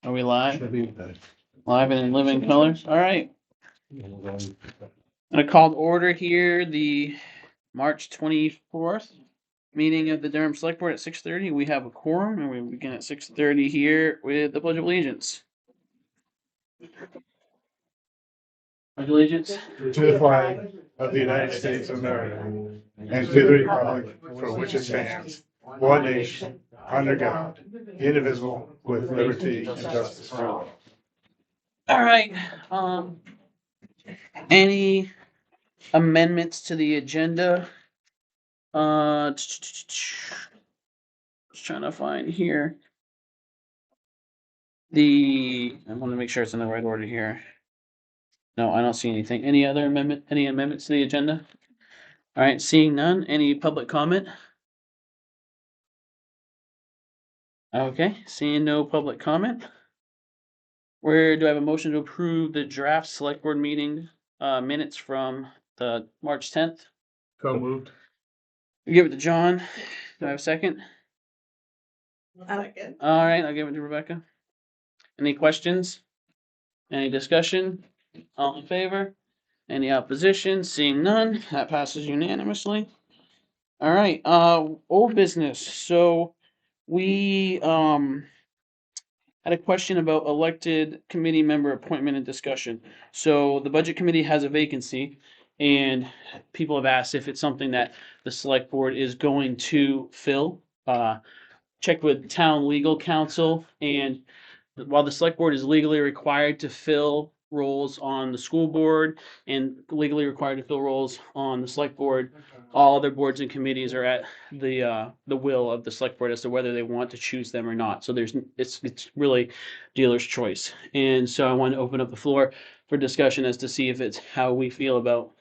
Are we live? Should be the- Live and in living colors? All right. I'm gonna call to order here the March 24th meeting of the Durham Select Board at 6:30. We have a quorum and we begin at 6:30 here with the Pledge of Allegiance. Pledge of Allegiance. To the flag of the United States of America and to the republic for which it stands, one nation, under God, indivisible, with liberty and justice for all. All right. Any amendments to the agenda? Just trying to find here. I want to make sure it's in the right order here. No, I don't see anything. Any amendments to the agenda? All right, seeing none, any public comment? Okay, seeing no public comment. Where do I have a motion to approve the draft select board meeting minutes from the March 10th? So moved. Give it to John. Do I have a second? Second. All right, I'll give it to Rebecca. Any questions? Any discussion? All in favor? Any opposition? Seeing none, that passes unanimously. All right, old business. So we had a question about elected committee member appointment and discussion. So the budget committee has a vacancy and people have asked if it's something that the select board is going to fill. Checked with town legal counsel, and while the select board is legally required to fill roles on the school board and legally required to fill roles on the select board, all other boards and committees are at the will of the select board as to whether they want to choose them or not. So it's really dealer's choice. And so I want to open up the floor for discussion as to see if it's how we feel about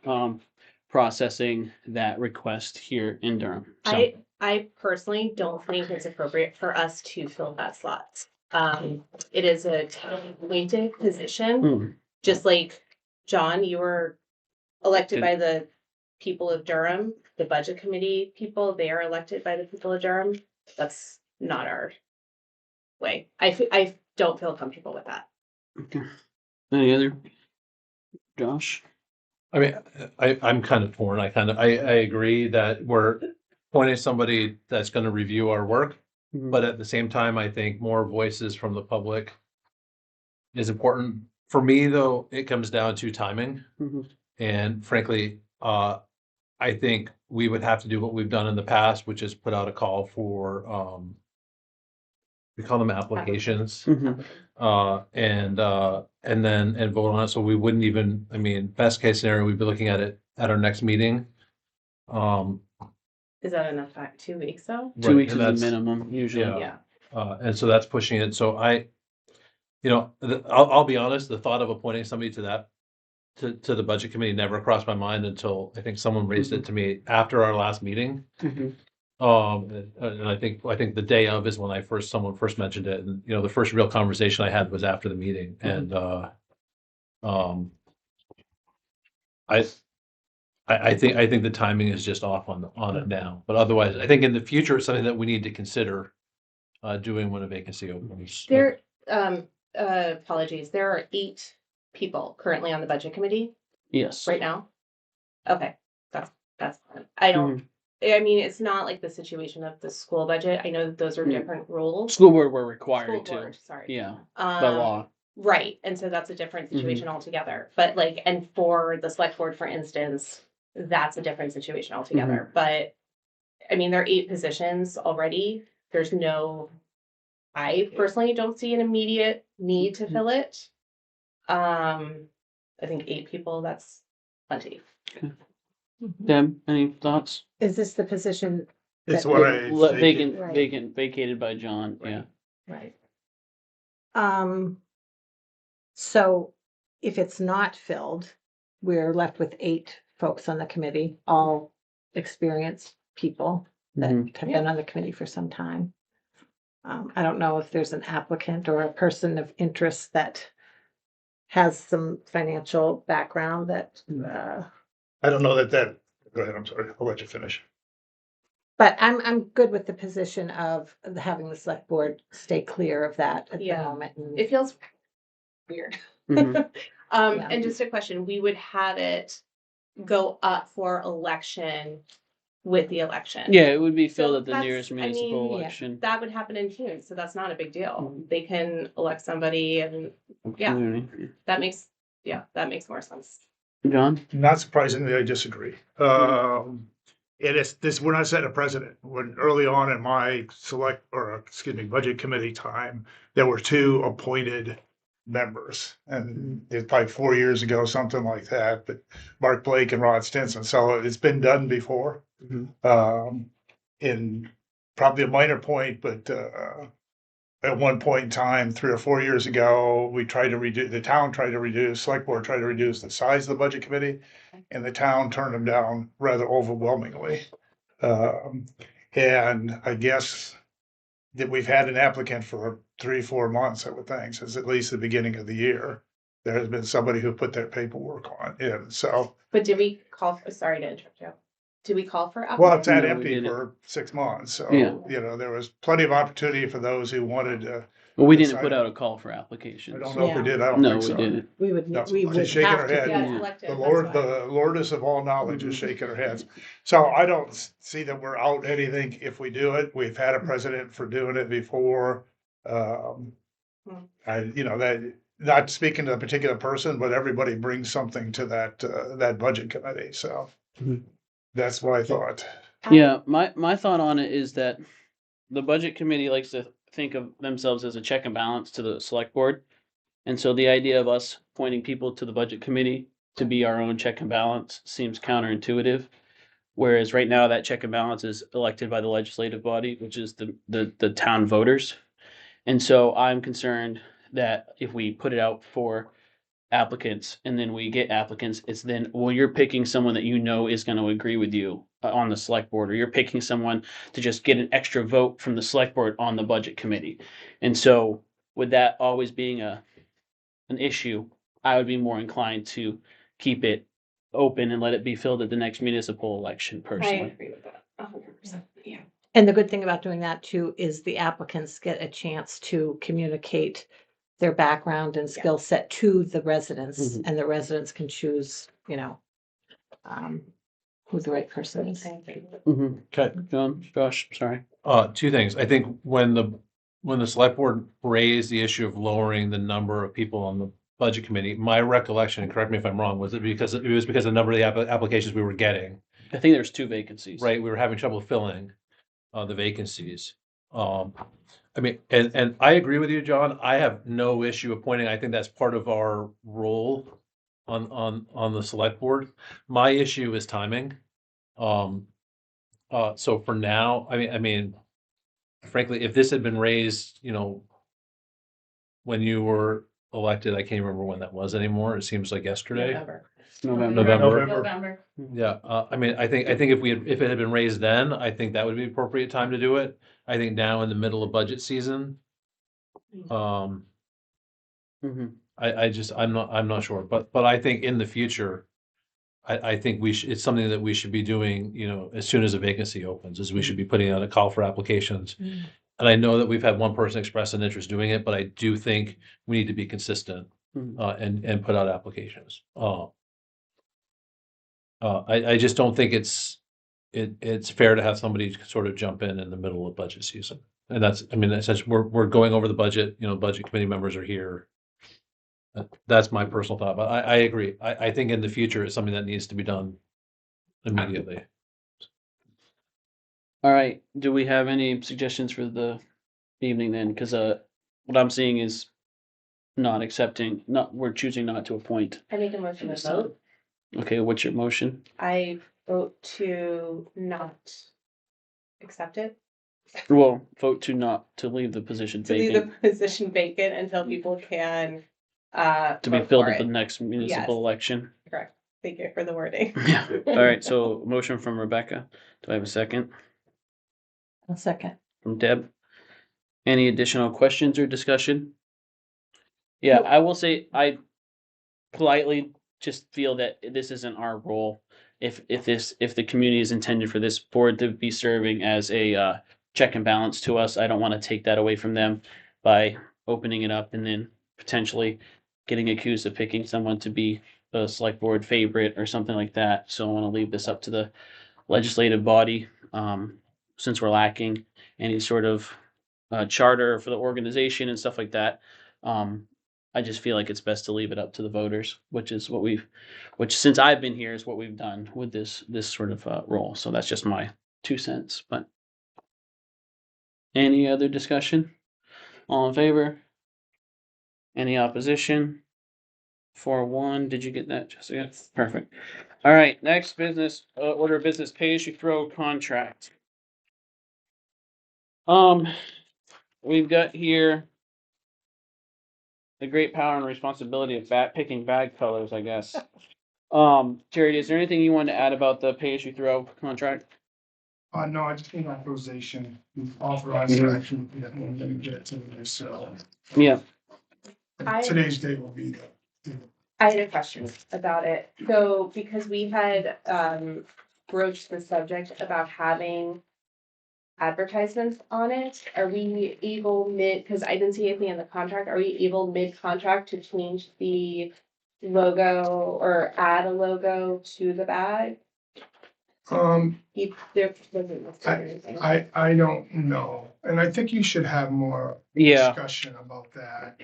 processing that request here in Durham. So, I personally don't think it's appropriate for us to fill that slot. It is a town appointed position, mm, just like John, you were elected by the people of Durham. The budget committee people, they are elected by the people of Durham. That's not our way. I don't feel comfortable with that. okay. Any other? Josh? I mean, I'm kind of torn. I agree that we're appointing somebody that's going to review our work, but at the same time, I think more voices from the public is important. For me, though, it comes down to timing. Mhm. And frankly, I think we would have to do what we've done in the past, which is put out a call for, we call them applications, Mhm. and vote on it. So we wouldn't even, I mean, best case scenario, we'd be looking at it at our next meeting. Is that enough time? 2 weeks though? 2 Right, weeks is and the that's- minimum usually. Yeah. And so that's pushing it. So I'll be honest, the thought of appointing somebody to that, to the budget committee never crossed my mind until I think someone raised it to me after our last meeting. Mhm. And I think the day of is when someone first mentioned it, and the first real conversation I had was after the meeting, and I think the timing is just off on it now. But otherwise, I think in the future it's something that we need to consider doing when a vacancy opens. Apologies. There are 8 people currently on the budget committee Yes. right now. Okay, that's fine. I don't. I mean, it's not like the situation of the school budget. I know that those are Mm. different rules. School board were required School to. board, sorry. Yeah, by law. Right, and so that's a different situation altogether. But and for the select board, for instance, that's a different situation altogether. But I mean, there are 8 positions already. I personally don't see an immediate need to fill it. I think 8 people, that's plenty. Deb, any thoughts? Is this the position? It's that- what I. Vacant, vacated by John, yeah. Right. So if it's not filled, we're left with 8 folks on the committee, all experienced people that Mhm. have been on the committee for some time. I don't know if there's an applicant or a person of interest that has some financial background that, I don't know that, go ahead, I'm sorry, I'll let you finish. But I'm good with the position of having the select board stay clear of that at the Yeah. moment. and- It feels weird. Mhm. Yeah. And just a question, we would have it go up for election with the election. Yeah, it would be So filled at the that's- nearest I municipal mean, yeah. election. That would happen in June, so that's not a big deal. Mhm. They can elect somebody and yeah. Community. that makes more sense. John? Not surprisingly, I disagree. It is this, we're not setting a precedent. When early on in my budget committee time, there were 2 appointed members. And it's probably 4 years ago, something like that, but Mark Blake and Rod Stinson. So it's been done before. In probably a minor point, but, at one point in time, 3 or 4 years ago, we tried to reduce, the town tried to reduce, select board tried to reduce the size of the budget committee. And the town turned them down rather overwhelmingly. And I guess that we've had an applicant for 3, 4 months, I would think, since at least the beginning of the year. There has been somebody who put their paperwork in, so, But did we call for, sorry to interrupt you. Did we call for well, it's applicants? that No, we empty didn't. for 6 months, so, Yeah. there was plenty of opportunity for those who wanted to. Well, we Yes, didn't I put know. out a call for I applications. don't know if we Yeah. did, I don't No, think we so. didn't. We would, No, we she's would shaking her have to. head. do Yeah, that. it's elected, The that's Lord, why. the Lordess of all knowledge is Mhm. shaking her heads. So I don't see that we're out anything if we do it. We've had a precedent for doing it before. That, not speaking to a particular person, but everybody brings something to that budget committee, so. Mhm. That's what I thought. Yeah, my thought on it is that the budget committee likes to think of themselves as a check and balance to the select board. And so the idea of us pointing people to the budget committee to be our own check and balance seems counterintuitive. Whereas right now that check and balance is elected by the legislative body, which is the town voters. And so I'm concerned that if we put it out for applicants and then we get applicants, it's then, well, you're picking someone that you know is going to agree with you on the select board, or you're picking someone to just get an extra vote from the select board on the budget committee. And so with that always being an issue, I would be more inclined to keep it open and let it be filled at the next municipal election I personally. agree with that 100%. Yeah. And the good thing about doing that too is the applicants get a chance to communicate their background and skill set to the residents, Mhm. and the residents can choose, who the right person is. I agree. Okay. John, Josh, sorry. 2 things. I think when the select board raised the issue of lowering the number of people on the budget committee, my recollection, and correct me if I'm wrong, was because of the number of the applications we were getting, I think there's 2 vacancies. right? We were having trouble filling the vacancies. I mean, and I agree with you, John. I have no issue appointing. I think that's part of our role on the select board. My issue is timing. So for now, I mean, frankly, if this had been raised, when you were elected, I can't remember when that was anymore. It seems like yesterday. November. November. Yeah, I mean, I think if it had been raised then, I think that would be the appropriate time to do it. I think now in the middle of budget season, Mhm. I'm not sure, but I think in the future, I think it's something that we should be doing, as soon as a vacancy opens, is we should be putting out a call for applications. Mm. And I know that we've had one person express an interest doing it, but I do think we need to be consistent, Mhm. and put out applications. I just don't think it's fair to have somebody sort of jump in the middle of budget season. And essentially, we're going over the budget, budget committee members are here. That's my personal thought, but I agree. I think in the future, it's something that needs to be done immediately. All right, do we have any suggestions for the evening then? Because what I'm seeing is we're choosing not to appoint. I make a motion to vote. Okay, what's your motion? I vote to not accept it, Well, vote to leave the position to leave the vacant, position vacant until people can, to be vote filled for at the it. next municipal Yes. election. Correct. Thank you for the wording. Yeah, all right, so motion from Rebecca. Do I have a second? A second. From Deb. Any additional questions or discussion? Yeah, I will say I politely just feel that this isn't our role if the community is intended for this board to be serving as a check and balance to us, I don't want to take that away from them by opening it up and then potentially getting accused of picking someone to be a select board favorite or something like that. So I want to leave this up to the legislative body, since we're lacking any sort of charter for the organization and stuff like that. I just feel like it's best to leave it up to the voters, which since I've been here is what we've done with this sort of role. So that's just my 2 cents. But any other discussion? All in favor? Any opposition? 4-1. Did you get that, Jessica? Perfect. All right. Next business order of business: pay as you throw contract. We've got here the great power and responsibility of picking bag colors, I guess. Jerry, is there anything you want to add about the pay as you throw contract? No, I just need authorization, authorized Mhm. action, yeah, and then get it to me, so. Yeah. Today's date will be I had a question about it. So because we had broached the subject about having advertisements on it, are we able because I didn't see anything in the contract, are we able mid-contract to change the logo or add a logo to the bag? There wasn't necessarily anything. I don't know, and I think you should have more Yeah. discussion about that.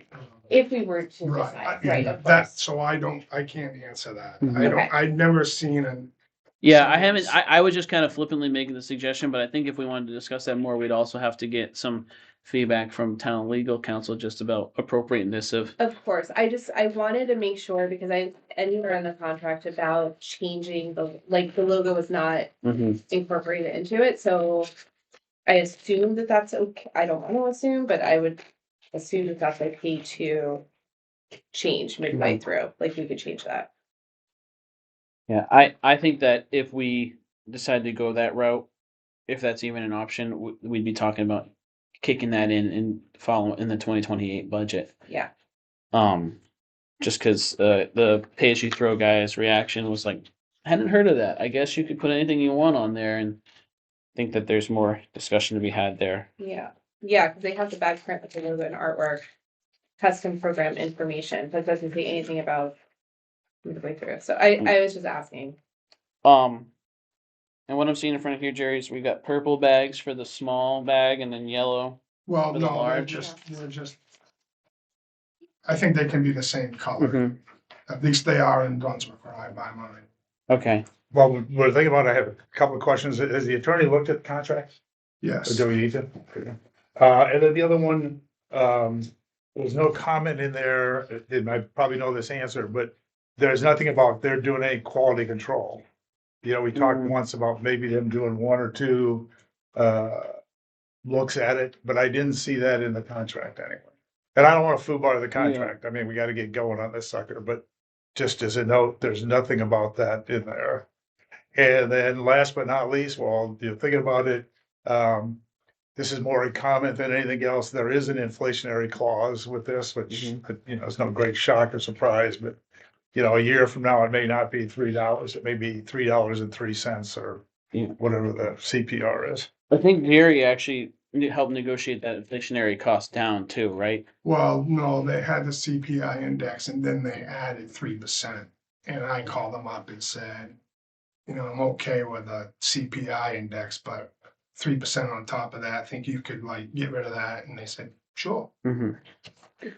If we were to Right, decide, right, of that, course. so I can't answer that. Mhm. I don't, Okay. I've never seen an. Yeah, I haven't. I was just kind of flippantly making the suggestion, but I think if we wanted to discuss that more, we'd also have to get some feedback from town legal counsel just about appropriateness of. Of course, I wanted to make sure because I anywhere in the contract about changing the logo was not incorporated into it, so I assume that that's okay. I don't want to assume, but I would assume that that's okay to change midway through. Like we could change that. Yeah, I think that if we decide to go that route, if that's even an option, we'd be talking about kicking that in and follow in the 2028 budget. Yeah. Just because the pay as you throw guy's reaction was like, I hadn't heard of that. I guess you could put anything you want on there, and think that there's more discussion to be had there. Yeah. Yeah, because they have the back print with the logo and artwork, custom program information, but doesn't say anything about midway through. So I was just asking. And what I'm seeing in front of here, Jerry, is we've got purple bags for the small bag, and then yellow. Well, For the no, large? they're just. I think they can be the same color, Mhm. at least they are in Brunswick, where I buy mine. Okay. Well, we're thinking about, I have a couple of questions. Has the attorney looked at the contract? Or Yes, do we need to? And then the other one, there's no comment in there, and I probably know this answer, but there's nothing about they're doing any quality control. You know, we talked Mm. once about maybe them doing one or two, looks at it, but I didn't see that in the contract anyway. And I don't want to foobar the contract. I mean, we got to get going on this sucker, but just as a note, there's nothing about that in there. And then last but not least, while you're thinking about it, this is more a comment than anything else. There is an inflationary clause with this, which, you know, is no great shock or surprise, but you know, a year from now, it may not be $3. It may be $3.03 or Yeah. whatever the CPR is. I think Jerry actually helped negotiate that inflationary cost down too, right? well, no, they had the CPI index and then they added 3%. And I called them up and said, you know, I'm okay with a CPI index, but 3% on top of that, I think you could like get rid of that. And they said, sure.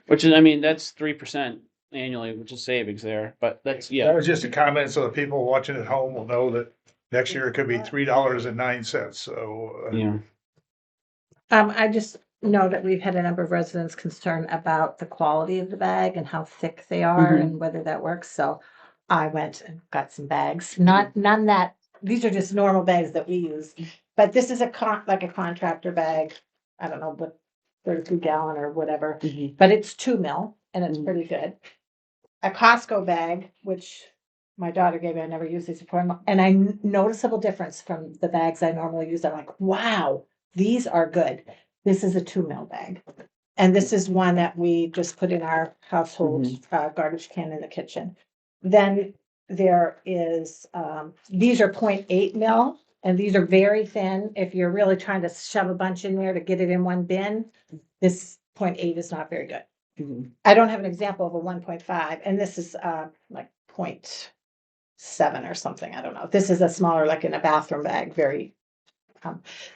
Which is, I mean, that's 3% annually, which is savings there. But that's That yeah. was just a comment so the people watching at home will know that next year it could be $3.09. So, Yeah. I just know that we've had a number of residents concerned about the quality of the bag and how thick they are Mhm. and whether that works. So I went and got some bags, none that, these are just normal bags that we use. But this is like a contractor bag. I don't know, what 32-gallon or whatever, but it's 2 mil and it's pretty good. A Costco bag, which my daughter gave me, I never used these before, and noticeable difference from the bags I normally use. I'm like, wow, these are good. This is a 2 mil bag. And this is one that we just put in our household garbage can in the kitchen. Then there is, these are 0.8 mil, and these are very thin. If you're really trying to shove a bunch in there to get it in one bin, this 0.8 is not very good. I don't have an example of a 1.5, and this is, like 0.7 or something, I don't know. This is a smaller, like in a bathroom bag, very,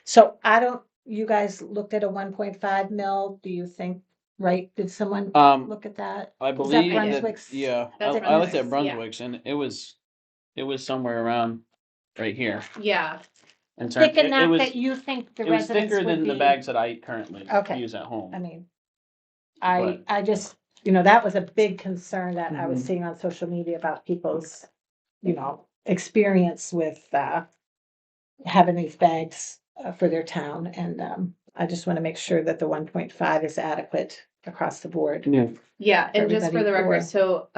so I don't, you guys looked at a 1.5 mil, do you think, right? Did someone look at that? I Is that believe that, Brunswick's? yeah, That's I looked at Brunswick's, Brunswick's and it was somewhere around right here. Yeah, In terms, Thick it enough was, that you think the it was residents thicker would than the be, bags that I currently Okay. use at home. I mean, But- I just, that was a big concern that I was Mhm. seeing on social media about people's, experience with, having these bags for their town, and, I just want to make sure that the 1.5 is adequate across the board. Yeah. yeah, and just for Everybody the or- record, so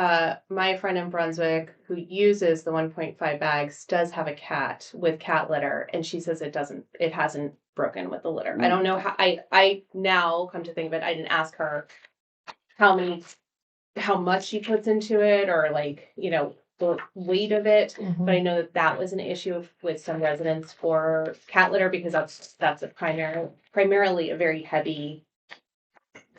my friend in Brunswick who uses the 1.5 bags does have a cat with cat litter, and she says it hasn't broken with the litter. I don't know how, I now come to think of it, I didn't ask her how much she puts into it, or like, the weight of it. Mhm. But I know that was an issue with some residents for cat litter, because that's a primarily a very heavy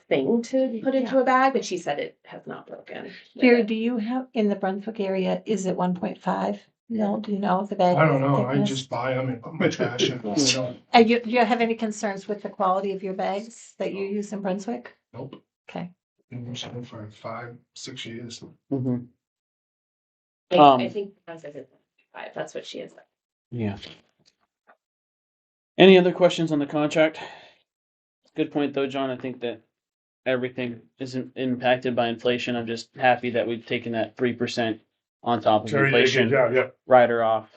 thing to put into a bag, but she said it has not broken. with Jerry, it. do you have, in the Brunswick area, is it 1.5? No, do you know the bag? I don't know, I thickness? just buy them and put my trash in. Yeah. So, Do you have any concerns with the quality of your bags that you use in Brunswick? Nope, Okay. been using them for 5-6 years. Mhm. I think Brunswick is 5, that's what she is. Yeah. Any other questions on the contract? Good point though, John. I think that everything isn't impacted by inflation. I'm just happy that we've taken that 3% on top of Terry did a good inflation job, yeah. rider off.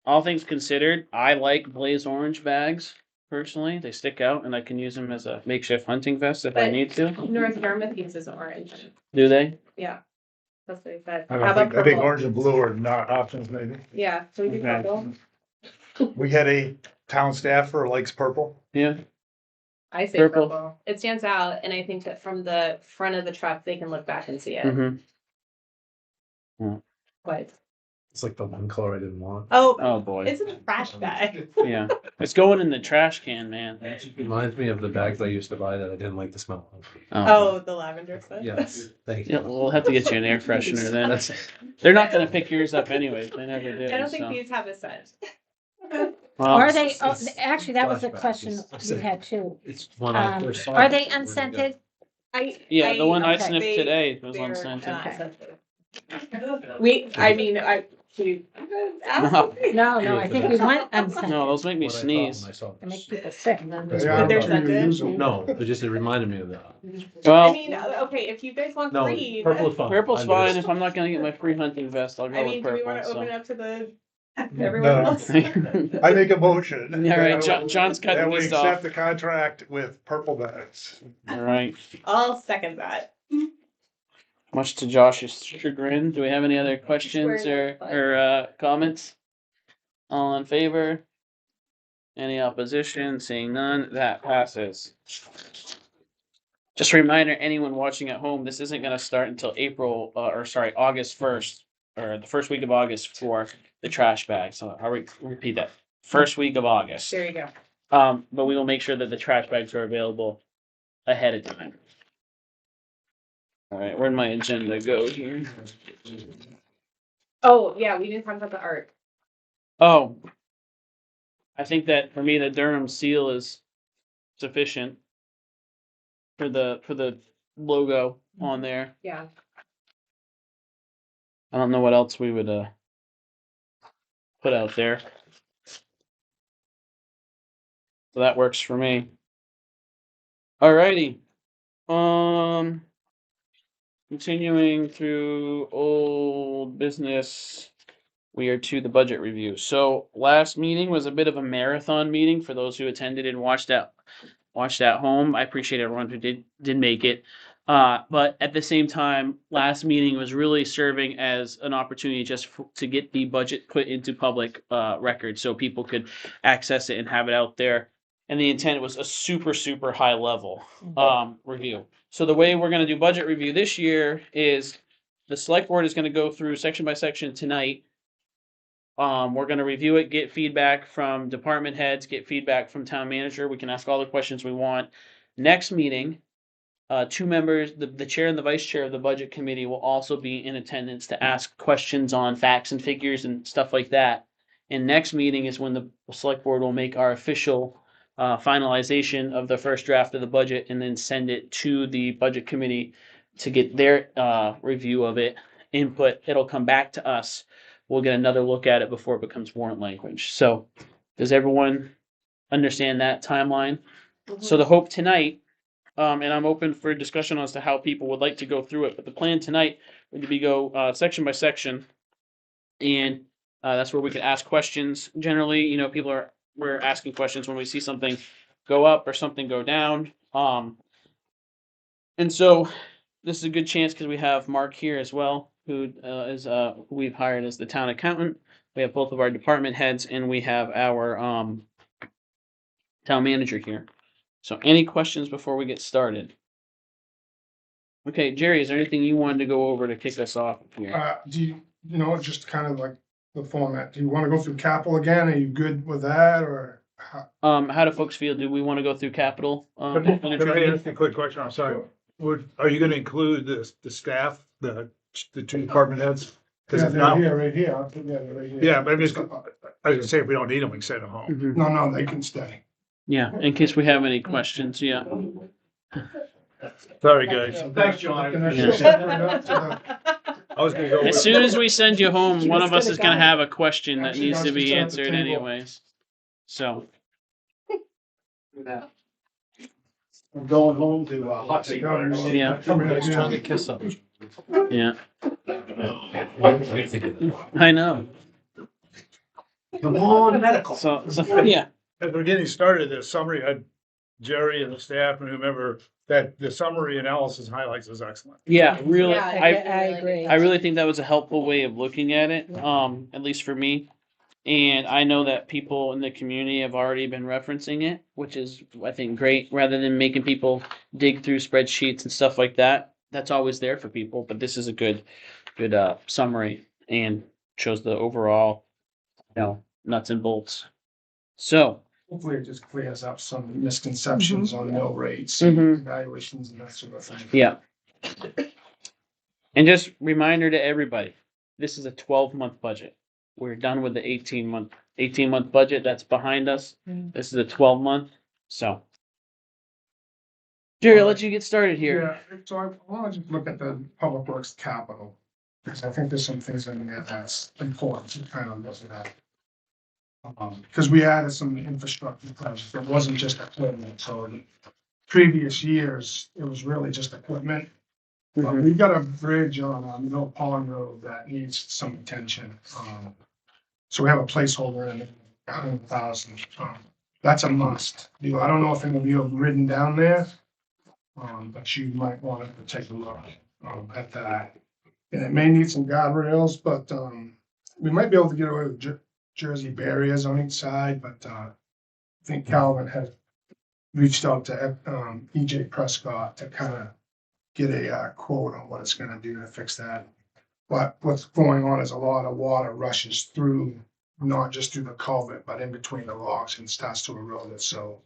All things considered, I like Blaze Orange bags personally. They stick out and I can use them as a makeshift hunting vest if I But- need to. North Yarmouth uses orange. Do they? Yeah. That's what he said. I How don't about think, I think purple? orange and blue are not options maybe. Yeah, so we do Okay. purple. We had a town staffer likes purple. Yeah. I say Purple. purple. It stands out, and I think that from the front of the truck, they can look back and see it. Mm-hmm. What? It's like the one color I didn't want. Oh, Oh boy. it's in the trash bag. Yeah. It's going in the trash can, man. It reminds me of the bags I used to buy that I didn't like the smell of. Oh, the lavender stuff. Yes, thank Yeah, you. we'll have to get you an air freshener then. That's, They're not gonna pick yours up anyways. They never do. I don't think so. these have a scent. Well, Are they, it's actually, that was a flashbacks. question It's- we had too. it's when I first saw Are it. they Where to go. unscented? Yeah, the one I okay. sniffed today was They're unscented. not Okay. scented. Should No, I think we want unscented. No, those make me What I thought sneeze. when I saw They make this. people sick. Yeah, they're I'm sure you use them. No, it just, it reminded me of that. I Well, mean, okay, if you guys want No, green. purple is fine. purple's I'm fine. just- If I'm not gonna get my free hunting vest, I'll go I with mean, do we purple. want to open So. up to the everyone No. else? I make a motion. Yeah, right. John's cutting That we this accept off. the contract with purple bags. All right. I'll second that. Much to Josh's chagrin. Do we have any other questions or comments? All in favor? Any opposition? Seeing none, that passes. Just a reminder, anyone watching at home, this isn't gonna start until August 1st, or the first week of August for the trash bag. So I'll repeat that. First week of August. There you go. But we will make sure that the trash bags are available ahead of time. All right, where'd my agenda go here? Oh, yeah, we didn't talk about the art. Oh. I think that for me, the Durham seal is sufficient for the logo on there. Yeah. I don't know what else we would put out there. So that works for me. Alrighty. Continuing through old business, we are to the budget review. So last meeting was a bit of a marathon meeting for those who attended and watched at home. I appreciate everyone who did make it. But at the same time, last meeting was really serving as an opportunity just to get the budget put into public record so people could access it and have it out there. And the intent was a super, super high level review. So the way we're going to do budget review this year is the select board is gonna go through section by section tonight. We're gonna review it, get feedback from department heads, get feedback from town manager. We can ask all the questions we want. Next meeting, two members, the chair and the vice chair of the budget committee will also be in attendance to ask questions on facts and figures and stuff like that. And next meeting is when the select board will make our official finalization of the first draft of the budget and then send it to the budget committee to get their review of it, input. It'll come back to us. We'll get another look at it before it becomes warrant language. So does everyone understand that timeline? So the hope tonight, and I'm open for discussion as to how people would like to go through it, but the plan tonight would be go section by section. And that's where we could ask questions. Generally, you know, we're asking questions when we see something go up or something go down. And so this is a good chance because we have Mark here as well, who is who we've hired as the town accountant. We have both of our department heads, and we have our town manager here. So any questions before we get started? Okay, Jerry, is there anything you wanted to go over to kick us off here? Do you just kind of like the format, do you want to go through capital again? Are you good with that or? How do folks feel? Do we want to go through capital? Can I ask you a quick question? I'm sorry. Are you gonna include the staff, the two department heads? Cause Yeah, if they're not, here, right here. I'll put that right here. yeah, but I was gonna say, if we don't need them, we can send them home. Mhm. No, they can stay. Yeah, in case we have any questions, yeah. Sorry, guys. Thanks, John. Yeah. I was gonna go. As soon as we send you home, one of us is gonna go. have a question that Actually, needs to guys, be just at the answered table. anyways. So, I'm going home to hot seat. Yeah. Trying to kiss them. yeah, I know. Come on, medical. So, yeah, As we're getting started, the summary, Jerry and the staff and whomever, that the summary analysis highlights is excellent. yeah, really, Yeah, I agree. I really think that was a helpful way of looking at it, at least for me. And I know that people in the community have already been referencing it, which is, I think, great, rather than making people dig through spreadsheets and stuff like that. That's always there for people, but this is a good summary and shows the overall, nuts and bolts. So, Hopefully it just clears up some misconceptions on mill rates, Mhm. evaluations and that sort of thing. yeah. And just reminder to everybody, this is a 12-month budget. We're done with the 18-month budget. That's behind us. Mm. This is a 12-month. So, Jerry, I'll let you get started here. Yeah, so I want to just look at the public works capital, because I think there's some things in there that's important to kind of look at. Because we added some infrastructure projects, it wasn't just equipment, so in previous years, it was really just equipment. But Mhm. we've got a bridge on Mill Pond Road that needs some attention. So we have a placeholder in 100,000. That's a must. I don't know if any of you have ridden down there. But you might want to take a look at that. And it may need some guardrails, but we might be able to get away with Jersey barriers on each side, but I think Calvin has reached out to EJ Prescott to kind of get a quote on what it's gonna do to fix that. But what's going on is a lot of water rushes through, not just through the culvert, but in between the logs and starts to erode it, so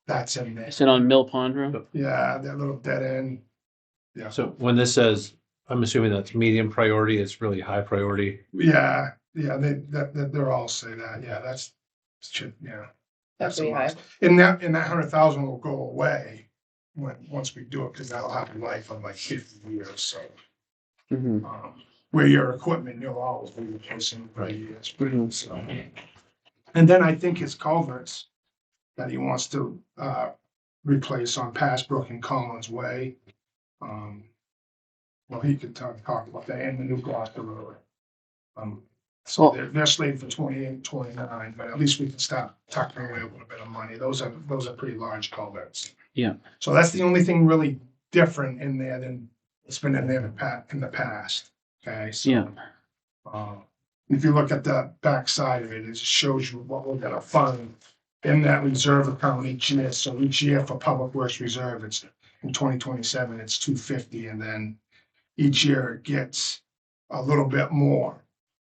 that's in there. Is it on Mill Pond Road? Yeah, that little dead end. Yeah, So when this says, I'm assuming that's medium priority, it's really high priority. yeah, they're all say that, yeah, that's, yeah. That's a pretty high. must. And that 100,000 will go away once we do it, because that'll have a life of like 50 years, so. Mm-hmm. Where your equipment, you'll always be replacing for years, Mhm. so. And then I think his culverts that he wants to, replace on Pass Brook and Collins Way. Well, he could talk about that and the new Gloucester Road. So Well- they're slated for 28, 29, but at least we can start tucking away a little bit of money. Those are pretty large culverts. Yeah. So that's the only thing really different in there than it's been in there in the past, okay? So, Yeah. if you look at the back side of it, it shows you what we're gonna fund in that reserve account each year. So each year for Public Works Reserve, it's in 2027, it's 250, and then each year it gets a little bit more.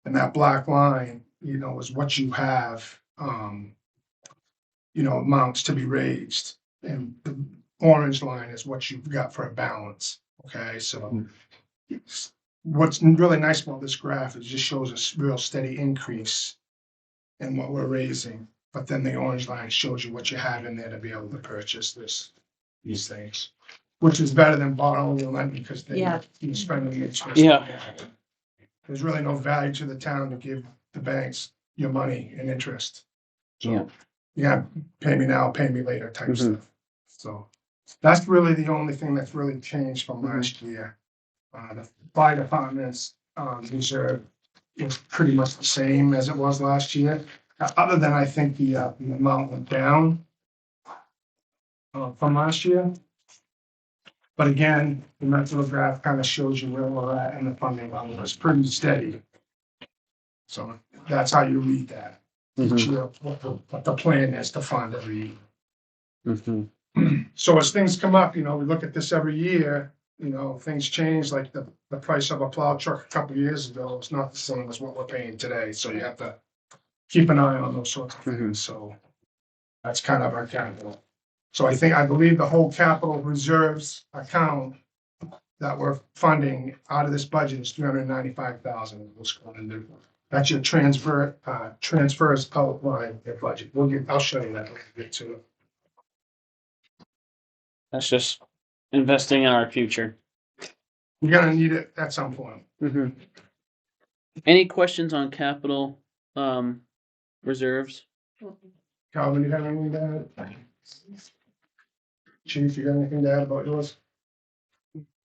And that black line, is what you have, amounts to be raised. And the orange line is what you've got for a balance, okay? So what's really nice about this graph is it just shows a real steady increase in what we're raising. But then the orange line shows you what you have in there to be able to purchase these things, which is better than borrowing and lending because Yeah. you're spending the interest. Yeah. There's really no value to the town to give the banks your money and interest. Yeah. So, yeah, pay me now, pay me later type Mhm. stuff. So that's really the only thing that's really changed from last year. The fire department's reserve is pretty much the same as it was last year. Other than I think the amount went down from last year. But again, the mental graph kind of shows you where we're at in the funding level. It's pretty steady. So that's how you read that. Each year, what the plan is to fund every year. Mhm. So as things come up, we look at this every year, things change, like the price of a plow truck a couple of years ago is not the same as what we're paying today, so you have to keep an eye on those sorts of things, so that's kind of our capital. So I believe the whole capital reserves account that we're funding out of this budget is $395,000. That's your transfers outline your budget. I'll show you that when we get to it. That's just investing in our future. You're gonna need it at some point. Any questions on capital reserves? Calvin, you have anything to add? Chief, you got anything to add about yours?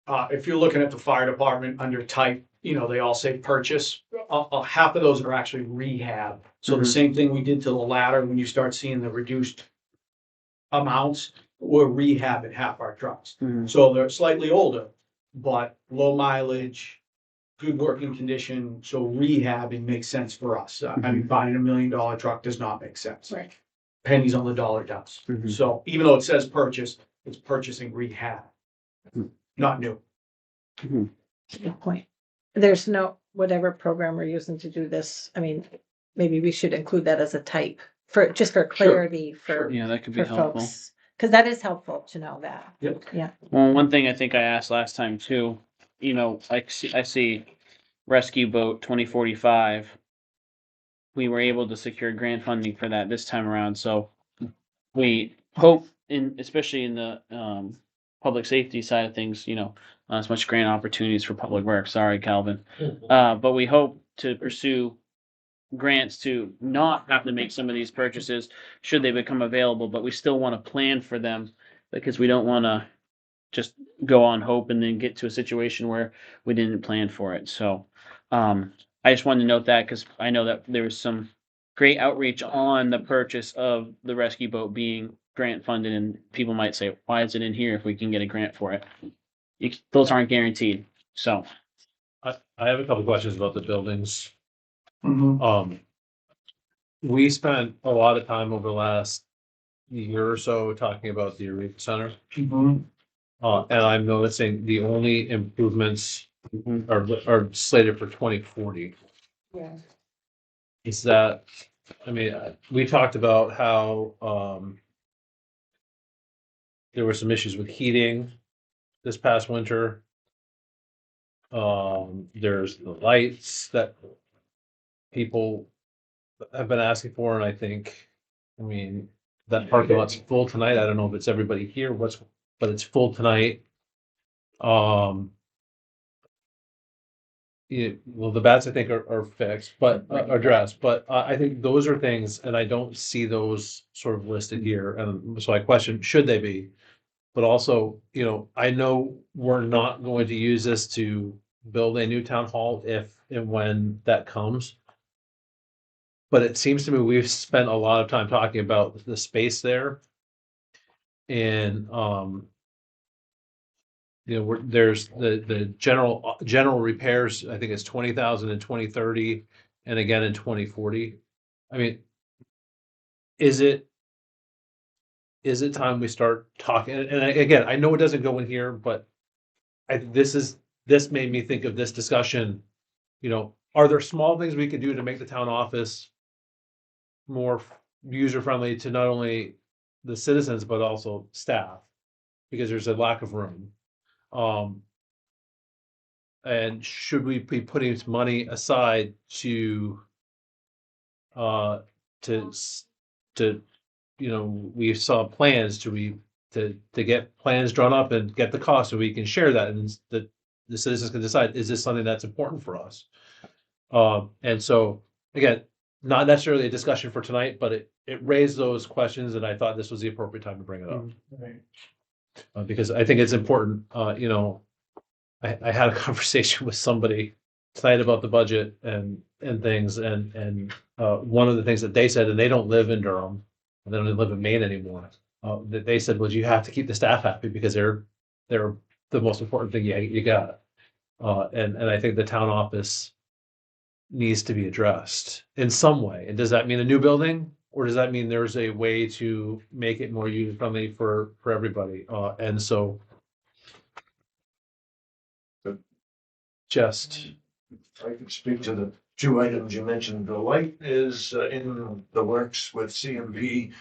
If you're looking at the fire department under type, they all say purchase. Half of those are actually rehab. So the Mhm. same thing we did to the ladder, when you start seeing the reduced amounts, we're rehabbing half our trucks. Mhm. So they're slightly older, but low mileage, good working condition. So rehabbing makes sense for us. I mean, buying $1 million truck does not make sense. Right. Pennies on the dollar does. Mhm. So even though it says purchase, it's purchasing rehab, not new. Good point. There's no, whatever program we're using to do this, I mean, maybe we should include that as a type just for clarity for Yeah, that could be for helpful. folks. Cause that is helpful to know that. Yep. Yeah. Well, one thing I think I asked last time too, I see rescue boat 2045. We were able to secure grant funding for that this time around, so we hope especially in the public safety side of things, not as much grant opportunities for public works. Sorry, Calvin. But we hope to pursue grants to not have to make some of these purchases should they become available, but we still want to plan for them because we don't want to just go on hope and then get to a situation where we didn't plan for it. So I just wanted to note that because I know that there was some great outreach on the purchase of the rescue boat being grant funded, and people might say, why is it in here if we can get a grant for it? Those aren't guaranteed. So I have a couple questions about the buildings. Mhm. We spent a lot of time over the last year or so talking about the Eureka Center. Mhm. And I'm noticing the only improvements are slated for 2040. Yeah. Is that, I mean, we talked about how, there were some issues with heating this past winter. There's the lights that people have been asking for, and I mean, that parking lot's full tonight. I don't know if it's everybody here, but it's full tonight. Well, the bats I think are fixed, but are addressed, but I think those are things, and I don't see those sort of listed here, and so I question, should they be? But also, I know we're not going to use this to build a new town hall if and when that comes. But it seems to me we've spent a lot of time talking about the space there. And there's the general repairs, I think it's 20,000 in 2030 and again in 2040. I mean, is it time we start talking? And again, I know it doesn't go in here, but this is this made me think of this discussion, you know, are there small things we could do to make the town office more user friendly to not only the citizens, but also staff? Because there's a lack of room. And should we be putting some money aside to, to, you know, we saw plans to get plans drawn up and get the cost so we can share that and the citizens can decide, is this something that's important for us? And so, again, not necessarily a discussion for tonight, but it raised those questions and I thought this was the appropriate time to bring it up. Because I think it's important, you know, I had a conversation with somebody tonight about the budget and things and one of the things that they said, and they don't live in Durham, they don't live in Maine anymore. That they said was you have to keep the staff happy because they're the most important thing you got. And I think the town office needs to be addressed in some way. And does that mean a new building? Or does that mean there's a way to make it more user friendly for everybody? And so just I can speak to the two items you mentioned. The light is in the works with CMP,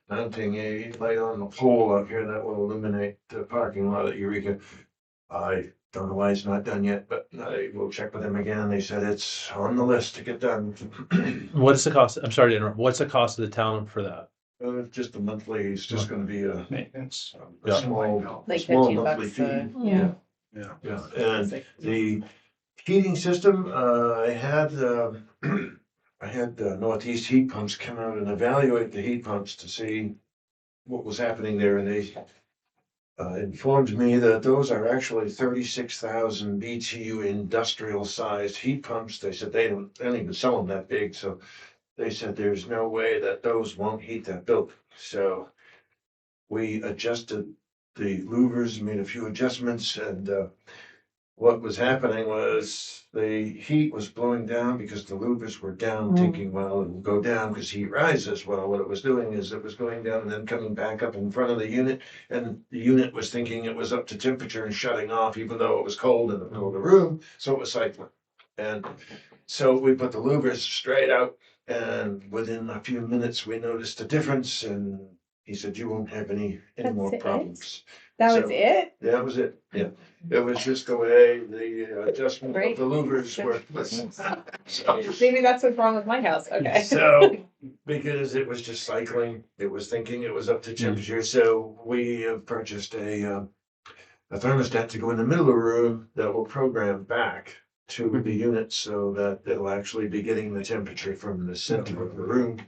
mounting a light on the pole out here that will illuminate the parking lot at Eureka. I don't know why it's not done yet, but I will check with them again. They said it's on the list to get done. what's the cost? I'm sorry to interrupt. What's the cost of the town for that? Just a monthly, it's just gonna be a Maintenance. Yeah. small, Like small 15 monthly bucks, fee. Yeah. Yeah, and the heating system, I had Northeast Heat Pumps come out and evaluate the heat pumps to see what was happening there, and they informed me that those are actually 36,000 BTU industrial sized heat pumps. They said they don't even sell them that big, so they said there's no way that those won't heat that building. So we adjusted the louvers, made a few adjustments, and what was happening was the heat was blowing down because the louvers were down, thinking, well, it will go down because heat rises. Well, what it was doing is it was going down and then coming back up in front of the unit, and the unit was thinking it was up to temperature and shutting off, even though it was cold in the middle of the room. So it was cycling. And so we put the louvers straight out, and within a few minutes, we noticed a difference. And he said, you won't have any more That's it? problems. That So- was it? That was it, yeah. It was just the way the adjustment of Great. the louvers were. Maybe that's what's wrong with my house, okay. So, because it was just cycling, it was thinking it was up to temperature, so we have purchased a thermostat to go in the middle of the room that will program back to the unit so that it'll actually be getting the temperature from the center of the room.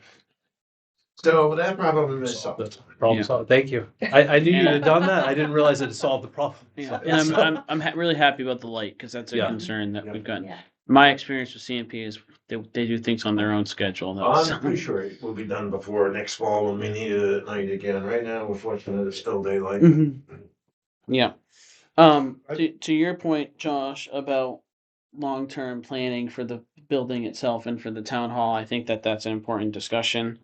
So that problem is solved. That's problem Yeah. solved. Thank you. I knew you had done that. I didn't realize it solved the problem. Yeah, and I'm really happy about the light because that's a Yeah. concern that we've gotten. Yeah. My experience with CMP is they do things on their own schedule. That's- I'm pretty sure it will be done before next fall when we need it at night again. Right now, we're fortunate it's still daylight. Mhm. Yeah. To your point, Josh, about long-term planning for the building itself and for the town hall, I think that that's an important discussion.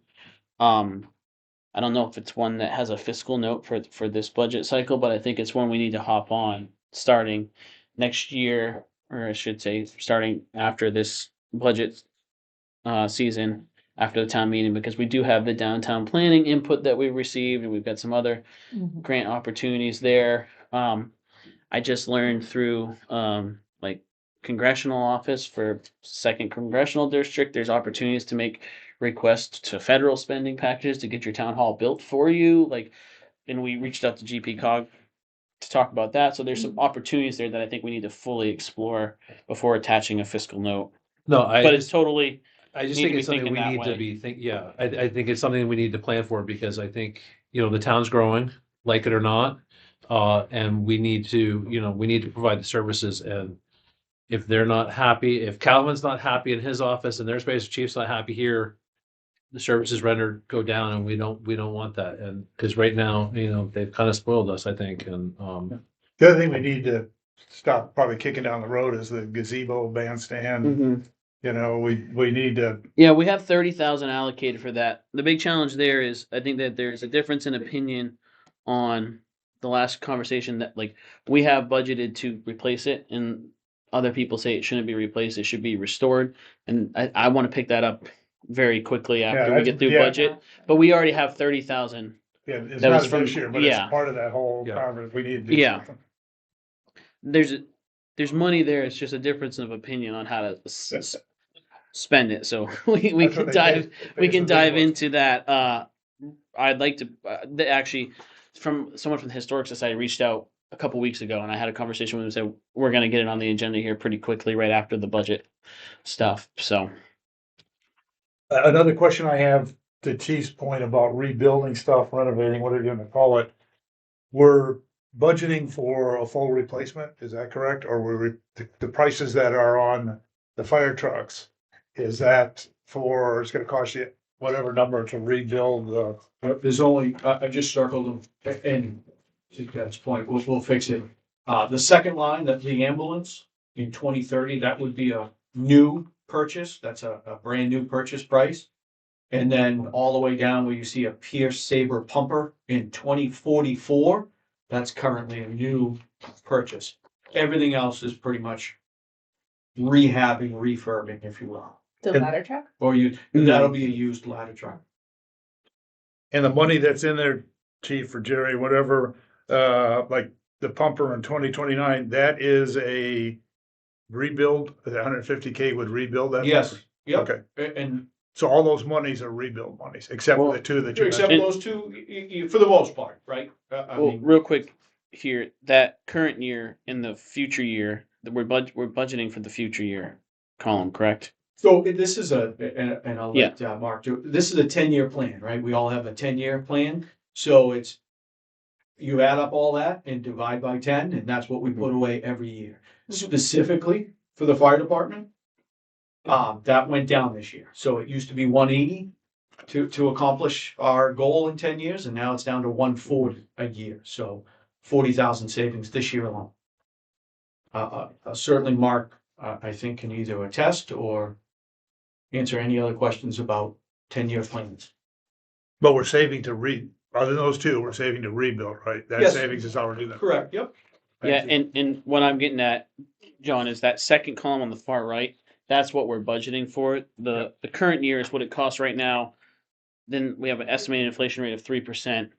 I don't know if it's one that has a fiscal note for this budget cycle, but I think it's one we need to hop on starting next year, or I should say, starting after this budget season, after the town meeting, because we do have the downtown planning input that we received, and we've got some other Mhm. grant opportunities there. I just learned through like congressional office for second congressional district, there's opportunities to make requests to federal spending packages to get your town hall built for you. Like, and we reached out to GP Cog to talk about that. So there's some opportunities there that I think we need to fully explore before attaching a fiscal note. No, But it's totally I just need think to be it's something thinking we that need to way. be yeah, I think it's something we need to plan for because I think, you know, the town's growing, like it or not. And we need to, you know, we need to provide the services and if they're not happy, if Calvin's not happy in his office and their space chief's not happy here, the services rendered go down and we don't want that. And because right now, you know, they've kind of spoiled us, I think. And The other thing we need to stop probably kicking down the road is the gazebo bandstand. You know, we need to, Yeah, we have 30,000 allocated for that. The big challenge there is I think that there's a difference in opinion on the last conversation that like we have budgeted to replace it and other people say it shouldn't be replaced, it should be restored. And I want to pick that up very quickly after we that's- get through yeah. budget, but we already have 30,000. Yeah, it's That not was this from- year, but it's yeah. part of that whole Yeah. conference. We need to do Yeah. something. There's money there. It's just a difference of opinion on how to spend it. So we That's can what they dive pay we can for dive big into that. I'd like to actually from someone from the Historic Society reached out a couple weeks ago, and I had a conversation with him and said we're going to get it on the agenda here pretty quickly right after the budget stuff. So Another question I have to Chief's point about rebuilding stuff, renovating, whatever you're gonna call it. We're budgeting for a full replacement, is that correct? Or the prices that are on the fire trucks? Is that it's gonna cost you whatever number to rebuild the? There's only, I just circled them, and to Kevin's point, we'll fix it. The second line, that the ambulance in 2030, that would be a new purchase, that's a brand new purchase price. And then all the way down where you see a Pierce Saber pumper in 2044, that's currently a new purchase. Everything else is pretty much rehabbing, refurbing, if you will. The ladder truck? Or that'll be a used ladder truck. And the money that's in there, Chief or Jerry, whatever, like the pumper in 2029, that is a rebuild, the 150K would rebuild that? Yes, pumper? yep, Okay, and so all those monies are rebuild monies, except for Well, the two that you except mentioned. those two, for the most part, right? I well, mean, real quick here, that current year and the future year, we're budgeting for the future year column, correct? so this is and I'll let Mark do, this is a 10-year plan, right? We all have a 10-year plan, so you add up all that and divide by 10, and that's what we put away every year. Specifically for the fire department, that went down this year. So it used to be 180 to accomplish our goal in 10 years, and now it's down to 140 a year. So 40,000 savings this year alone. Certainly Mark, I think, can either attest or answer any other questions about 10-year plans. But we're saving to other than those two, we're saving to rebuild, right? That Yes. savings is already there. Correct, yep. Yeah, and what I'm getting at, John, is that second column on the far right. That's what we're budgeting for. The current year is what it costs right now. Then we have an estimated inflation rate of 3%,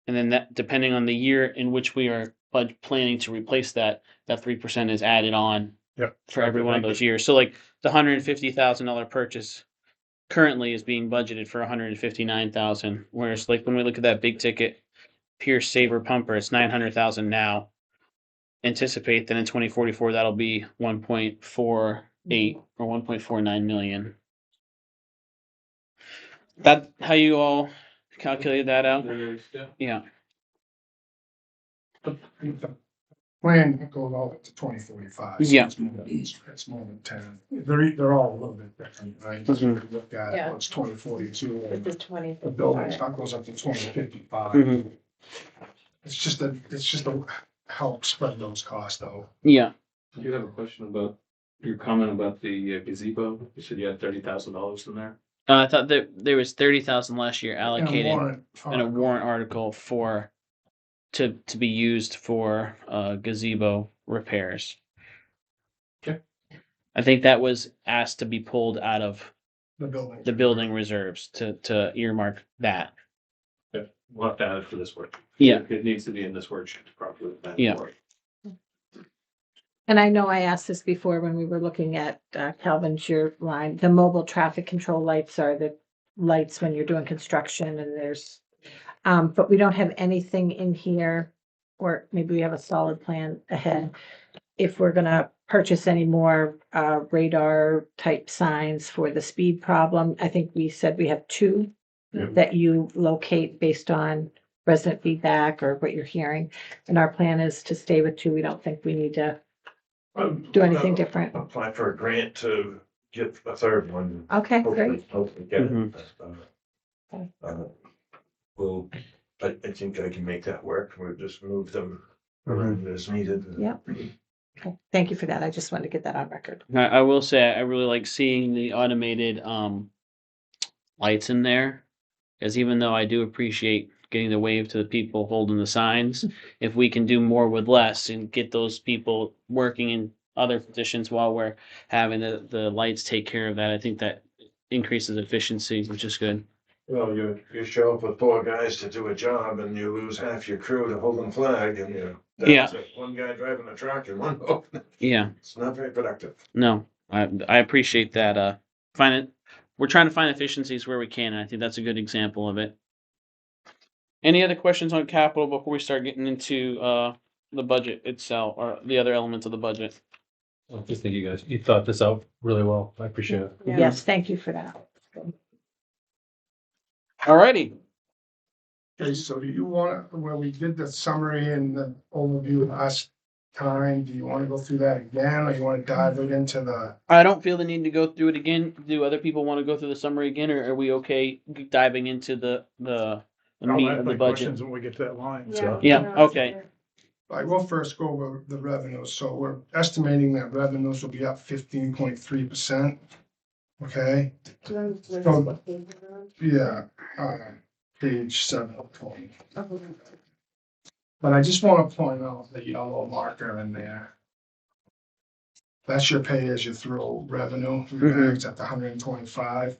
and then that, depending on the year in which we are planning to replace that 3% is added on Yep. for every one of those years. So like the $150,000 purchase currently is being budgeted for $159,000, whereas like when we look at that big ticket Pierce Saber pumper, it's $900,000 now. Anticipate that in 2044 that'll be 1.48 or 1.49 million. That how you all calculated that out? Yeah. Plan goes out to 2045. Yeah. It's more than 10. They're all a little bit different, right? Mhm. Look at Yeah. what's 2042. This is 20. The building stock goes up to 2055. Mhm. It's just a help spread those costs though. Yeah. I do have a question about your comment about the gazebo. You said you had $30,000 in there. I thought that there was 30,000 last year allocated in a warrant. warrant article for to be used for gazebo repairs. Okay. I think that was asked to be pulled out of The building. the building reserves to earmark that. Yeah, we'll have to add it for this work. Yeah. It needs to be in this worksheet properly. Yeah. And I know I asked this before when we were looking at Calvin's your line, the mobile traffic control lights are the lights when you're doing construction and there's, but we don't have anything in here, or maybe we have a solid plan ahead. If we're gonna purchase any more radar type signs for the speed problem, I think we said we have two that you locate based on resident feedback or what you're hearing. And our plan is to stay with two. We don't think we need to do anything different. Apply for a grant to get a third one. Okay, great. Hopefully get it. Mhm. Okay. Well, I think I can make that work. We'll just move them around as needed. Yeah. Okay, thank you for that. I just wanted to get that on record. I will say I really like seeing the automated lights in there, because even though I do appreciate getting the wave to the people holding the signs. If we can do more with less and get those people working in other positions while we're having the lights take care of that, I think that increases efficiency, which is good. Well, you show up with 4 guys to do a job and you lose half your crew to holding flag and Yeah. one guy driving a truck and one open. Yeah, It's not very productive. no, I appreciate that. We're trying to find efficiencies where we can, and I think that's a good example of it. Any other questions on capital before we start getting into the budget itself or the other elements of the budget? I just think you thought this out really well. I appreciate it. Yes, thank you for that. Alrighty. Okay, so do you want, where we did the summary and the overview last time, do you want to go through that again, or you want to dive it into the? I don't feel the need to go through it again. Do other people want to go through the summary again, or are we okay diving into the I'll meat ask of my the budget? questions when we get to that line, so. Yeah, okay. I will first go over the revenues, so we're estimating that revenues will be up 15.3%. Okay, yeah, page 7. But I just want to point out the yellow marker in there. That's your pay as you throw revenue, it's at the 125.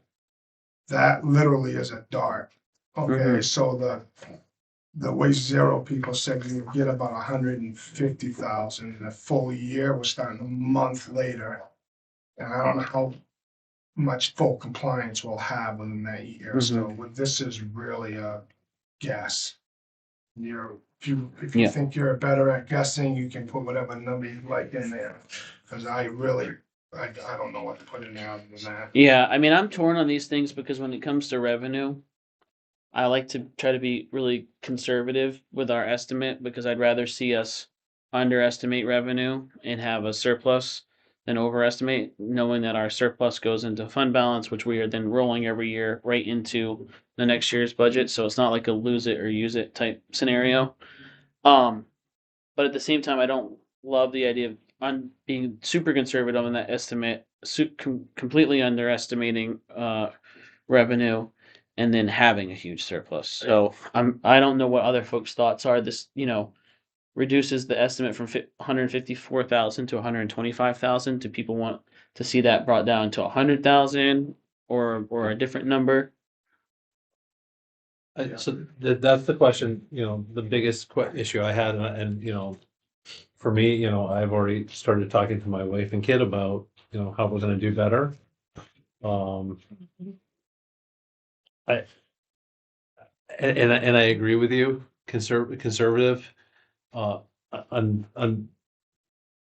That literally is a dart. Okay, so the waste zero people said you would get about 150,000 in a full year. We're starting a month later. And I don't know how much full compliance we'll have within that year. So this is really a guess. If you Yeah. think you're better at guessing, you can put whatever number you like in there. Cause I don't know what to put in there other than that. Yeah, I mean, I'm torn on these things because when it comes to revenue, I like to try to be really conservative with our estimate because I'd rather see us underestimate revenue and have a surplus than overestimate, knowing that our surplus goes into fund balance, which we are then rolling every year right into the next year's budget. So it's not like a lose it or use it type scenario. But at the same time, I don't love the idea of being super conservative in that estimate, completely underestimating revenue, and then having a huge surplus. So I don't know what other folks' thoughts are. This reduces the estimate from 154,000 to 125,000. Do people want to see that brought down to 100,000 or a different number? So that's the question, the biggest issue I had, and for me, I've already started talking to my wife and kid about, how we're gonna do better. I agree with you, conservative. On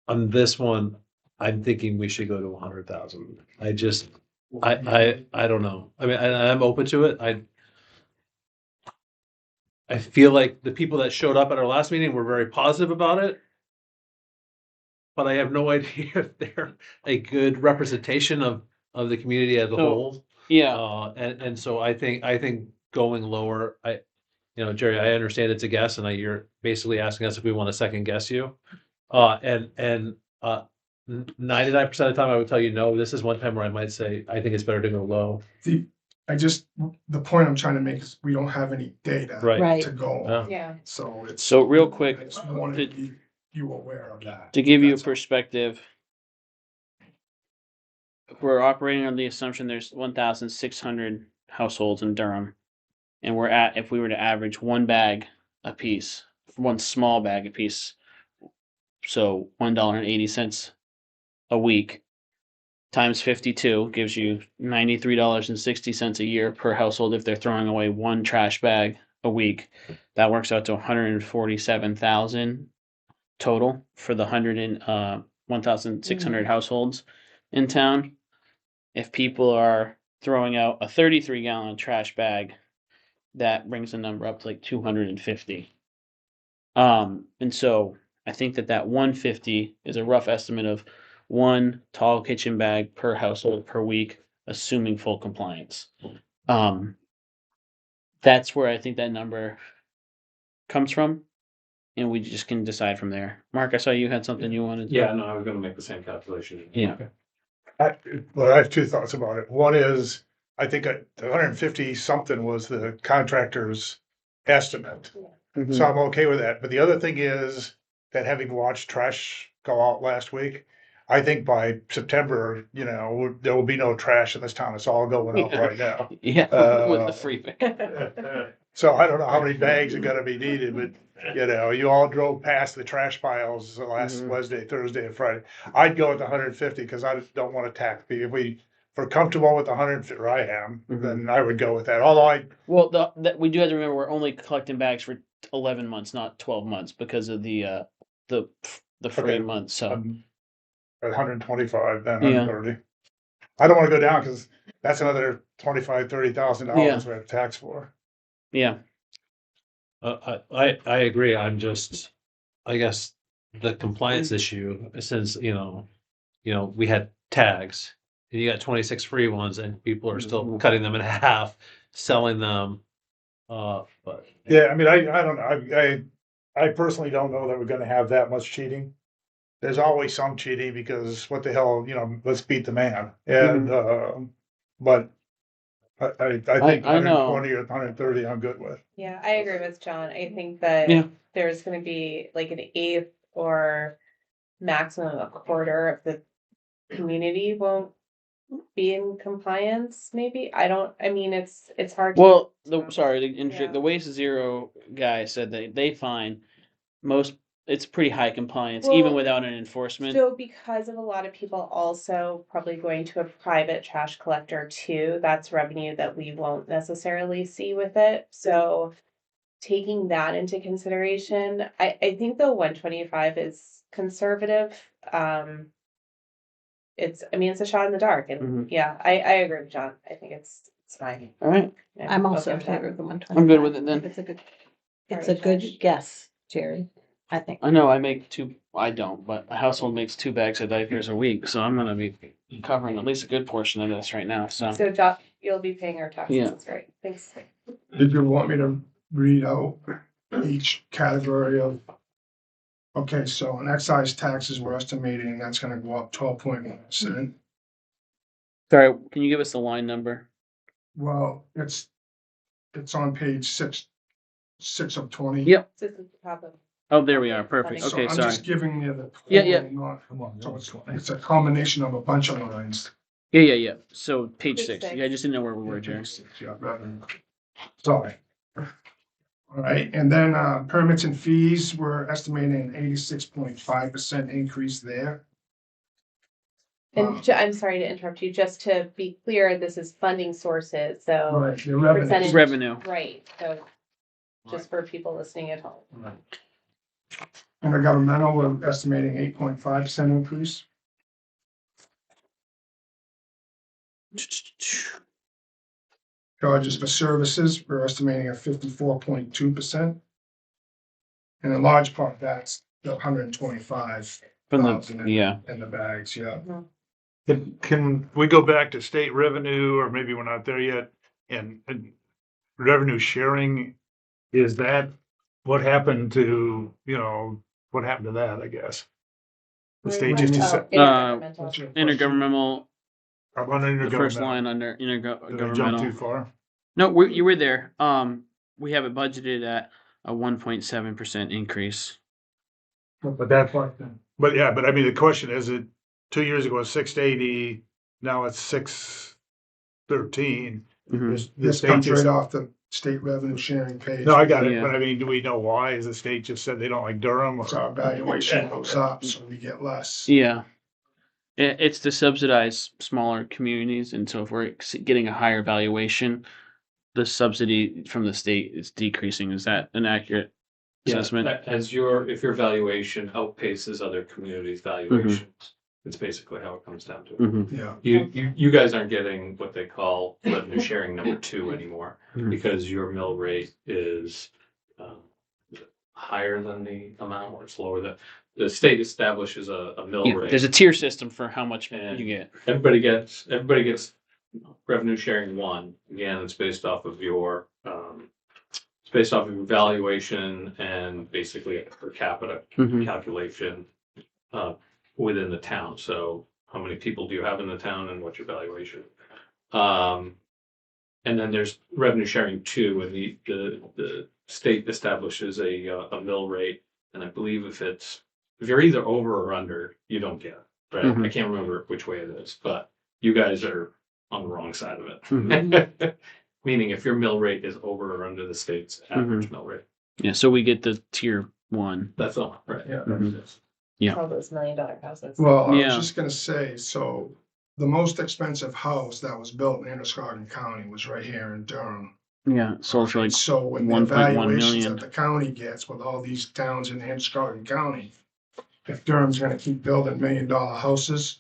this one, I'm thinking we should go to 100,000. I don't know. I mean, I'm open to it. I feel like the people that showed up at our last meeting were very positive about it, but I have no idea if they're a good representation of the community as a whole. Yeah. And so I think going lower, Jerry, I understand it's a guess, and you're basically asking us if we want to second guess you. 99% of the time I would tell you no. This is one time where I might say I think it's better to go low. The point I'm trying to make is we don't have any data Right. to go Yeah. on. Yeah. So real quick, I just wanted you aware of that. to give you a That's all. perspective, we're operating on the assumption there's 1,600 households in Durham, and if we were to average one bag a piece, one small bag a piece, so $1.80 a week times 52 gives you $93.60 a year per household if they're throwing away one trash bag a week. That works out to 147,000 total for the 1,600 households in town. If people are throwing out a 33-gallon trash bag, that brings the number up to like 250. And so I think that 150 is a rough estimate of one tall kitchen bag per household per week, assuming full compliance. That's where I think that number comes from, and we just can decide from there. Mark, I saw you had something you wanted to. Yeah, no, I was gonna make the same calculation. Yeah. Well, I have 2 thoughts about it. One is, I think 150 something was the contractor's estimate. Mhm. So I'm okay with that. But the other thing is that having watched trash go out last week, I think by September, you know, there will be no trash in this town. It's all going out Yeah. right now. Yeah, with the free pick. So I don't know how many bags are gonna be needed, but you know, you all drove past the trash piles the last Mhm. Wednesday, Thursday and Friday. I'd go with 150 because I don't want to tax. If we're comfortable with 150, or I am, then I would go with that. Although Well, we do have to remember we're only collecting bags for 11 months, not 12 months, because of the free Okay. months. So I'm at 125, then Yeah. 130. I don't want to go down because that's another $25,000-$30,000 Yeah. we have tax for. yeah, I agree. I'm just, I guess, the compliance issue, since, we had tags. And you got 26 free ones and people are still cutting them in half, selling them. But Yeah, I mean, I don't know. I personally don't know that we're gonna have that much cheating. There's always some cheating because what the hell, you know, let's beat the man. And, but I think I know. 120 or 130, I'm good with. Yeah, I agree with John. I think that Yeah. there's gonna be like an eighth or maximum a quarter of the community won't be in compliance, maybe. I mean, it's hard. to- Well, sorry to interject. Yeah. The Waste Zero guy said that they find most it's pretty high compliance even Well, without an enforcement. So because of a lot of people also probably going to a private trash collector too, that's revenue that we won't necessarily see with it. So taking that into consideration, I think the 125 is conservative. I mean, it's a shot in the dark, and Mhm. yeah, I agree with John. I think it's fine. All right, I'm also okay in with that. favor of the 125. I'm good with it then. It's a good, Sorry, it's a good Josh. guess, Jerry, I think. I know I make two. I don't, but my household makes 2 bags of diapers a week, so I'm gonna be covering at least a good portion of this right now. So So Josh, you'll be paying our taxes. Yeah. That's great. Thanks. Did you want me to read out each category of? Okay, so on excise taxes, we're estimating that's gonna go up 12.1%. sorry, can you give us the line number? Well, it's on page 6 of 20. Yep. This is the top of. Oh, there we are. Perfect. So Okay, I'm sorry. just giving you the. Yeah. total, not- So it's a combination of a bunch of lines. Yeah. So page Page 6. six. Yeah, I just didn't know where we were, Jerry. Yeah, revenue. Sorry. All right, and then permits and fees, we're estimating an 86.5% increase there. And I'm sorry to interrupt you, just to be clear, this is funding sources, so. Right, the revenue. Percentage. Revenue. Right, so just for people listening at home. And the governmental, we're estimating 8.5% increase. Charges for services, we're estimating a 54.2%. And a large part of that's the 125 From thousand the in the bags, yeah. Can we go back to state revenue, or maybe we're not there yet, and revenue sharing? Is that what happened to, what happened to that, I guess? The state just, Oh, intergovernmental. intergovernmental. I'm on the first intergovernmental. line under Did I jump too intergovernmental. far? No, you were there. We have it budgeted at a 1.7% increase. But that's like, but yeah, but I mean, the question is, 2 years ago it was 680, now it's 613. Mhm. The This state comes just, right off the state revenue sharing page. no, I got it, Yeah. but I mean, do we know why? Is the state just said they don't like Durham? So our valuation goes up, so we get less. Yeah. It's to subsidize smaller communities, and so if we're getting a higher valuation, the subsidy from the state is decreasing. Is that an accurate assessment? If your valuation outpaces other communities' valuations, it's basically how it comes down to it. Mm-hmm. Yeah, You guys aren't getting what they call revenue sharing number 2 anymore, Mhm. because your mill rate is higher than the amount, or it's lower. The state establishes a mill Yeah, rate. there's a tier system for how much And you get. Everybody gets revenue sharing 1. Again, it's based off of your valuation and basically a per capita Mhm. calculation within the town. So how many people do you have in the town and what's your valuation? And then there's revenue sharing too, and the state establishes a mill rate. And I believe if you're either over or under, you don't get it, right? Mhm. I can't remember which way it is, but you guys are on the wrong side of it. Mhm. Meaning if your mill rate is over or under the state's average mill rate. Yeah, so we get the tier 1. That's all, right? Yeah. Mhm. All those $1 million houses. Well, I Yeah. was just gonna say, so the most expensive house that was built in Androscoggin County was right here in Durham. Yeah, sold for like So when the 1.1 evaluations million. that the county gets with all these towns in Androscoggin County, if Durham's gonna keep building $1 million houses,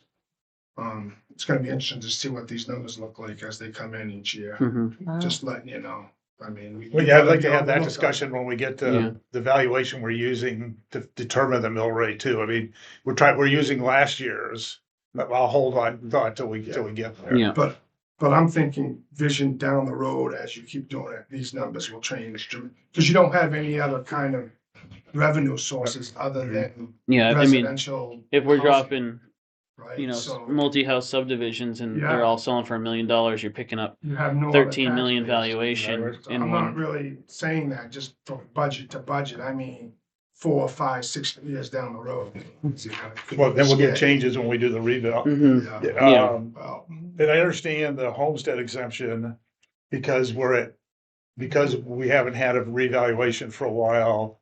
it's gonna be interesting to see what these numbers look like as they come in each year. Mhm. Just letting you know. I mean. Well, yeah, I'd like to have that discussion when we get Yeah. to the valuation we're using to determine the mill rate too. I mean, we're using last year's, but I'll hold on thought till we get there. Yeah. But I'm thinking vision down the road as you keep doing it, these numbers will change. Because you don't have any other kind of revenue sources other than Yeah, I mean, residential. if we're housing, dropping, Right, so multi-house subdivisions and Yeah. they're all selling for $1 million, you're picking up you have no other 13 million tax base. valuation So in I'm not one. really saying that just from budget to budget. I mean, 4, 5, 6 years down the road. Well, then we'll get changes when we do the rebuild. Mhm. Yeah. Yeah. Well, And I understand the homestead exemption because because we haven't had a revaluation for a while.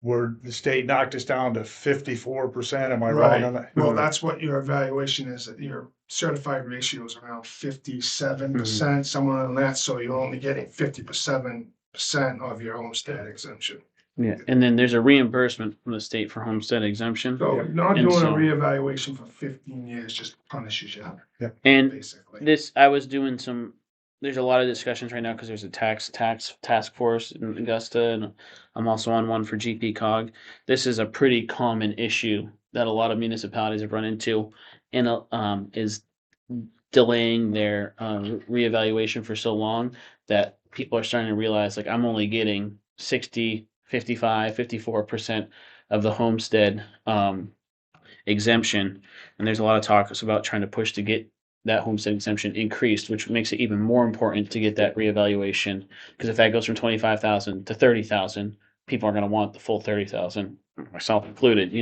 The state knocked us down to 54%. Am I wrong Right. on that? Well, that's what your evaluation is. Your certified ratio is around 57%, somewhere on that. So you're only getting 57% of your homestead exemption. Yeah, and then there's a reimbursement from the state for homestead exemption. So not And doing a so- reevaluation for 15 years just punishes you, And basically. I was doing there's a lot of discussions right now because there's a tax task force in Augusta, and I'm also on one for GP Cog. This is a pretty common issue that a lot of municipalities have run into, and is delaying their reevaluation for so long that people are starting to realize, like, I'm only getting 60, 55, 54% of the homestead exemption, and there's a lot of talk about trying to push to get that homestead exemption increased, which makes it even more important to get that reevaluation. Because if that goes from 25,000 to 30,000, people are going to want the full 30,000, myself included.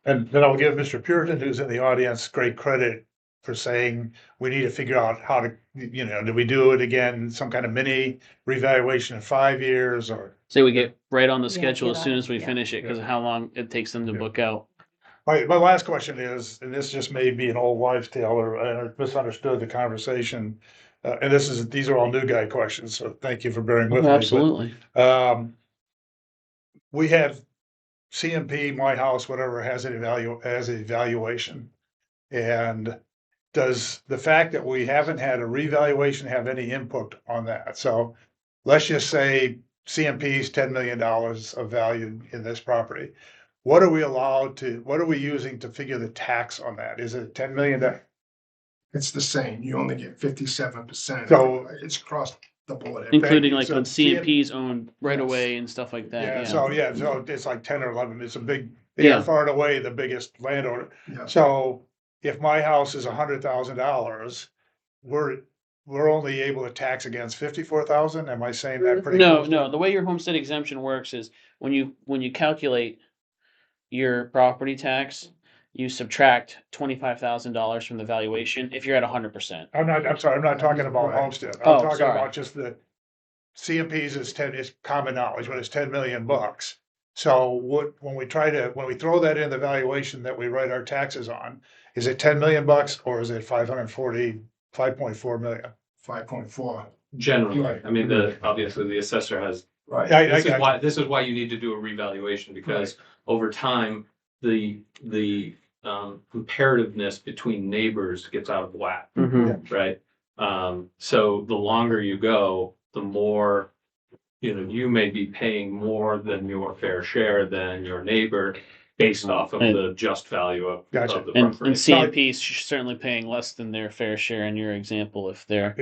And then I'll give Mr. Puritan, who's in the audience, great credit for saying we need to figure out how to, do we do it again, some kind of mini revaluation in 5 years or? Say we get right on the Yeah, schedule get as soon on as we it, yeah. finish it, because of how long it takes them to Yeah. book out. My last question is, and this just may be an old wives' tale or I misunderstood the conversation. And these are all new guy questions, so thank you for bearing with me. but, Absolutely. We have CMP, my house, whatever, has an evaluation. And does the fact that we haven't had a revaluation have any input on that? So let's just say CMP is $10 million of value in this property. What are we using to figure the tax on that? Is it 10 million? It's the same. You only get 57%. So- It's across the board. Including you. like So when CMP's owned right Yes. away and stuff like that. Yeah, Yeah. so it's like 10 or 11. It's they Yeah. are far and away the biggest landowner. Yeah. So if my house is $100,000, we're only able to tax against 54,000. Am I saying that pretty No, close? no. The way your homestead exemption works is when you calculate your property tax, you subtract $25,000 from the valuation if you're at 100%. I'm sorry, I'm not talking about Right. homestead. Oh, I'm talking sorry. about just the CMPs is common knowledge, but it's 10 million bucks. So when we throw that in the valuation that we write our taxes on, is it 10 million bucks or is it 5.4 million? 5.4. Generally, Right. I mean, obviously the assessor has, Right. this is why you need to do a revaluation, because over time, the comparativeness between neighbors gets out of whack, Mm-hmm. right? So the longer you go, the more, you may be paying more than your fair share than your neighbor based off of the just value of Gotcha. the And property. CMP's certainly paying less than their fair share in your example if they're.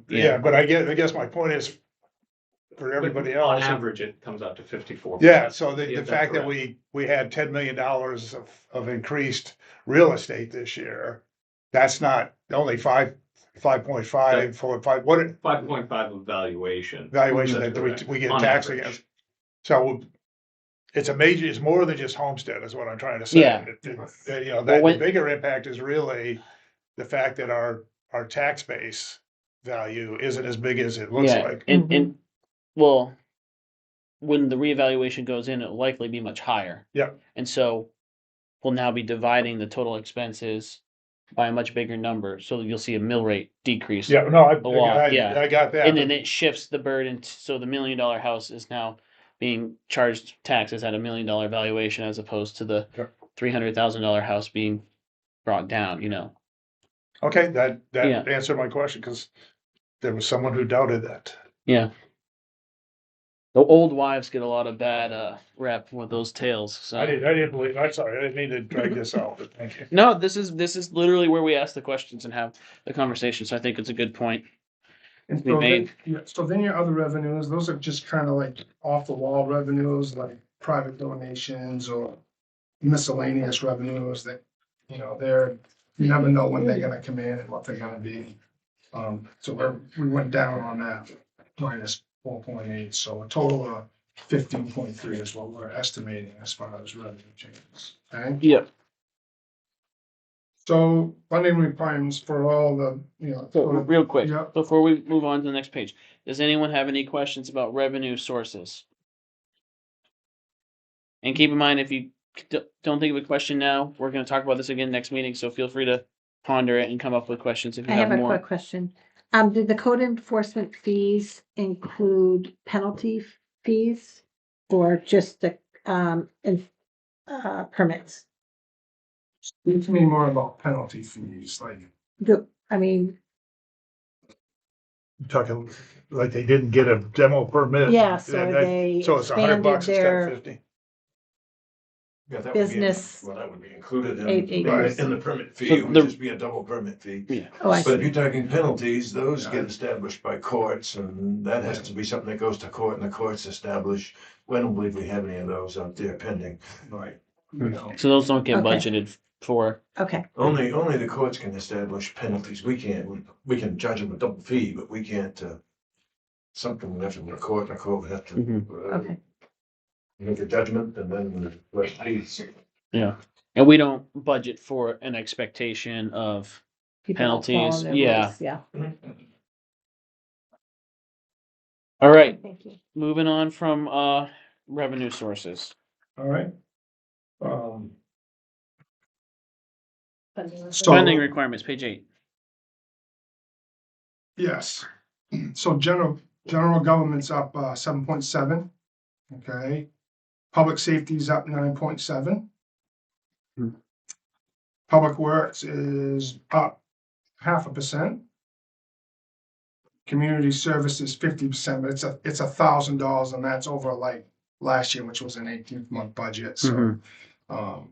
Yeah, but I guess my point is for everybody On else. average, it comes out to 54%. Yeah, so the That's fact that correct. we had $10 million of increased real estate this year, that's not only 5.5, 4.5, what 5.5 of valuation. valuation That's that correct. we get On taxed average. against? So it's more than just homestead is what I'm trying to say. Yeah. You know, Well, the when- bigger impact is really the fact that our tax base value isn't as big as it looks Yeah, like. and, well, when the reevaluation goes in, it'll likely be much higher. Yeah. And so we'll now be dividing the total expenses by a much bigger number, so you'll see a mill rate decrease. Yeah, no, Yeah. I got that. And then it shifts the burden, so the $1 million house is now being charged taxes at $1 million valuation as opposed to the Yep. $300,000 house being brought down, you know? Okay, that Yeah. answered my question, because there was someone who doubted that. Yeah. The old wives get a lot of bad rep with those tales, so. I didn't believe, I'm sorry, I didn't mean to drag this out, but thank you. No, this is literally where we ask the questions and have the conversation, so I think it's a good point. And We so made- then, yeah, so then your other revenues, those are just kind of like off the wall revenues, like private donations or miscellaneous revenues that, you know, you never know when they're gonna come in and what they're gonna be. So we went down on that minus 4.8, so a total of 15.3 is what we're estimating as far as revenue changes, okay? Yep. So funding requirements for all the, you know. So real quick, Yeah. before we move on to the next page, does anyone have any questions about revenue sources? And keep in mind, if you don't think of a question now, we're gonna talk about this again next meeting, so feel free to ponder it and come up with questions if you I have have a more. quick question. Did the code enforcement fees include penalty fees or just the, permits? Speak to me more about penalty fees, like, I mean, I'm talking like they didn't get a demo permit. yeah, so and that- they So it's $100 expanded instead of their 50. Yeah, that would be in- business. Well, that would be included Eight- in, eight- in the permit fee, So it would the- just be a double permit fee. Yeah. Oh, I But if see. you're talking penalties, those get established by courts, and that has to be something that goes to court, and the courts establish. We don't believe we have any of those out there pending. right, you know, So those don't get Okay. budgeted for. Okay, Only the courts can establish penalties. We can't, we can judge them a double fee, but we can't, something would have to go to court, and the court would have to. okay. Make a judgment, and then let fees. Yeah. And we don't budget for an expectation of, People don't follow Penalties, their yeah. rules, Yeah. all right, Thank you. moving on from revenue sources. all right. So- Spending requirements, page 8. Yes, so general government's up 7.7, okay? Public safety's up 9.7. Hmm. Public works is up 0.5%. Community services 50%, but it's $1,000, and that's over like last year, which was an 18-month budget, so. Mhm.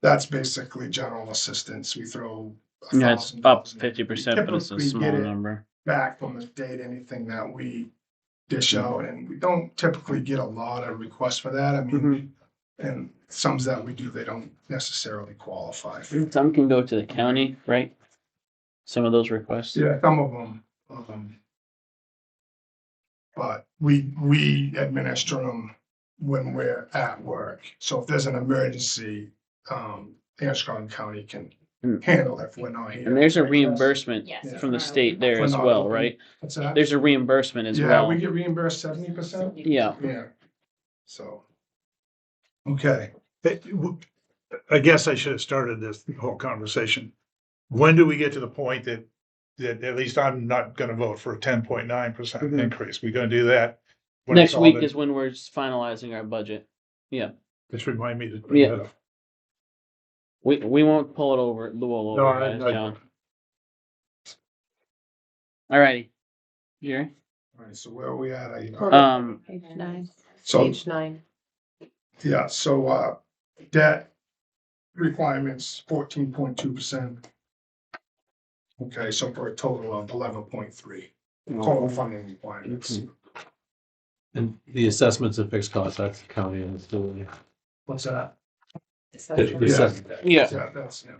That's basically general assistance, we throw. Yeah, it's up $1,000. 50%, but it's a Typically small get it number. Back from the state, anything that we dish out, and we don't typically get a lot of requests for that, I mean, and some that we do, they don't necessarily qualify for. Some can go to the county, right? Some of those requests. Yeah, some of them, but we administer them when we're at work, so if there's an emergency, Anscombe County can Mm. handle it if we're not here. And there's a reimbursement Yes. from the state there We're as not well, open. right? What's that? There's a reimbursement as Yeah, well. we get reimbursed 70%. Yeah. Yeah, so. Okay, I guess I should have started this whole conversation. When do we get to the point that at least I'm not gonna vote for a 10.9% Mhm. increase? We gonna do that? when Next it's all week been- is when we're finalizing our budget. Just remind me to. bring Yeah. that up. We won't pull it over the wool No, over, guys, John. Alrighty. Jerry? all right, so where are we at? Page 9. So, Page 9. yeah, so, debt requirements 14.2%. Okay, so for a total of 11.3, total funding requirements. And the assessments of fixed costs, that's the county and the city. What's that? The assessment. Yeah. Yeah, that's, yeah.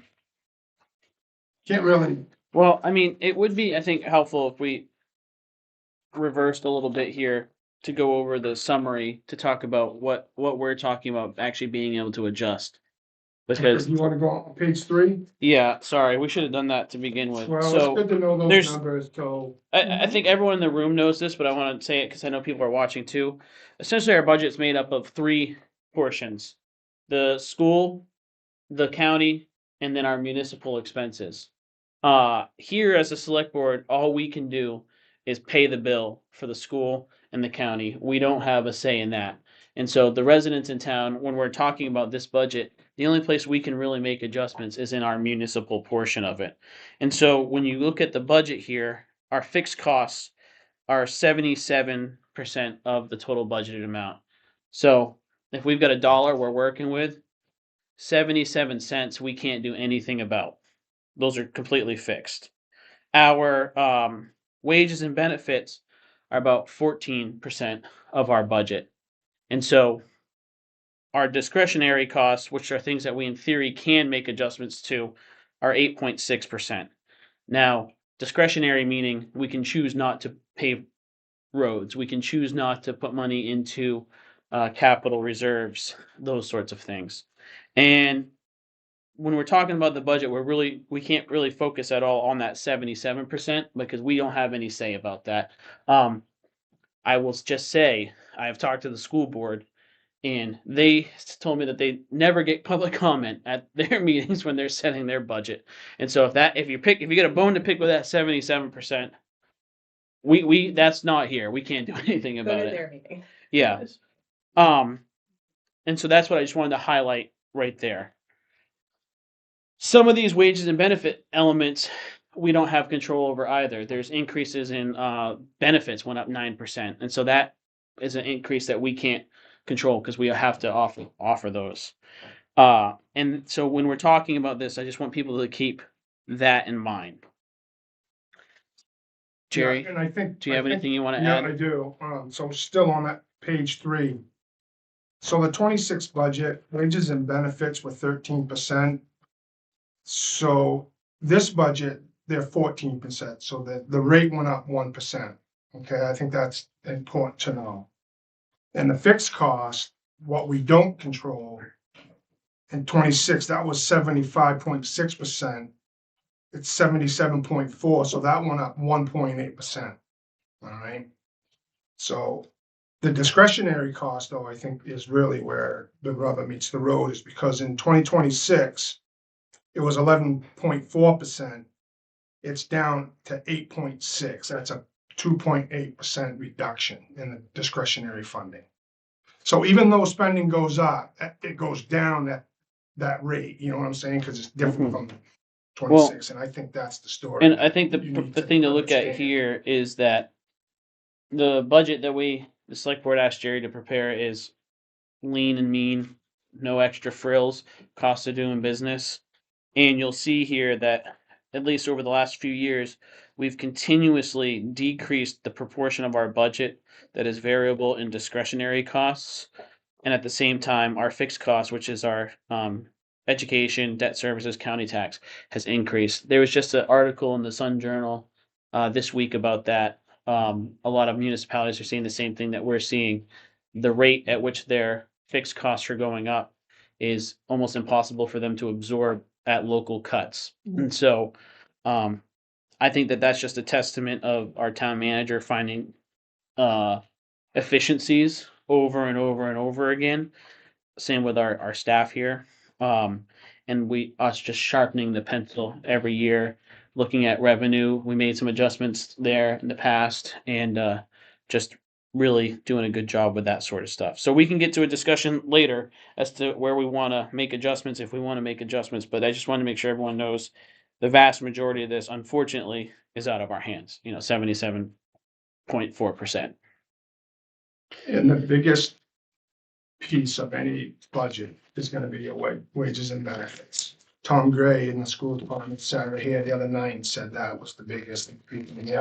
Can't really Well, I mean, it would be, I think, helpful if we reversed a little bit here to go over the summary to talk about what we're talking about actually being able to adjust. Because You wanna go on page 3? yeah, sorry, we should have done that to begin with. Well, it's So good to know those there's numbers, so. I think everyone in the room knows this, but I want to say it because I know people are watching too. Essentially, our budget's made up of three portions: the school, the county, and then our municipal expenses. Here as a select board, all we can do is pay the bill for the school and the county. We don't have a say in that. And so the residents in town, when we're talking about this budget, the only place we can really make adjustments is in our municipal portion of it. And so when you look at the budget here, our fixed costs are 77% of the total budgeted amount. So if we've got $1 we're working with, 77 cents we can't do anything about. Those are completely fixed. Our wages and benefits are about 14% of our budget. And so our discretionary costs, which are things that we in theory can make adjustments to, are 8.6%. Now, discretionary meaning we can choose not to pave roads, we can choose not to put money into capital reserves, those sorts of things. And when we're talking about the budget, we can't really focus at all on that 77% because we don't have any say about that. I will just say I have talked to the school board, and they told me that they never get public comment at their meetings when they're setting their budget. And so if you get a bone to pick with that 77%, we that's not here. We can't do anything Go about to it. their meeting. Yeah. And so that's what I just wanted to highlight right there. Some of these wages and benefit elements we don't have control over either. There's increases in benefits went up 9%, and so that is an increase that we can't control because we have to offer those. And so when we're talking about this, I just want people to keep that in mind. Jerry, Yeah, and I think. do you have anything you want to Yeah, add? I do. So still on that page 3. So the 26 budget, wages and benefits were 13%. So this budget, they're 14%, so the rate went up 1%. Okay, I think that's important to know. And the fixed cost, what we don't control, in 26, that was 75.6%. It's 77.4, so that went up 1.8%. All right. So the discretionary cost, though, I think is really where the rubber meets the road, is because in 2026, it was 11.4%. It's down to 8.6. That's a 2.8% reduction in the discretionary funding. So even though spending goes up, it goes down at that rate. You know what I'm saying? Because it's different from 26, and I think that's the story. And I think you need the thing to look at understand. here is that the budget that the select board asked Jerry to prepare is lean and mean, no extra frills, cost of doing business. And you'll see here that at least over the last few years, we've continuously decreased the proportion of our budget that is variable in discretionary costs. And at the same time, our fixed costs, which is our education, debt services, county tax, has increased. There was just an article in the Sun Journal this week about that. A lot of municipalities are seeing the same thing that we're seeing. The rate at which their fixed costs are going up is almost impossible for them to absorb at local cuts. And so I think that that's just a testament of our town manager finding efficiencies over and over and over again. Same with our staff here. And us just sharpening the pencil every year, looking at revenue. We made some adjustments there in the past and just really doing a good job with that sort of stuff. So we can get to a discussion later as to where we want to make adjustments if we want to make adjustments. But I just want to make sure everyone knows the vast majority of this, unfortunately, is out of our hands. 77.4%. And the biggest piece of any budget is gonna be your wages and benefits. Tom Gray in the school department Saturday here the other night and said that was the biggest.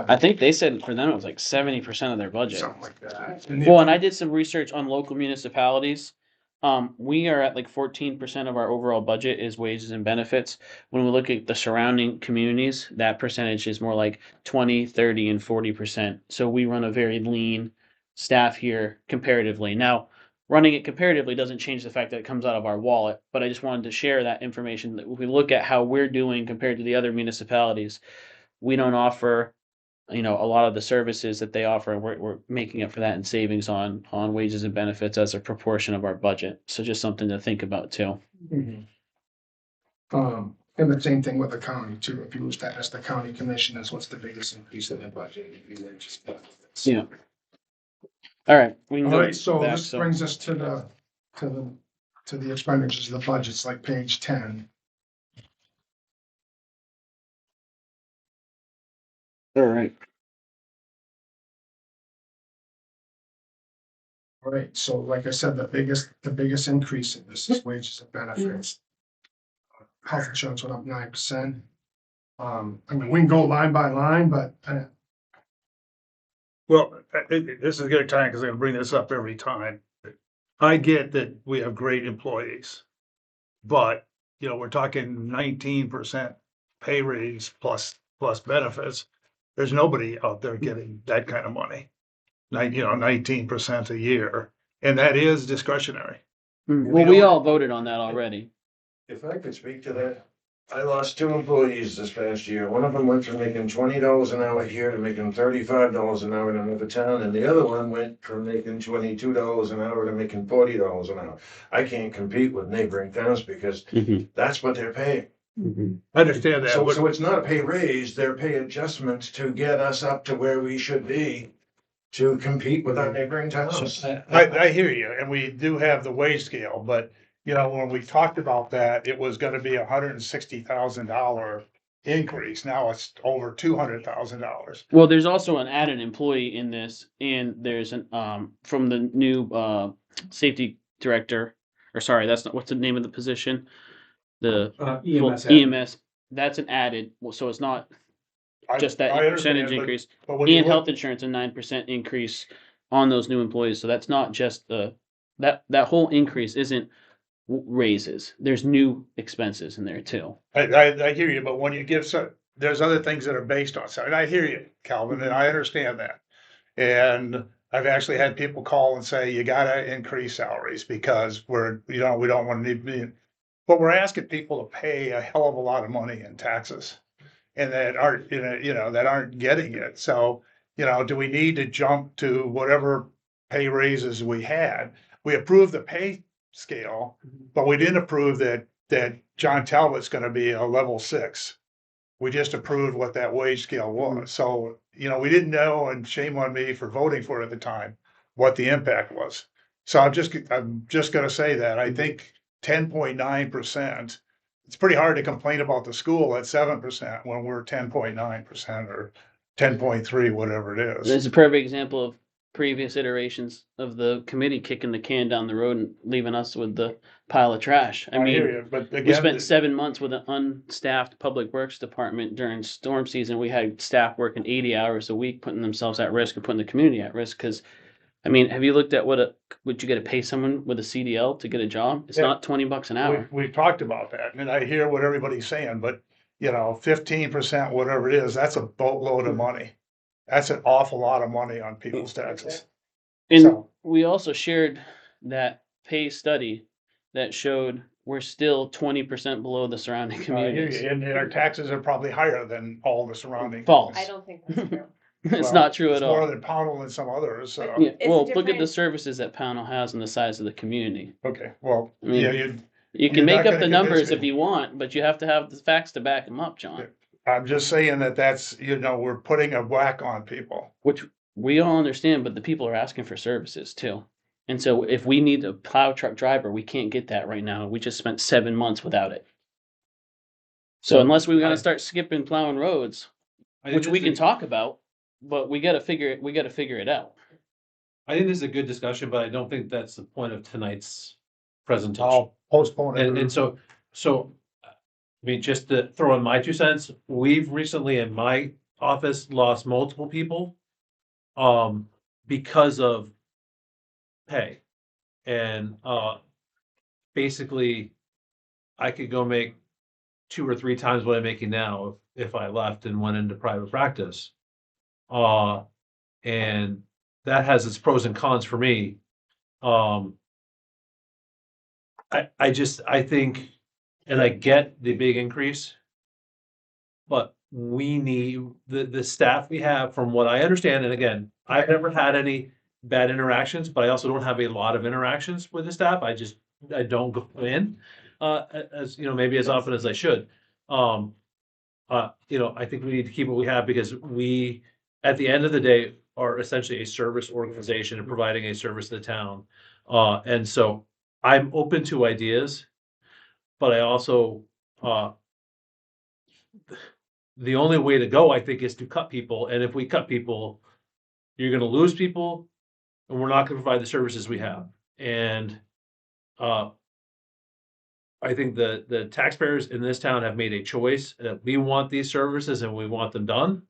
I think they said for them it was like 70% of their budget. Something like that. Well, and I did some research on local municipalities. We are at like 14% of our overall budget is wages and benefits. When we look at the surrounding communities, that percentage is more like 20, 30, and 40%. So we run a very lean staff here comparatively. Now, running it comparatively doesn't change the fact that it comes out of our wallet, but I just wanted to share that information that if we look at how we're doing compared to the other municipalities, we don't offer a lot of the services that they offer, and we're making up for that in savings on wages and benefits as a proportion of our budget. So just something to think about too. And the same thing with the county too. If you was to ask the county commissioners, what's the biggest increase in their budget? It'd be like just benefits. Yeah. All right, we can All go right, so back. this brings us to the expenditures of the budgets, like page 10. All right. All right, so like I said, the biggest increase in this is wages and benefits. Health insurance went up 9%. I mean, we can go line by line, but Well, this is a good time because I'm gonna bring this up every time. I get that we have great employees. But, we're talking 19% pay raise plus benefits. There's nobody out there getting that kind of money. 19% a year, and that is discretionary. Well, we all voted on that already. If I could speak to that, I lost 2 employees this past year. One of them went from making $20 an hour here to making $35 an hour in another town, and the other one went from making $22 an hour to making $40 an hour. I can't compete with neighboring towns because that's what they're paying. I understand that. So it's not a pay raise, they're pay adjustments to get us up to where we should be to compete with our neighboring towns. I hear you, and we do have the wage scale, but when we talked about that, it was gonna be $160,000 increase. Now it's over $200,000. Well, there's also an added employee in this, and there's an from the new safety director, or sorry, that's not what's the name of the position. The EMS. That's an added. So it's not just that percentage increase. But when you And look, health insurance, a 9% increase on those new employees. So that's not just that whole increase isn't raises. There's new expenses in there too. I hear you, but when you give there's other things that are based on, so, and I hear you, Calvin, and I understand that. And I've actually had people call and say, you gotta increase salaries because we don't want to need, but we're asking people to pay a hell of a lot of money in taxes. And that aren't, that aren't getting it. So, do we need to jump to whatever pay raises we had? We approved the pay scale, but we didn't approve that John Talbot's gonna be a level 6. We just approved what that wage scale was. So, we didn't know, and shame on me for voting for it at the time, what the impact was. So I'm just gonna say that I think 10.9%. It's pretty hard to complain about the school at 7% when we're 10.9% or 10.3, whatever it is. It's a perfect example of previous iterations of the committee kicking the can down the road and leaving us with the pile of trash. I I hear mean, you, but we again, spent 7 months with an unstaffed public works department during storm season. We had staff working 80 hours a week, putting themselves at risk and putting the community at risk. Because, I mean, have you looked at would you get to pay someone with a CDL to get a job? It's Yeah. not $20 an hour. we've talked about that, and I hear what everybody's saying, but 15%, whatever it is, that's a boatload of money. That's an awful lot of money on people's taxes. And So- we also shared that pay study that showed we're still 20% below the surrounding I hear communities. you, and our taxes are probably higher than all the surrounding. False. I don't think that's true. It's Well, not true It's at more all. than Pownell and some others, so, Yeah, It's a well, look at the different- services that Pownell has and the size of the community. okay, well, I mean, yeah, You You're can not make up gonna the convince numbers me. if you want, but you have to have the facts to back them up, John. I'm just saying that's, we're putting a whack on people. Which we all understand, but the people are asking for services too. And so if we need a plow truck driver, we can't get that right now. We just spent 7 months without it. So unless we gotta start skipping plowing roads, which we can talk about, but we gotta figure it out. I think this is a good discussion, but I don't think that's the point of tonight's presentation. I'll postpone it. And so, I mean, just to throw in my 2 cents, we've recently in my office lost multiple people because of pay. And basically, I could go make 2 or 3 times what I'm making now if I left and went into private practice. And that has its pros and cons for me. I think, and I get the big increase, but we need the staff we have, from what I understand, and again, I've never had any bad interactions, but I also don't have a lot of interactions with the staff. I don't go in, as, you know, maybe as often as I should. You know, I think we need to keep what we have, because we, at the end of the day, are essentially a service organization and providing a service to the town. And so I'm open to ideas, but I also, the only way to go, I think, is to cut people. And if we cut people, you're gonna lose people, and we're not gonna provide the services we have. And, I think the taxpayers in this town have made a choice that we want these services and we want them done.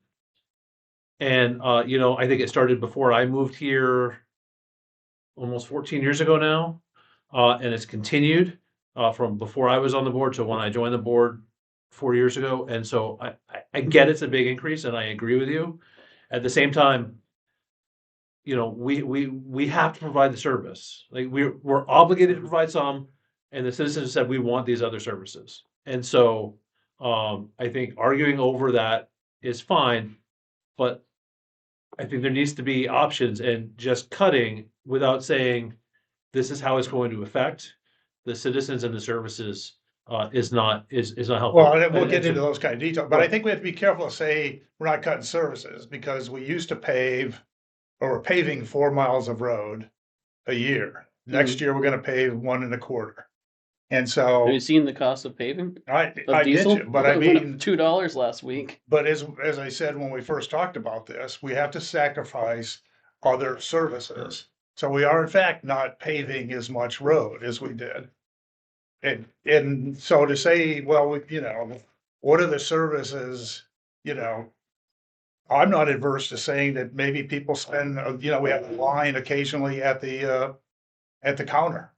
And, you know, I think it started before I moved here almost 14 years ago now. And it's continued, from before I was on the board to when I joined the board 4 years ago. And so I get it's a big increase, and I agree with you. At the same time, you know, we have to provide the service. Like, we're obligated to provide some, and the citizens said we want these other services. And so, I think arguing over that is fine, but I think there needs to be options, and just cutting without saying this is how it's going to affect the citizens and the services, is not helpful. Well, and we'll And get so- into those kind of details, but I think we have to be careful to say we're not cutting services, because we used to pave, or we're paving 4 miles of road a year. Next year, we're gonna pave 1.25. And so Have you seen the cost of paving? I Of get diesel? you, but I It went up mean, $2 last week. but as I said, when we first talked about this, we have to sacrifice other services. So we are in fact not paving as much road as we did. And so to say, well, you know, what are the services, you know? I'm not adverse to saying that maybe people spend, you know, we have a line occasionally at the counter.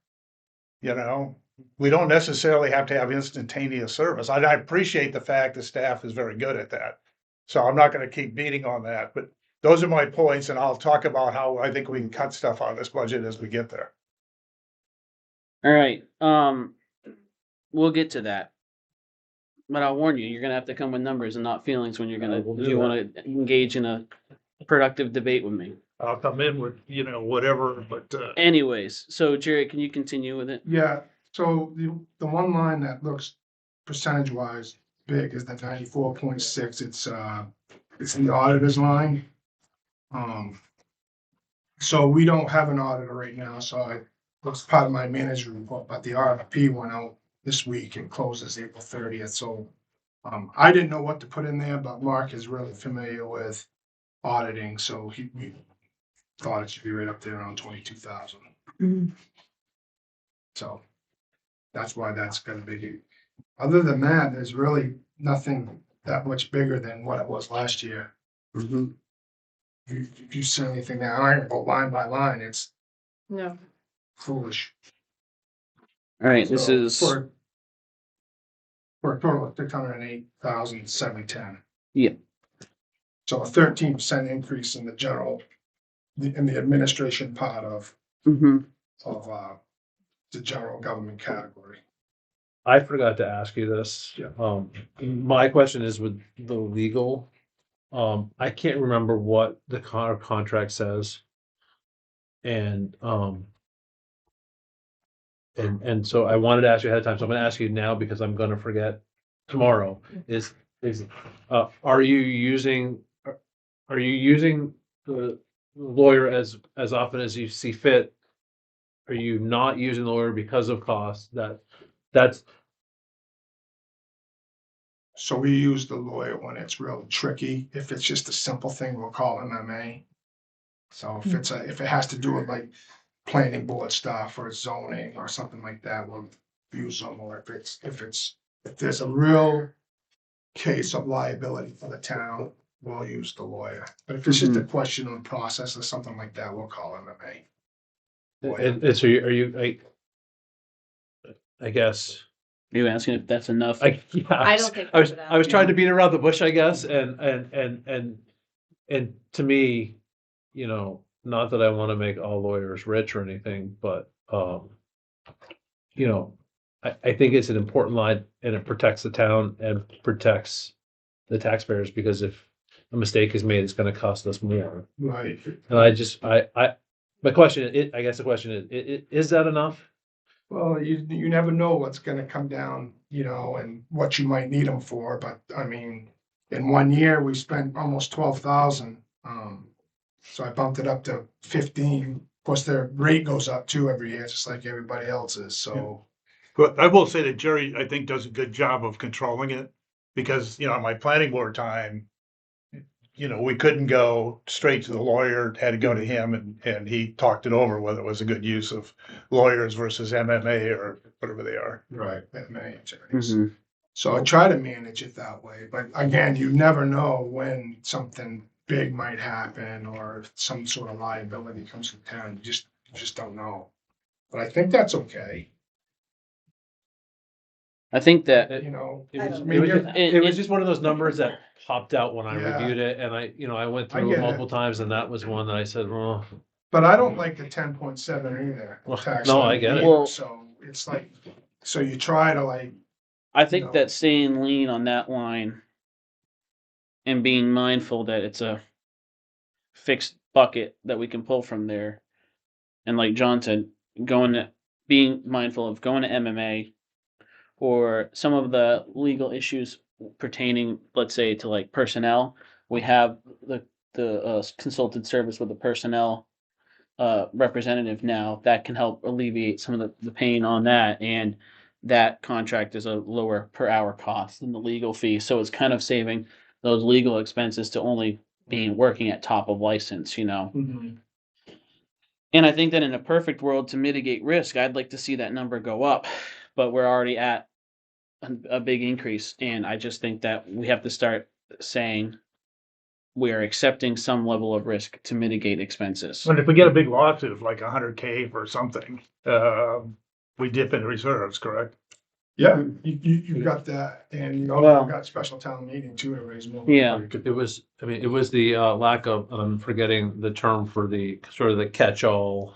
You know, we don't necessarily have to have instantaneous service. I appreciate the fact the staff is very good at that. So I'm not gonna keep beating on that, but those are my points, and I'll talk about how I think we can cut stuff out of this budget as we get there. All right, we'll get to that. But I'll warn you, you're gonna have to come with numbers and not feelings when you're gonna, we'll if do you that. wanna engage in a productive debate with me. I'll come in with, you know, whatever, but, Anyways, so Jerry, can you continue with it? Yeah, so the one line that looks percentage wise big is the 94.6. It's the auditor's line. So we don't have an auditor right now, so looks part of my manager report, but the RFP went out this week and closes April 30th. So I didn't know what to put in there, but Mark is really familiar with auditing, so we thought it should be right up there around 22,000. So that's why that's gonna be. Other than that, there's really nothing that much bigger than what it was last year. If you see anything there, I ain't go line by line, it's No. foolish. All right, this So, is, For a total of 608,710. Yeah. So a 13% increase in the general, in the administration part of mhm. the general government category. I forgot to ask you this. My question is with the legal. I can't remember what the contract says. And so I wanted to ask you ahead of time, so I'm gonna ask you now because I'm gonna forget tomorrow. Are you using the lawyer as often as you see fit? Are you not using the lawyer because of cost? That's So we use the lawyer when it's real tricky. If it's just a simple thing, we'll call MMA. So if it has to do with like planning board stuff or zoning or something like that, we'll use them. Or if there's a real case of liability for the town, we'll use the lawyer. But if it's just a question of process or something like that, we'll call MMA. and so are you I guess, Are you asking if that's enough? yeah. I don't think I was, that's enough. I was trying to beat around the bush, I guess, and to me, you know, not that I want to make all lawyers rich or anything, but, you know, I think it's an important line and it protects the town and protects the taxpayers, because if a mistake is made, it's gonna cost us more. Right. And my question, I guess the question is that enough? Well, you never know what's gonna come down, you know, and what you might need them for, but I mean, in 1 year, we spent almost 12,000. So I bumped it up to 15. Of course, their rate goes up too every year, just like everybody else's, so. But I will say that Jerry, I think, does a good job of controlling it, because, you know, my planning board time, you know, we couldn't go straight to the lawyer, had to go to him, and he talked it over, whether it was a good use of lawyers versus MMA or whatever they are. Right, that many attorneys. Mhm. So I try to manage it that way, but again, you never know when something big might happen or some sort of liability comes to town. You just don't know. But I think that's okay, I think that you know. It I was, mean, you're- it was just one of those numbers that popped out when I Yeah. reviewed it, and I went I through get it it. multiple times, and that was one that I said, well, But I don't like the 10.7 either. Well, tax no, I levy get it. either. Well- So it's like, so you try to like, I think No. that staying lean on that line and being mindful that it's a fixed bucket that we can pull from there, and like John said, being mindful of going to MMA or some of the legal issues pertaining, let's say, to like personnel. We have the consulted service with the personnel representative now that can help alleviate some of the pain on that, and that contract is a lower per hour cost than the legal fee, so it's kind of saving those legal expenses to only being working at top of license, you know. And I think that in a perfect world, to mitigate risk, I'd like to see that number go up, but we're already at a big increase, and I just think that we have to start saying we are accepting some level of risk to mitigate expenses. And if we get a big lawsuit of like 100K for something, we dip into reserves, correct? yeah, you got that, and you Well- also got special town meeting too to raise more. Yeah. it was, I mean, it was the lack of, I'm forgetting the term for the sort of the catch-all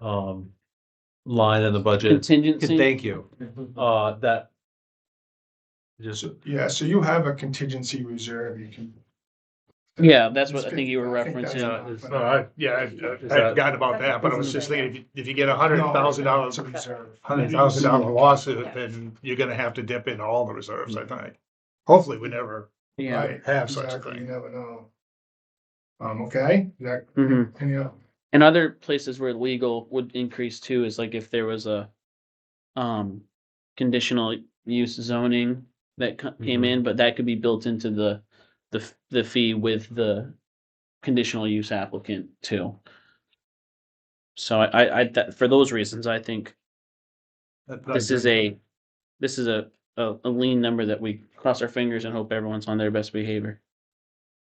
line in the budget. Contingency. Thank you. That just, So, yeah, so you have a contingency reserve, you can. Yeah, that's what It's I think you were I think that's referencing. enough, it's- but, I forgot about that, but I was just thinking, if you get $100,000, It's a reserve. $100,000 lawsuit, then you're gonna have to dip into all the reserves, I think. Hopefully, we never Yeah. Right, have such a exactly, you thing. never know. Okay, is that, hmm any other? And other places where legal would increase too is like if there was a conditional use zoning that came in, but that could be built into the fee with the conditional use applicant too. So for those reasons, I think this is a lean number that we cross our fingers and hope everyone's on their best behavior.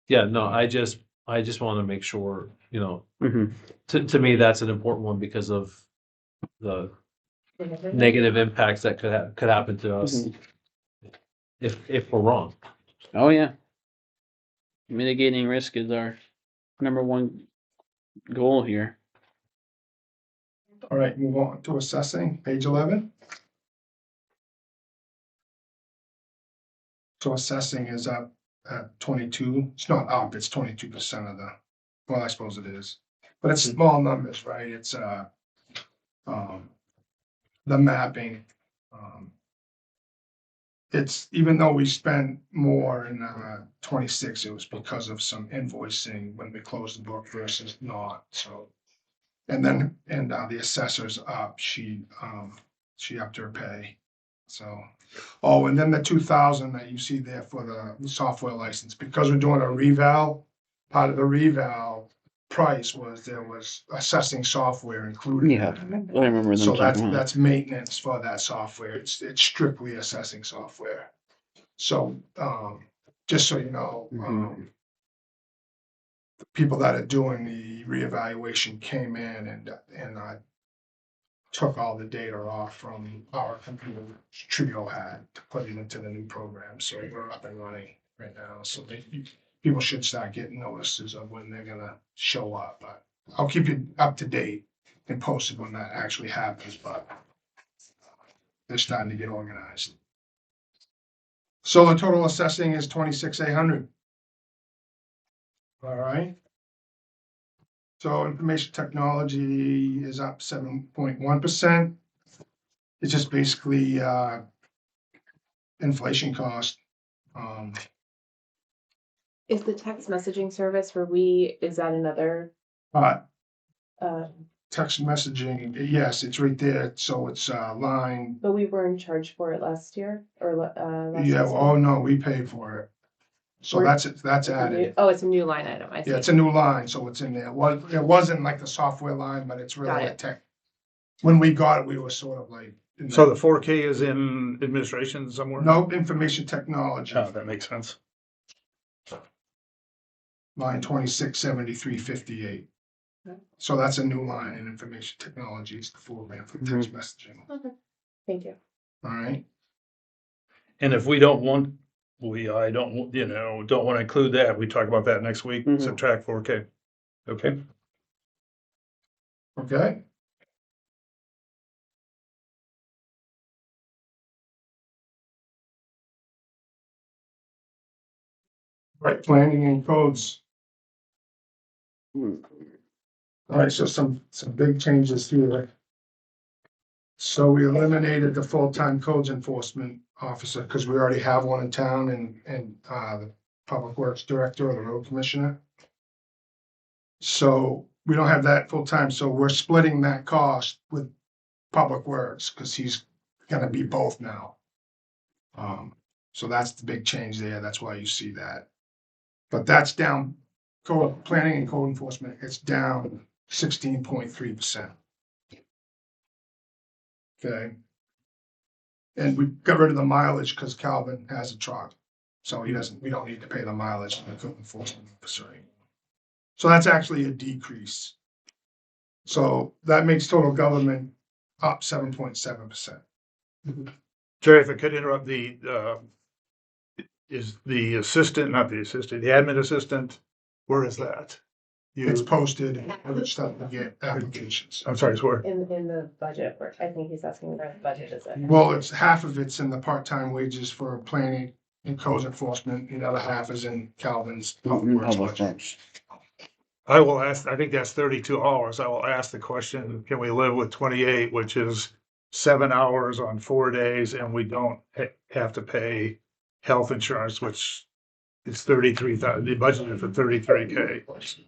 yeah, no, I just want to make sure, you know, Mm-hmm. to me, that's an important one because of the negative impacts that could happen to us if we're wrong. Oh yeah. Mitigating risk is our number one goal here. All right, move on to assessing, page 11. So assessing is up at 22, it's not up, it's 22% of the, well, I suppose it is. But it's small numbers, right? It's the mapping. It's, even though we spent more in 26, it was because of some invoicing when we closed the book versus not, so. And then, the assessor's up, she upped her pay, so. Oh, and then the 2,000 that you see there for the software license, because we're doing a reval, part of the reval price there was assessing software included. Yeah, I remember them So talking about. that's maintenance for that software. It's strictly assessing software. So, just so you know, the people that are doing the reevaluation came in and took all the data off from our computer Trio had to put it into the new program, so we're up and running right now, so people should start getting notices of when they're gonna show up, but I'll keep you up to date and posted when that actually happens, but they're starting to get organized. So the total assessing is 26,800. All right. So information technology is up 7.1%. It's just basically inflation cost. Is the text messaging service is that another, But uh, text messaging, yes, it's right there. So it's line. but we were in charge for it last year or, last Yeah, fiscal? oh no, we paid for it. So We're- that's It's a added. new- Oh, it's a new line item, I see. Yeah, it's a new line, so it's in there. Well, it wasn't like the software line, but it's really Got a it. tech. When we got it, we were sort of like. in So that- the 4K is in administration somewhere? No, information technology, Oh, that makes sense. line 267358. Okay. So that's a new line in information technology, it's the full name for text messaging, Okay, thank you. all right? And if we don't want, I don't, don't want to include that, we talk about that next week, Mhm. subtract 4K. Okay, Okay? Right, planning and codes. All right, so some big changes here. So we eliminated the full-time codes enforcement officer, because we already have one in town and the public works director or the road commissioner. So we don't have that full-time, so we're splitting that cost with public works, because he's gonna be both now. So that's the big change there, that's why you see that. But that's down, code, planning and code enforcement, it's down 16.3%. Okay. And we got rid of the mileage because Calvin has a truck. So we don't need to pay the mileage to the code enforcement officer anymore. So that's actually a decrease. So that makes total government up 7.7%. Jerry, if I could interrupt is the assistant, not the assistant, the admin assistant, where is that? It's posted and it's starting to get applications. I'm sorry, swear. In the budget, I think he's asking where the budget is at. Well, it's half of it's in the part-time wages for planning and code enforcement, and the other half is in Calvin's public works budget. I will ask, I think that's 32 hours. I will ask the question, can we live with 28, which is 7 hours on 4 days, and we don't have to pay health insurance, which is 33,000, the budget is for 33K.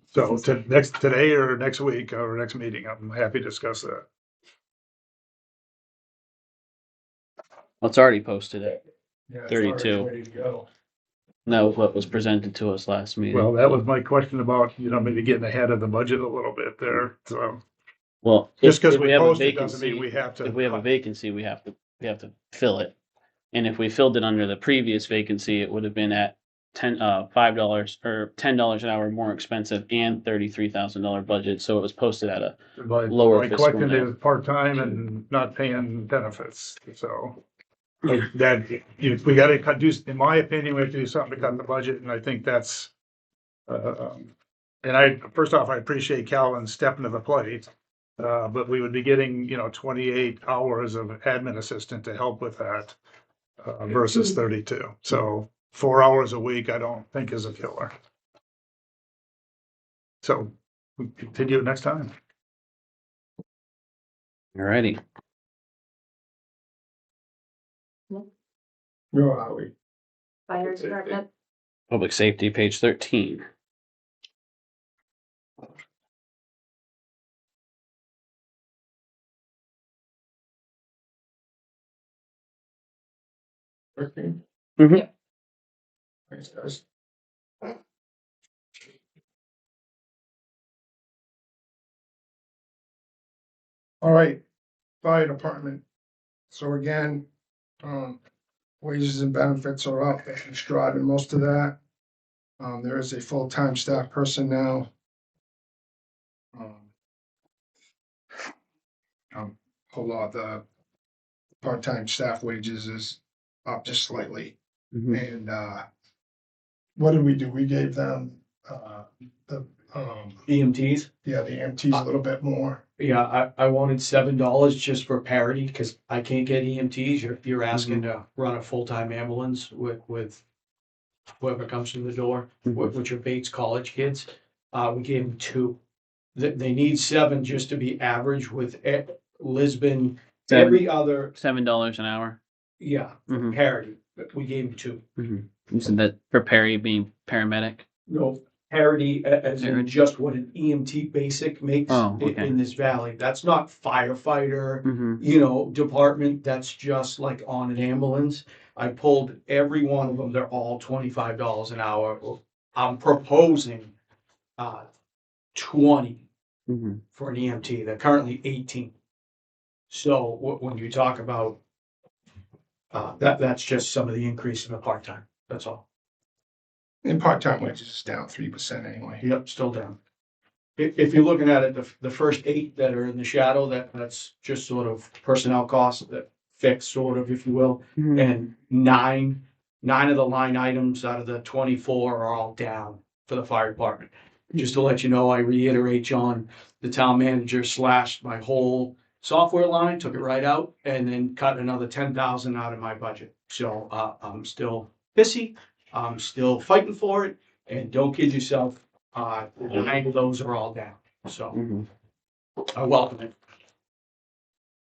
So today or next week or next meeting, I'm happy to discuss that. Well, it's already posted at, Yeah, it's 32. already ready to go. that was what was presented to us last meeting. Well, that was my question about, maybe getting ahead of the budget a little bit there. So Well, just because if we have a posted doesn't mean vacancy- we have to. If we have a vacancy, we have to fill it. And if we filled it under the previous vacancy, it would have been at $5 or $10 an hour more expensive and $33,000 budget. So it was posted at a lower My fiscal question net. is part-time and not paying benefits, so. That, we gotta in my opinion, we have to do something to cut the budget, and I think that's. And first off, I appreciate Calvin stepping to the plate. But we would be getting, 28 hours of admin assistant to help with that. Versus 32, so 4 hours a week, I don't think is a killer. So we continue next time. Alrighty. Where are we? Fire department, Public safety, page 13. Mhm. Mhm. Thanks, guys. All right, fire department. So again, wages and benefits are up, it's driving most of that. There is a full-time staff person now. whole lot. The part-time staff wages is up just slightly. Mhm. And, what did we do? We gave them, the, EMTs. yeah, the EMTs a little bit more. Yeah, I wanted $7 just for parity, cause I can't get EMTs. You're asking to run a full-time ambulance with whoever comes through the door, with your Bates College kids. We gave them 2. They need 7 just to be average with Lisbon, every other, $7 an hour. yeah, Mhm. parity. But we gave them 2. You said that for Perry being paramedic. No, parity as in Parity. just what an EMT basic makes Oh, okay. in this valley. That's not firefighter, Mm-hmm. department. That's just like on an ambulance. I pulled every one of them. They're all $25 an hour. I'm proposing 20 Mm-hmm. for an EMT. They're currently 18. So when you talk about that's just some of the increase in the part-time. That's all. And part-time wages is down 3% anyway. Yep, still down. If you're looking at it, the first 8 that are in the shadow, that's just sort of personnel costs that fix sort of, if you will. And 9 of the line items out of the 24 are all down for the fire department. Just to let you know, I reiterate, John, the town manager slashed my whole software line, took it right out, and then cut another 10,000 out of my budget. So I'm still pissy. I'm still fighting for it. And don't kid yourself, 9 of those are all down. So I welcome it.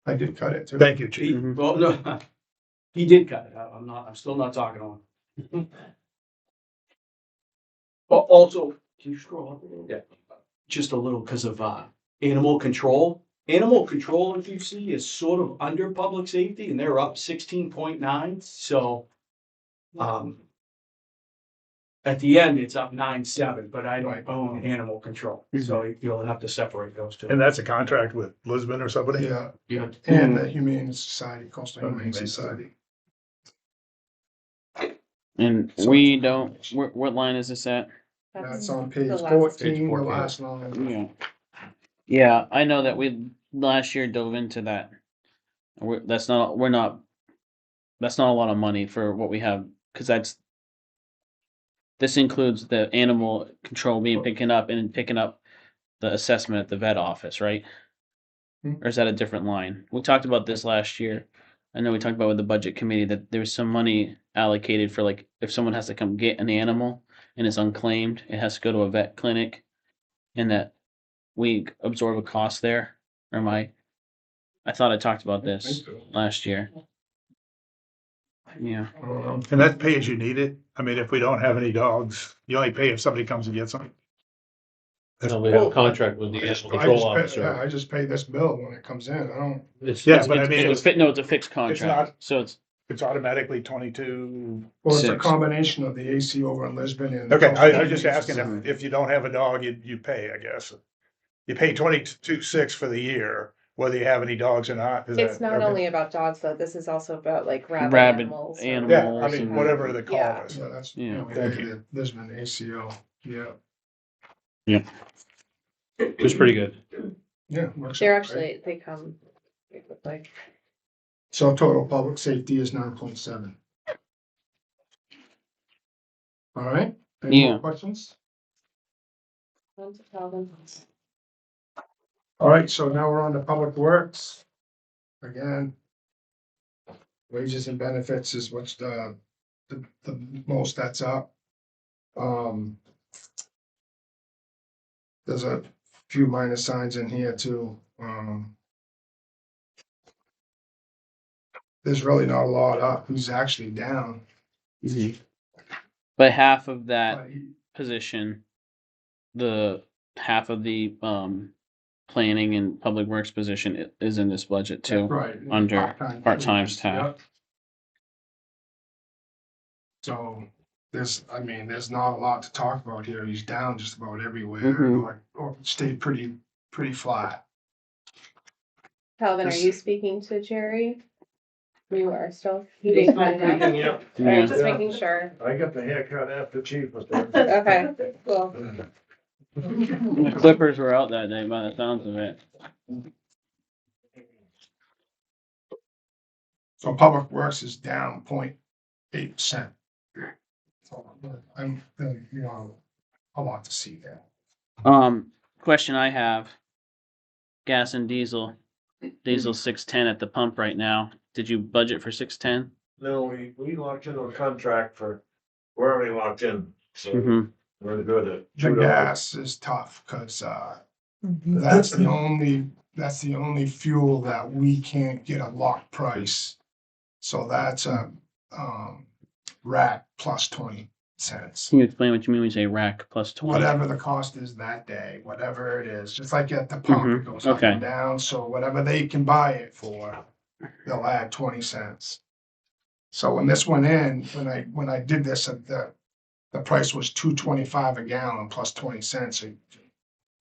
I did cut it too. Thank you, Chief. Well, no, he did cut it. I'm still not talking to him. But also, can you scroll up a little? Yeah. Just a little because of animal control. Animal control, if you see, is sort of under public safety and they're up 16.9. So at the end, it's up 9.7, but I don't own animal control. So you'll have to separate those two. And that's a contract with Lisbon or somebody? Yeah, Yeah. and the Humane Society, Coastal Humane Society. And we don't. What line is this at? That's on page the last- 14, the 14. last line. Yeah. Yeah, I know that we last year dove into that. That's not a lot of money for what we have because this includes the animal control being picking up the assessment at the vet office, right? Or is that a different line? We talked about this last year. I know we talked about with the budget committee that there was some money allocated for like if someone has to come get an animal and it's unclaimed, it has to go to a vet clinic, and that we absorb a cost there. Or I thought I talked about this last year. Yeah. And that's pay as you need it? I mean, if we don't have any dogs, you only pay if somebody comes and gets them? So we have a contract with the animal control officer. I just pay this bill when it comes in. I don't, Yeah, but I mean, It's a fixed contract. So it's automatically 22. well, it's a 6. combination of the AC over in Lisbon and. Okay, I was just asking if you don't have a dog, you pay, I guess. You pay 22.6 for the year, whether you have any dogs or not. Is It's that- not okay. only about dogs though, this is also about like rabid Rabid animals. animals. Yeah, I mean, and- whatever the call Yeah. is. Yeah, that's, Yeah. we Thank pay you. the Lisbon ACO, yeah. It was pretty good. Yeah. works They're out great. actually, they come like, So total public safety is 9.7. All right, any Yeah. more questions? come to tell them. All right, so now we're on to public works. Again. Wages and benefits is what's the most that's up. There's a few minor signs in here too. There's really not a lot up, who's actually down. But half of that Uh, position, the half of the planning and public works position is in this budget too. Right. under part-time staff. Yep. So there's not a lot to talk about here. He's down just about everywhere Mhm. or stayed pretty flat. Calvin, are This- you speaking to Jerry? You are still. You didn't cut it out? Yeah. Alright, just making sure. I got the haircut after Chief was there. Okay, cool. The Clippers were out that day by the sounds of it. So Public Works is down 0.8%. So I'm, you know, a lot to see there. Question I have. Gas and diesel. Diesel's 610 at the pump right now. Did you budget for 610? No, we locked into a contract for, we're already locked in, so Mm-hmm. we're good at The $2. gas is tough, cause, that's the only fuel that we can't get a locked price. So that's a, rack plus 20 cents. Can you explain what you mean when you say rack plus 20? Whatever the cost is that day, whatever it is, just like at the pump, it goes up Okay. and down, so whatever they can buy it for, they'll add 20 cents. So when this went in, when I did this, the price was $2.25 a gallon plus 20 cents. So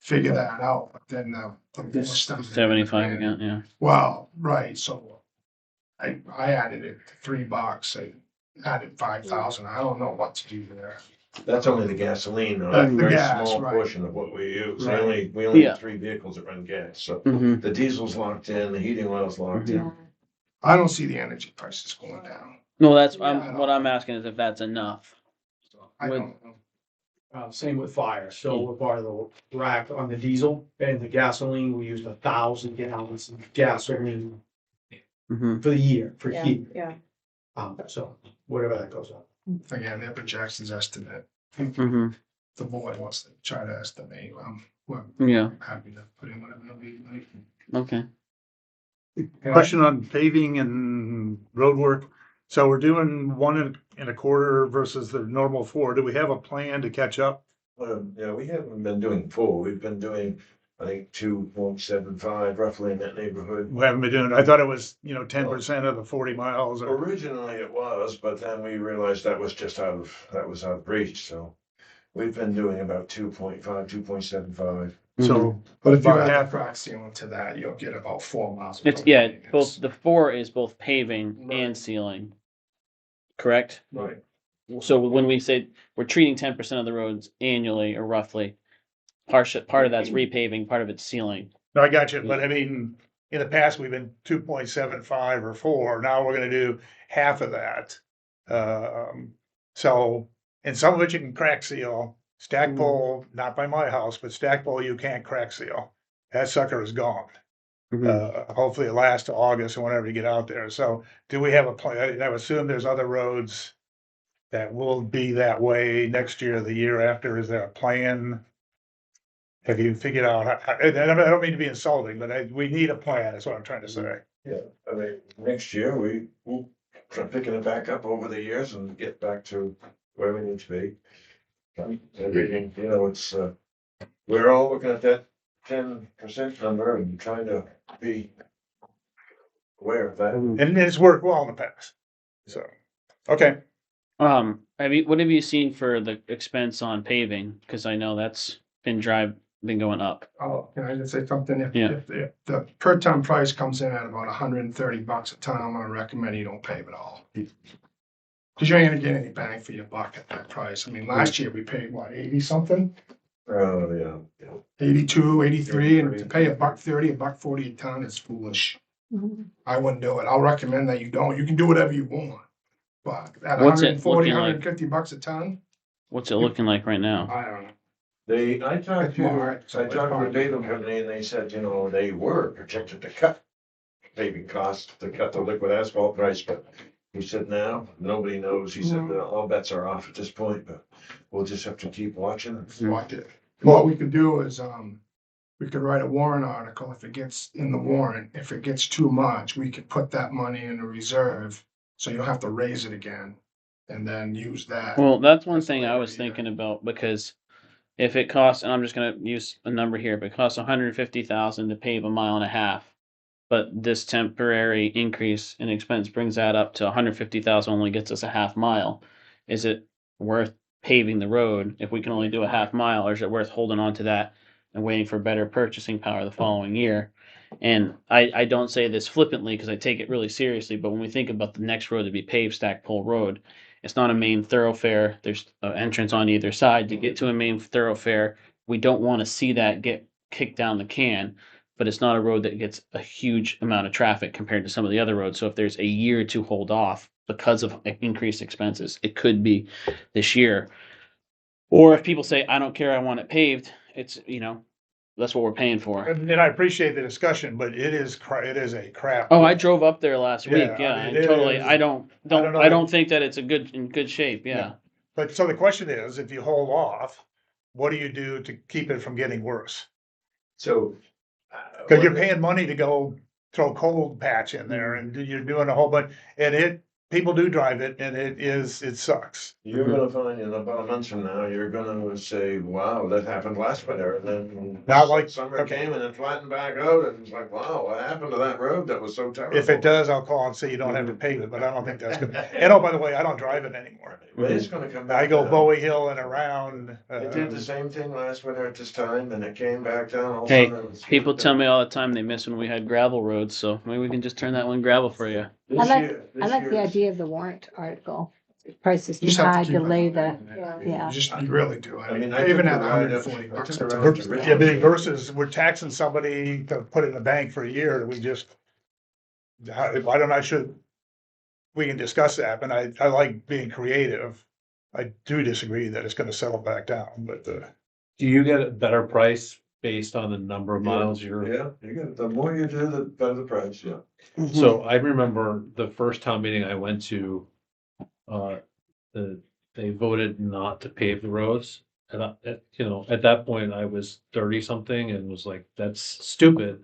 figure that out, but then the stuff. 75 again, yeah. Well, right, so I added it to $3. I added 5,000. I don't know what to do there. That's only the gasoline, though. That's That's a the very gas, small right. portion of what we use. Right. We only Yeah. have 3 vehicles that run gas, so Mm-hmm. the diesel's locked in, the heating oil's locked in. I don't see the energy prices going down. No, that's Yeah. what I'm asking is if that's enough. So I Would- don't know. Same with fire, so we're part of the rack on the diesel and the gasoline, we used 1,000 gallons of gasoline Mm-hmm. for the year, for Yeah, heat. yeah. So whatever that goes up. Again, their projections estimate. Mm-hmm. The board wants to try to estimate. We're Yeah. happy to put in whatever we like. Okay. Question on paving and road work. So we're doing 1.25 versus the normal 4. Do we have a plan to catch up? Yeah, we haven't been doing full. We've been doing, I think, 2.75 roughly in that neighborhood. We haven't been doing, I thought it was, 10% of the 40 miles or, Originally it was, but then we realized that was out of reach, so we've been doing about 2.5, 2.75. so. But if you About add half. the crack sealing to that, you'll get about 4 miles. It's both the 4 is both paving and sealing. Correct? Right. So when we say we're treating 10% of the roads annually or roughly, part of that's repaving, part of it's sealing. No, I got you, but I mean, in the past, we've been 2.75 or 4. Now we're gonna do half of that. So, and some of it you can crack seal. Stackpole, not by my house, but Stackpole, you can't crack seal. That sucker is gone. Hopefully it lasts to August or whenever you get out there. So do we have a plan? I would assume there's other roads that will be that way next year or the year after. Is there a plan? Have you figured out, and I don't mean to be insulting, but we need a plan, is what I'm trying to say. Yeah, I mean, next year we'll try picking it back up over the years and get back to where we need to be. Everything, it's, we're all looking at that 10% number and trying to be aware of that. And it's worked well in the past. So, okay. What have you seen for the expense on paving? Cause I know that's been going up. Oh, can I just say something? Yeah. If the per ton price comes in at about $130 a ton, I'm gonna recommend you don't pave it all. Cause you ain't gonna get any bang for your buck at that price. I mean, last year we paid what, 80 something? Oh, yeah. 82, 83, and to pay $130, $140 a ton is foolish. I wouldn't do it. I'll recommend that you don't. You can do whatever you want. But at What's it 140, looking like? $150 a ton, What's it looking like right now? I don't know. I talked It's to more, so the it's fine. paving company and they said, they were projected to cut paving costs, to cut the liquid asphalt price, but he said now, nobody knows. He said all bets are off at this point, but we'll just have to keep watching. Watch it. What we could do is, we could write a warrant article if it gets in the warrant. If it gets too much, we could put that money in a reserve. So you'll have to raise it again and then use that. Well, that's one thing I was thinking about because if it costs, and I'm just gonna use a number here, if it costs 150,000 to pave 1.5 miles, but this temporary increase in expense brings that up to 150,000 only gets us a 1/2 mile. Is it worth paving the road if we can only do a 1/2 mile, or is it worth holding on to that and waiting for better purchasing power the following year? And I don't say this flippantly because I take it really seriously, but when we think about the next road to be paved, Stackpole Road, it's not a main thoroughfare. There's an entrance on either side to get to a main thoroughfare. We don't want to see that get kicked down the can. but it's not a road that gets a huge amount of traffic compared to some of the other roads. So if there's a year to hold off because of increased expenses, it could be this year. Or if people say, I don't care, I want it paved, it's, that's what we're paying for. And I appreciate the discussion, but it is a crap. Oh, I drove up there last week. Yeah, I Yeah, mean, and it totally. is- I don't know. I don't think that it's in good shape. Yeah. Yeah. But so the question is, if you hold off, what do you do to keep it from getting worse? So. Cause you're paying money to go throw cold patch in there and you're doing a whole bunch, and people do drive it and it sucks. You're gonna find in about a month from now, you're gonna say, wow, that happened last winter, and then. Not like- Summer came and it flattened back out, and it's like, wow, what happened to that road that was so terrible? If it does, I'll call and say you don't have to pave it, but I don't think that's gonna, and oh, by the way, I don't drive it anymore. But it's gonna come back. I go down. Bowie Hill and around. It did the same thing last winter at this time, and it came back down. all of a Hey, sudden it was- People tell me all the time they miss when we had gravel roads, so maybe we can just turn that one gravel for you. This I like- year- I this like the year's- idea of the warrant article. Price is You too just have to high, keep it. delay the, yeah. You really do. I mean, I Even took at a ride up- 140 I bucks. took a ride to Yeah, but Richmond. versus we're taxing somebody to put it in the bank for a year, that we just. I don't know, we can discuss that, but I like being creative. I do disagree that it's gonna settle back down, but, Do you get a better price based on the number of miles you're? Yeah, the more you do, the better the price, yeah. So I remember the first town meeting I went to, they voted not to pave the roads. And at that point I was 30 something and was like, that's stupid.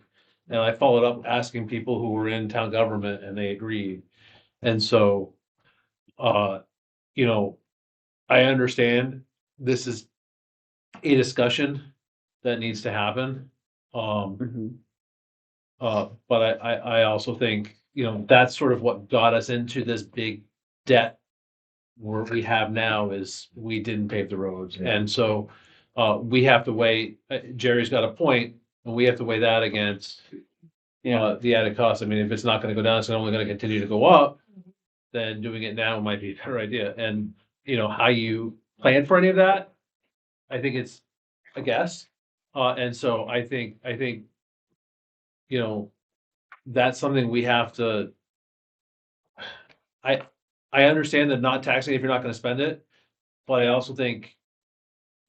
And I followed up asking people who were in town government and they agreed. And so, I understand this is a discussion that needs to happen. Mhm. But I also think, that's sort of what got us into this big debt where we have now is we didn't pave the roads. Yeah. And so, we have to weigh, Jerry's got a point, and we have to weigh that against, the added cost. I mean, if it's not gonna go down, it's only gonna continue to go up, then doing it now might be a better idea. And, how you plan for any of that, I think it's a guess. And so I think, that's something we have to. I understand that not taxing if you're not gonna spend it, but I also think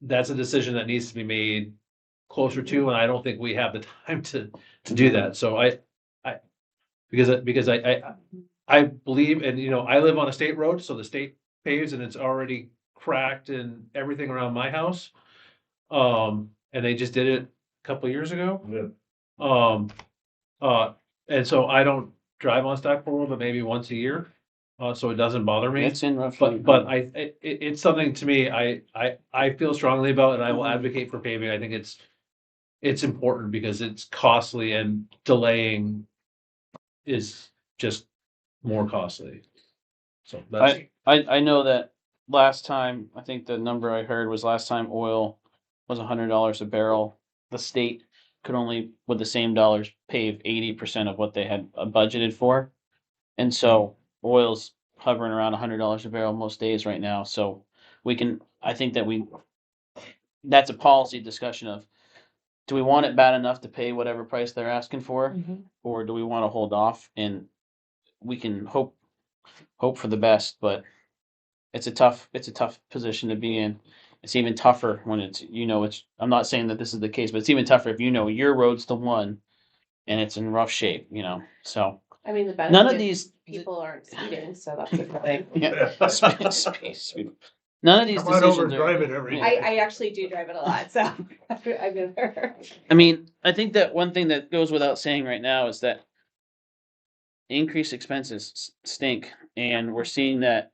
that's a decision that needs to be made closer to, and I don't think we have the time to do that. So because I believe, and I live on a state road, so the state paves and it's already cracked and everything around my house. And they just did it a couple of years ago. Yeah. And so I don't drive on Stockport Road, but maybe once a year, so it doesn't bother me. It's in roughly. But it's something to me, I feel strongly about, and I will advocate for paving. I think it's important because it's costly and delaying is just more costly. So that's, I know that last time, I think the number I heard was last time oil was $100 a barrel. The state could only, with the same dollars, pave 80% of what they had budgeted for. And so oil's hovering around $100 a barrel most days right now. So I think that's a policy discussion of, do we want it bad enough to pay whatever price they're asking for? Mhm. Or do we want to hold off? And we can hope for the best, but it's a tough position to be in. It's even tougher when I'm not saying that this is the case, but it's even tougher if your road's the one and it's in rough shape, so. I mean, the benefit. None of these. People aren't speeding, so that's a good thing. Yeah, speed. None of these come on over and decisions drive are. it every. I actually do drive it a lot, so I've been there. I mean, I think that one thing that goes without saying right now is that increased expenses stink, and we're seeing that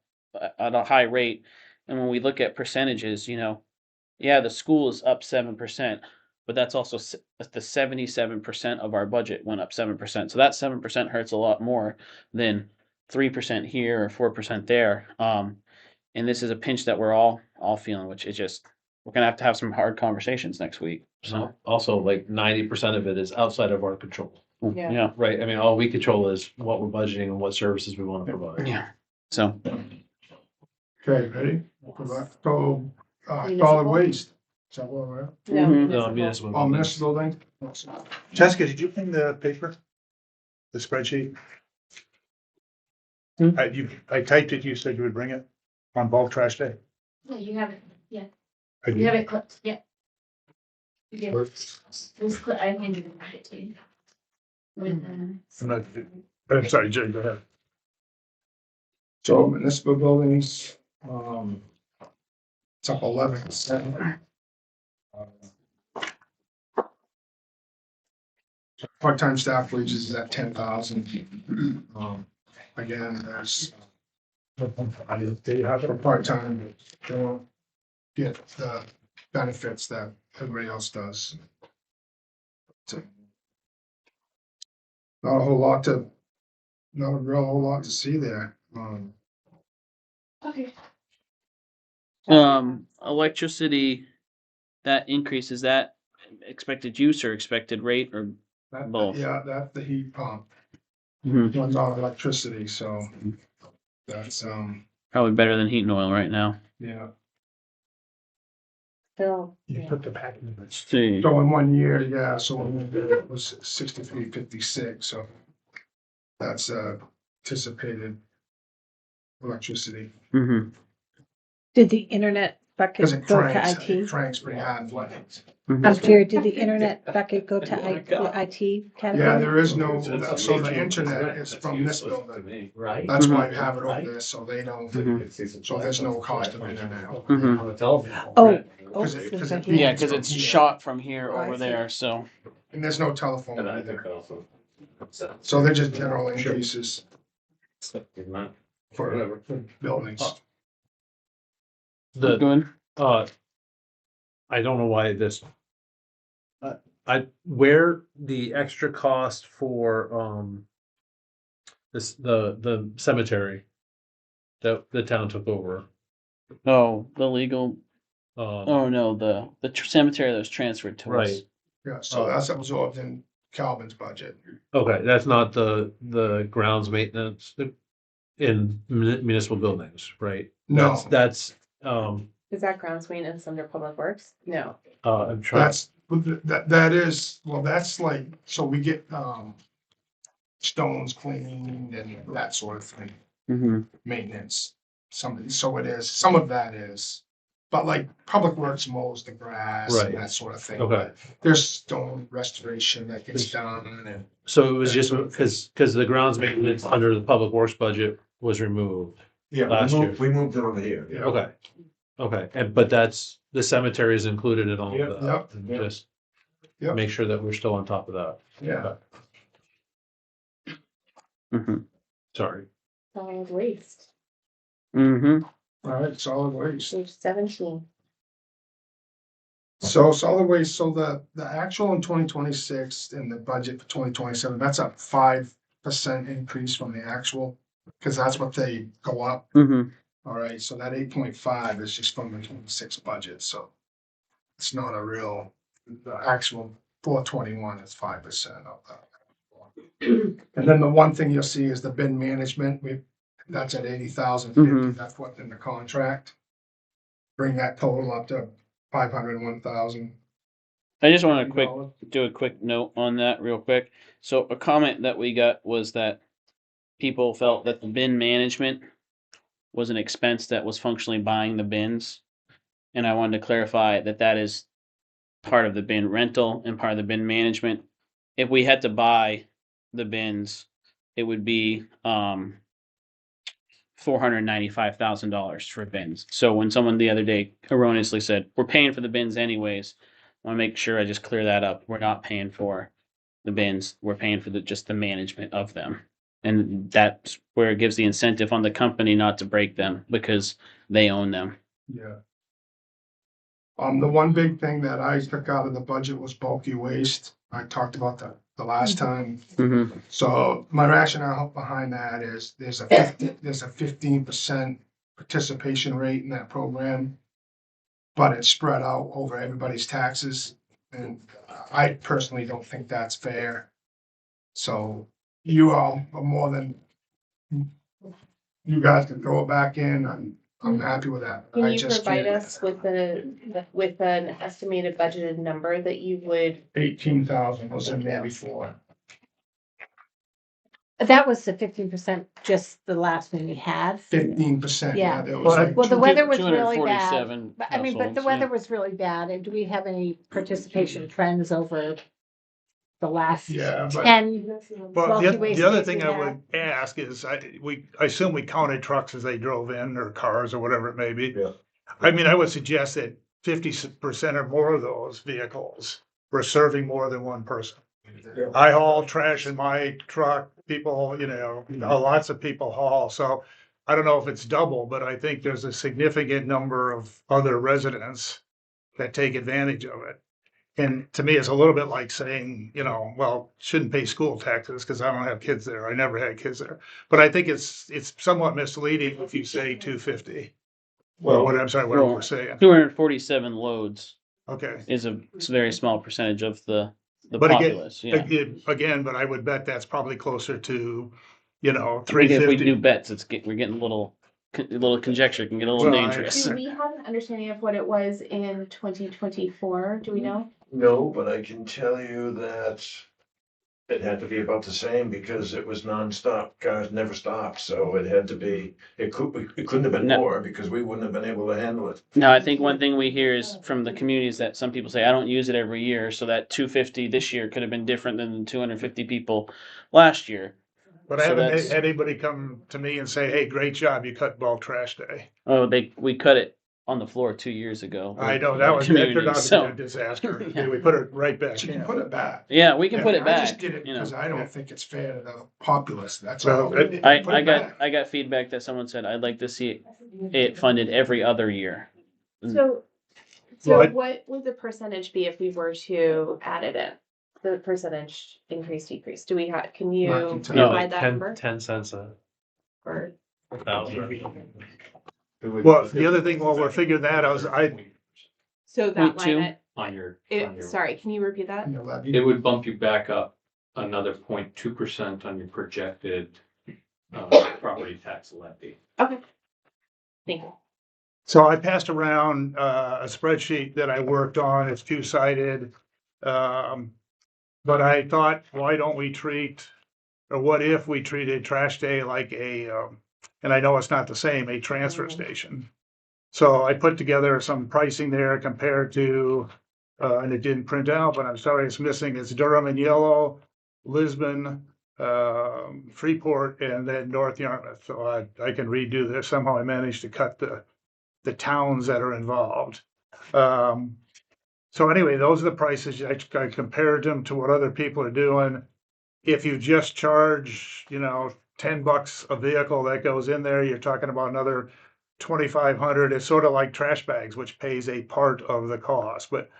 at a high rate. And when we look at percentages, yeah, the school is up 7%, but that's also the 77% of our budget went up 7%. So that 7% hurts a lot more than 3% here or 4% there. And this is a pinch that we're all feeling, which is just, we're gonna have to have some hard conversations next week. So, also like 90% of it is outside of our control, Yeah. yeah, right? I mean, all we control is what we're budgeting and what services we want to provide. yeah. So, Okay, ready? So, solid Municipal. waste. Is that what we're at? No, Mhm. No, municipal. municipal. Oh, municipal building? Jessica, did you bring the paper? The spreadsheet? Hmm? I typed it, you said you would bring it on bulk trash day. Yeah, you have it, yeah, I you have did. it clipped, yeah. You did. It was clipped, I handed it to you. With, I'm not, I'm sorry, Jay, go ahead. So municipal buildings, it's up 11%. Part-time staff wages is at 10,000. Again, there's Do you have for it? part-time, they won't get the benefits that everybody else does. So, not a whole lot to, not a real whole lot to see there. okay. Electricity, that increase, is that expected use or expected rate or? That- Both. Yeah, that's the heat pump, Mhm. runs on electricity, so that's, Probably better than heat and oil right now. yeah. Still, You yeah. put the packet in. Let's see. So in 1 year, yeah, so it was 63.56, so that's anticipated electricity. Mm-hmm. Did the internet Because bucket it go to cranks, it IT? cranks pretty hard. I'm curious, did the internet bucket go to the IT Yeah, category? there is no, so the internet is from this building. Right. That's why we have it over there, so they don't, so there's no cost of internet. Mm-hmm. On the telephone. Oh, Because it- because it- Yeah, because it's shot from here over there, so. And there's no telephone either. So they're just general increases for buildings. The, Good. I don't know why this. Where the extra cost for, the cemetery that the town took over. Oh, the legal, Um, oh no, the cemetery that was transferred to us. right, Yeah, so that's absorbed in Calvin's budget. okay, that's not the grounds maintenance in municipal buildings, right? No, That's, Is that grounds maintenance under public works? No. I'm trying, that's, that is, well, that's like, so we get, stones cleaned and that sort of thing, Mm-hmm. maintenance. So it is, some of that is, but like Public Works mows the grass Right. and that sort of thing. Okay. But there's stone restoration that gets done and. so it was just because the grounds maintenance under the public works budget was removed. Yeah, Last year. we moved it over here. Yeah. Okay, okay, but that's, the cemetery is included in all Yep, of that. yep, And yep. just Yep. make sure that we're still on top of that. Yeah. Mm-hmm. Sorry. Solid waste, Mm-hmm. All right, solid waste. page 17. So solid waste, so the actual in 2026 and the budget for 2027, that's a 5% increase from the actual. Because that's what they go up. Mm-hmm. All right, so that 8.5 is just from the 26 budget, so. It's not a real, the actual 421 is 5% of that. And then the one thing you'll see is the bin management, that's at 80,050, Mhm. that's what's in the contract. Bring that total up to 501,000. I just want to do a quick note on that real quick. So a comment that we got was that people felt that the bin management was an expense that was functionally buying the bins. And I wanted to clarify that that is part of the bin rental and part of the bin management. If we had to buy the bins, it would be $495,000 for bins. So when someone the other day erroneously said, we're paying for the bins anyways, I want to make sure I just clear that up. We're not paying for the bins. We're paying for just the management of them. And that's where it gives the incentive on the company not to break them because they own them. Yeah. The one big thing that I took out of the budget was bulky waste. I talked about that the last time. Mm-hmm. So my rationale behind that is there's a 15% participation rate in that program. But it's spread out over everybody's taxes. And I personally don't think that's fair. So you all are more than, you guys can throw it back in and I'm happy with that. Can I you just provide can't- us with with an estimated budgeted number that you would? 18,000 was in there before. That was the 15%, just the last one we had. 15%, Yeah. yeah, there was like. Well, the two- weather was really bad. 247 But I mean, but the households, weather yeah. was really bad. And do we have any participation trends over the last Yeah, but 10? Well, Bulky waste the other days thing we I had. would ask is, I assume we counted trucks as they drove in, or cars, or whatever it may be. Yeah. I mean, I would suggest that 50% or more of those vehicles were serving more than one person. Yeah. I haul trash in my truck, people, lots of people haul, so I don't know if it's double, but I think there's a significant number of other residents that take advantage of it. And to me, it's a little bit like saying, well, shouldn't pay school taxes because I don't have kids there. I never had kids there. But I think it's somewhat misleading if you say 250. Well, what, I'm sorry, whatever we're saying. 247 loads Okay. is a very small percentage of the But populace, yeah. Again, but I would bet that's probably closer to, I think if we 350. do bets, we're getting a little conjecture can get a little Well, dangerous. Do we have an understanding of what it was in 2024? Do we know? No, but I can tell you that it had to be about the same because it was nonstop. Cars never stopped, so it had to be, it couldn't have been No. more because we wouldn't have been able to handle it. No, I think one thing we hear is from the communities that some people say, I don't use it every year, so that 250 this year could have been different than the 250 people last year. But I So haven't that's- had anybody come to me and say, hey, great job, you cut bulk trash day. Oh, we cut it on the floor 2 years ago. I know, with that our turned out community, to so- be a disaster. Yeah. We put it right back You can in. put it back. Yeah, we can put it I back. just did it you know. because I don't think it's fair to the populace, that's Well, all. it- I Put it back. got feedback that someone said I'd like to see it funded every other year. So, Well, what would the percentage be if we were to add it in? The percentage increase, decrease? Do we have, can I you can tell you. provide that 10 number? 10 cents a Or thousand. Well, the other thing, while we're figuring that out, is so that Point two. line, On your, sorry, can you repeat that? And the levy. it would bump you back up another 0.2% on your projected property tax levy. Okay. Thank you. So I passed around a spreadsheet that I worked on. It's two-sided. But I thought, why don't we treat, or what if we treated trash day like and I know it's not the same, a transfer station. So I put together some pricing there compared to, and it didn't print out, but I'm sorry, it's missing. It's Durham in yellow, Lisbon, Freeport, and then North Yarmouth. So I can redo this. Somehow I managed to cut the towns that are involved. So anyway, those are the prices. I compared them to what other people are doing. If you just charge, $10 a vehicle that goes in there, you're talking about another 2,500. It's sort of like trash bags, which pays a part of the cost. But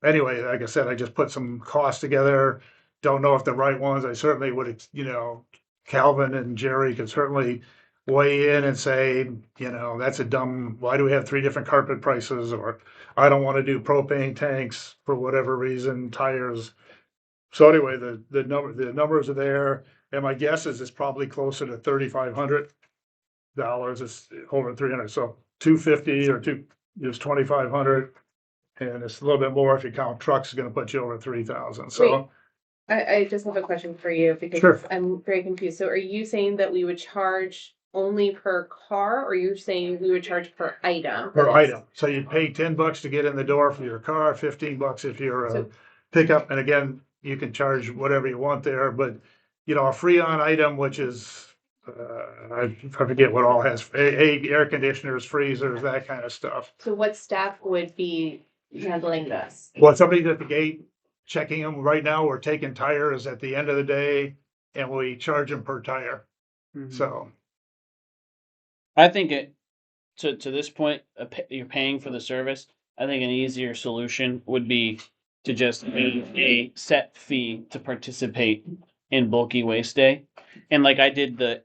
anyway, like I said, I just put some costs together. Don't know if the right ones. I certainly would, Calvin and Jerry could certainly weigh in and say, that's a dumb, why do we have 3 different carpet prices? Or I don't want to do propane tanks for whatever reason, tires. So anyway, the numbers are there. And my guess is it's probably closer to $3,500. It's over 300. So 250 or is 2,500. And it's a little bit more if you count trucks, is going to put you over 3,000. So I just have a question for you because Sure. I'm very confused. So are you saying that we would charge only per car, or you're saying we would charge per item? per item. So you'd pay $10 to get in the door for your car, $15 if you're a So- pickup. And again, you can charge whatever you want there, but a free on item, which is, I forget what all has, air conditioners, freezers, that kind of stuff. So what staff would be handling this? Well, somebody's at the gate checking them. Right now, we're taking tires at the end of the day and we charge them per tire. So, I think to this point, you're paying for the service. I think an easier solution would be to just pay a set fee to participate in bulky waste day. And like I did the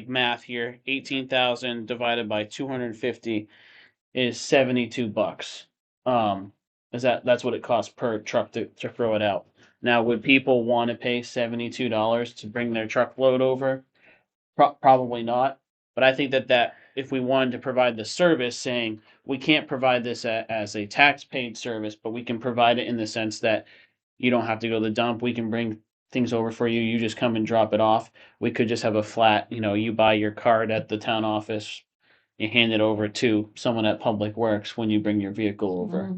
math here, 18,000 divided by 250 is $72. That's what it costs per truck to throw it out. Now, would people want to pay $72 to bring their truckload over? Probably not. But I think that if we wanted to provide the service, saying we can't provide this as a tax paid service, but we can provide it in the sense that you don't have to go to the dump. We can bring things over for you. You just come and drop it off. We could just have a flat, you buy your card at the town office, you hand it over to someone at Public Works when you bring your vehicle over,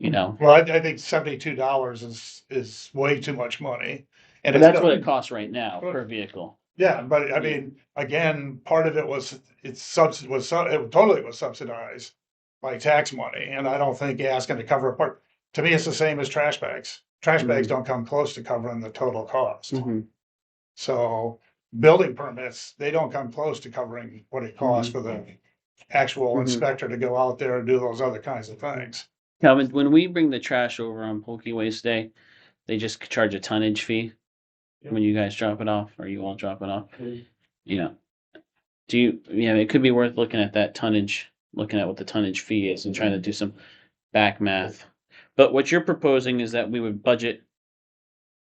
Well, I think $72 is way too much money. And But it's that's not- what it costs right now per vehicle. Yeah, but I mean, again, part of it was, it totally was subsidized by tax money, and I don't think gas gonna cover a part. To me, it's the same as trash bags. Trash bags don't come close to covering the total cost. So building permits, they don't come close to covering what it costs for the actual inspector to go out there and do those other kinds of things. Calvin, when we bring the trash over on Pokey Waste Day, they just charge a tonnage fee when you guys drop it off, or you all drop it off. It could be worth looking at that tonnage, looking at what the tonnage fee is and trying to do some back math. But what you're proposing is that we would budget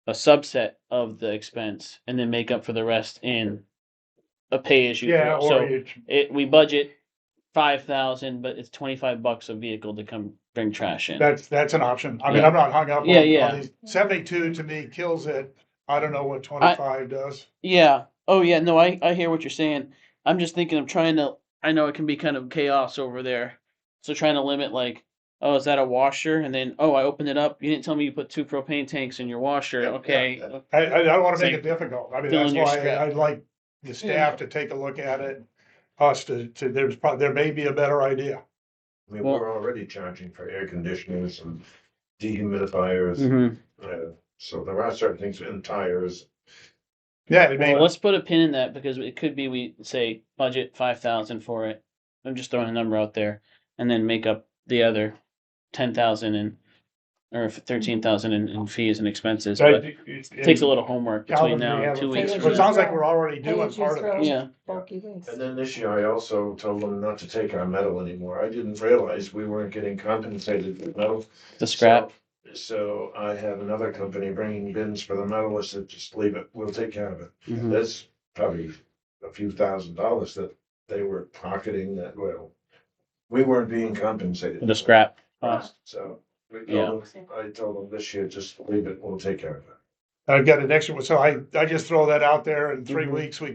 a subset of the expense and then make up for the rest in a pay as you Yeah, go. So or we budget 5,000, but it's $25 a vehicle to come bring trash in. that's an option. I mean, Yeah. I'm not hung up Yeah, on yeah. these. 72 to me kills it. I don't know what 25 does. Yeah. Oh, yeah. No, I hear what you're saying. I'm just thinking of I know it can be kind of chaos over there. So trying to limit oh, is that a washer? And then, oh, I opened it up. You didn't tell me you put 2 propane tanks in your washer. Okay. I don't wanna It's make like it difficult. I mean, filling that's your why scrap. I'd like the staff to take a look at it. Us there may be a better idea. I mean, Well- we're already charging for air conditioners and dehumidifiers. Mm-hmm. So there are certain things in tires. Yeah, it may, Well, let's put a pin in that because it could be we say budget 5,000 for it. I'm just throwing a number out there, and then make up the other 10,000 or 13,000 in fees and expenses. But it takes a little homework between now and 2 weeks. Pay as It you sounds like throw. we're already Pay doing as you part of throw. it. Yeah. Bulky waste. And then this year I also told them not to take our metal anymore. I didn't realize we weren't getting compensated for metal. The scrap. So I have another company bringing bins for the metal. I said, just leave it. We'll take care of it. Mhm. That's probably a few $1,000s that they were pocketing that, well, we weren't being compensated. The scrap cost. So Yeah. I told them this year, just leave it. We'll take care of it. I've got an extra one, so I just throw that out there. In 3 Mhm. weeks, we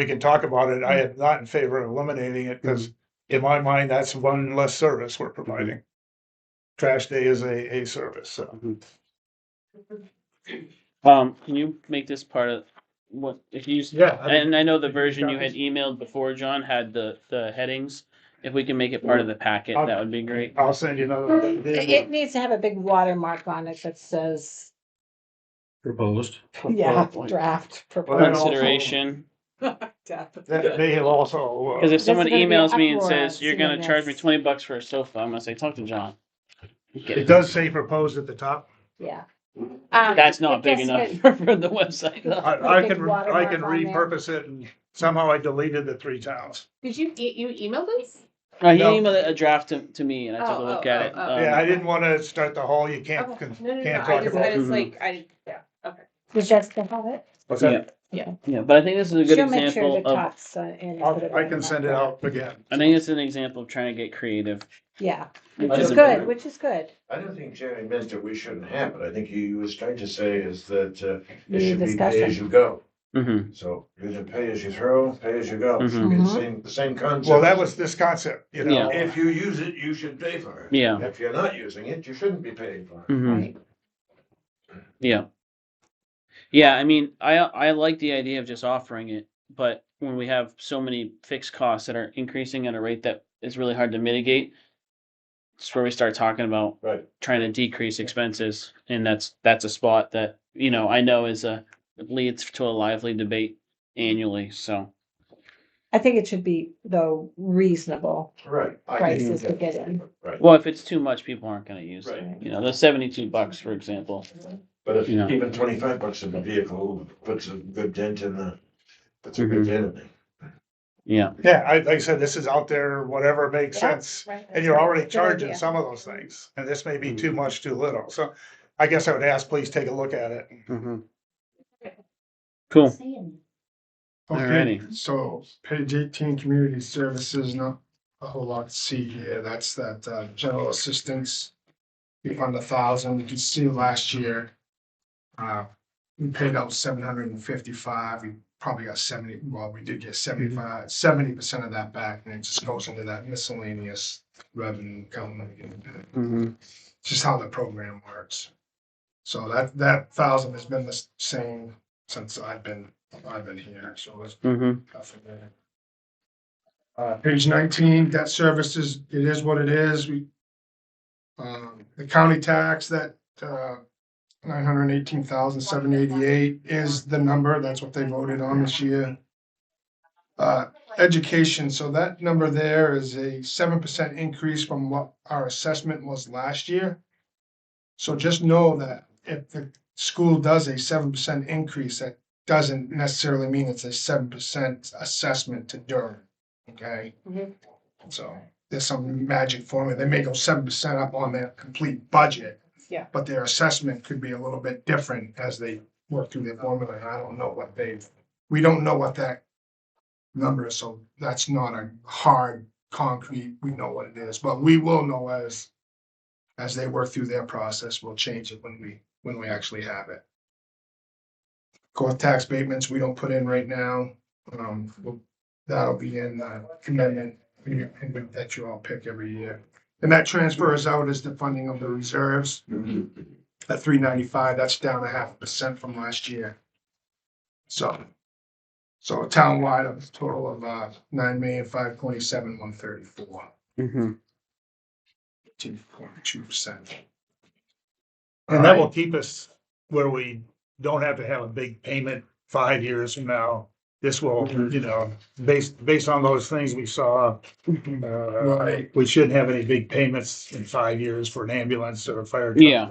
can talk about it. I am not in favor of eliminating it, because in my mind, that's one less service we're providing. Trash day is a service, so. Can you make this part of what if you? Yeah. And I know the version you had emailed before, John, had the headings. If we can make it part of the packet, that would be great. I'll send you another. It needs to have a big watermark on it that says, Proposed. yeah, draft Well, proposal. Consideration. That may have also. Because if someone gonna be an emails me and uproar says, you're seeing gonna charge me this. $20 for a sofa, I'm gonna say, talk to John. It does say proposed at the top. Yeah. That's not It big gets enough good. for the website. though. I Big can watermark on there. repurpose it, and somehow I deleted the 3 towns. Did you emailed us? He No. emailed a draft to me and I took a look at it. Yeah, I didn't wanna start the whole, you can't, Okay. can't I talk just, about. I was Mhm. like, okay. Does that still have it? What's that? Yeah, but I think this is a good She'll make sure example the of, top's in. I can send it out again. I think it's an example of trying to get creative. Yeah, which which is is good, important. which is good. I don't think Jerry meant that we shouldn't have it. I think he was trying to say is that We it need should be pay discussion. as you go. Mm-hmm. So you can pay as you throw, pay as you go. Mhm. Should be Mhm. the same concept. Well, that was this concept, you know. Yeah. If you use it, you should pay for it. Yeah. If you're not using it, you shouldn't be paying for it. Mm-hmm. Right. Yeah. Yeah, I mean, I like the idea of just offering it, but when we have so many fixed costs that are increasing at a rate that is really hard to mitigate, it's where we start talking about Right. trying to decrease expenses, and that's a spot that, I know leads to a lively debate annually, so. I think it should be, though, reasonable Right. prices to get in. Right. Well, if it's too much, people aren't gonna use it. Right. The $72, for example. But if Yeah. even $25 in the vehicle puts a good dent in puts a good Mhm. dent in it. Yeah. Yeah, like I said, this is out there, whatever makes Yeah, sense. right, And you're already good charging idea. some of those things, and this may be too much, too little. So I guess I would ask, please take a look at it. Mm-hmm. Cool. Okay, Alrighty. so page 18, community services, not a whole lot to see here. That's that general assistance. We fund 1,000. You can see last year, we paid out 755. We probably got 70. Well, we did get 75, 70% of that back, and it just goes into that miscellaneous revenue account. Mm-hmm. Just how the program works. So that 1,000 has been the same since I've been here. So it's Mm-hmm. nothing there. Page 19, debt services, it is what it is. The county tax, that, 918,788 is the number. That's what they voted on this year. Education, so that number there is a 7% increase from what our assessment was last year. So just know that if the school does a 7% increase, that doesn't necessarily mean it's a 7% assessment to Durham, okay? Mhm. So there's some magic formula. They may go 7% up on their complete budget. Yeah. But their assessment could be a little bit different as they work through their formula. And I don't know we don't know what that number is, so that's not a hard, concrete, we know what it is. But we will know as they work through their process, we'll change it when we actually have it. Court tax abatements, we don't put in right now. That'll be in amendment that you all pick every year. And that transfers out as the funding of the reserves. At 395, that's down 0.5% from last year. So townwide, a total of 9,527,134. Mm-hmm. 18.2%. And that will keep us where we don't have to have a big payment 5 years from now. This will, you know, based on those things we saw, Right. we shouldn't have any big payments in 5 years for an ambulance or a fire truck. Yeah.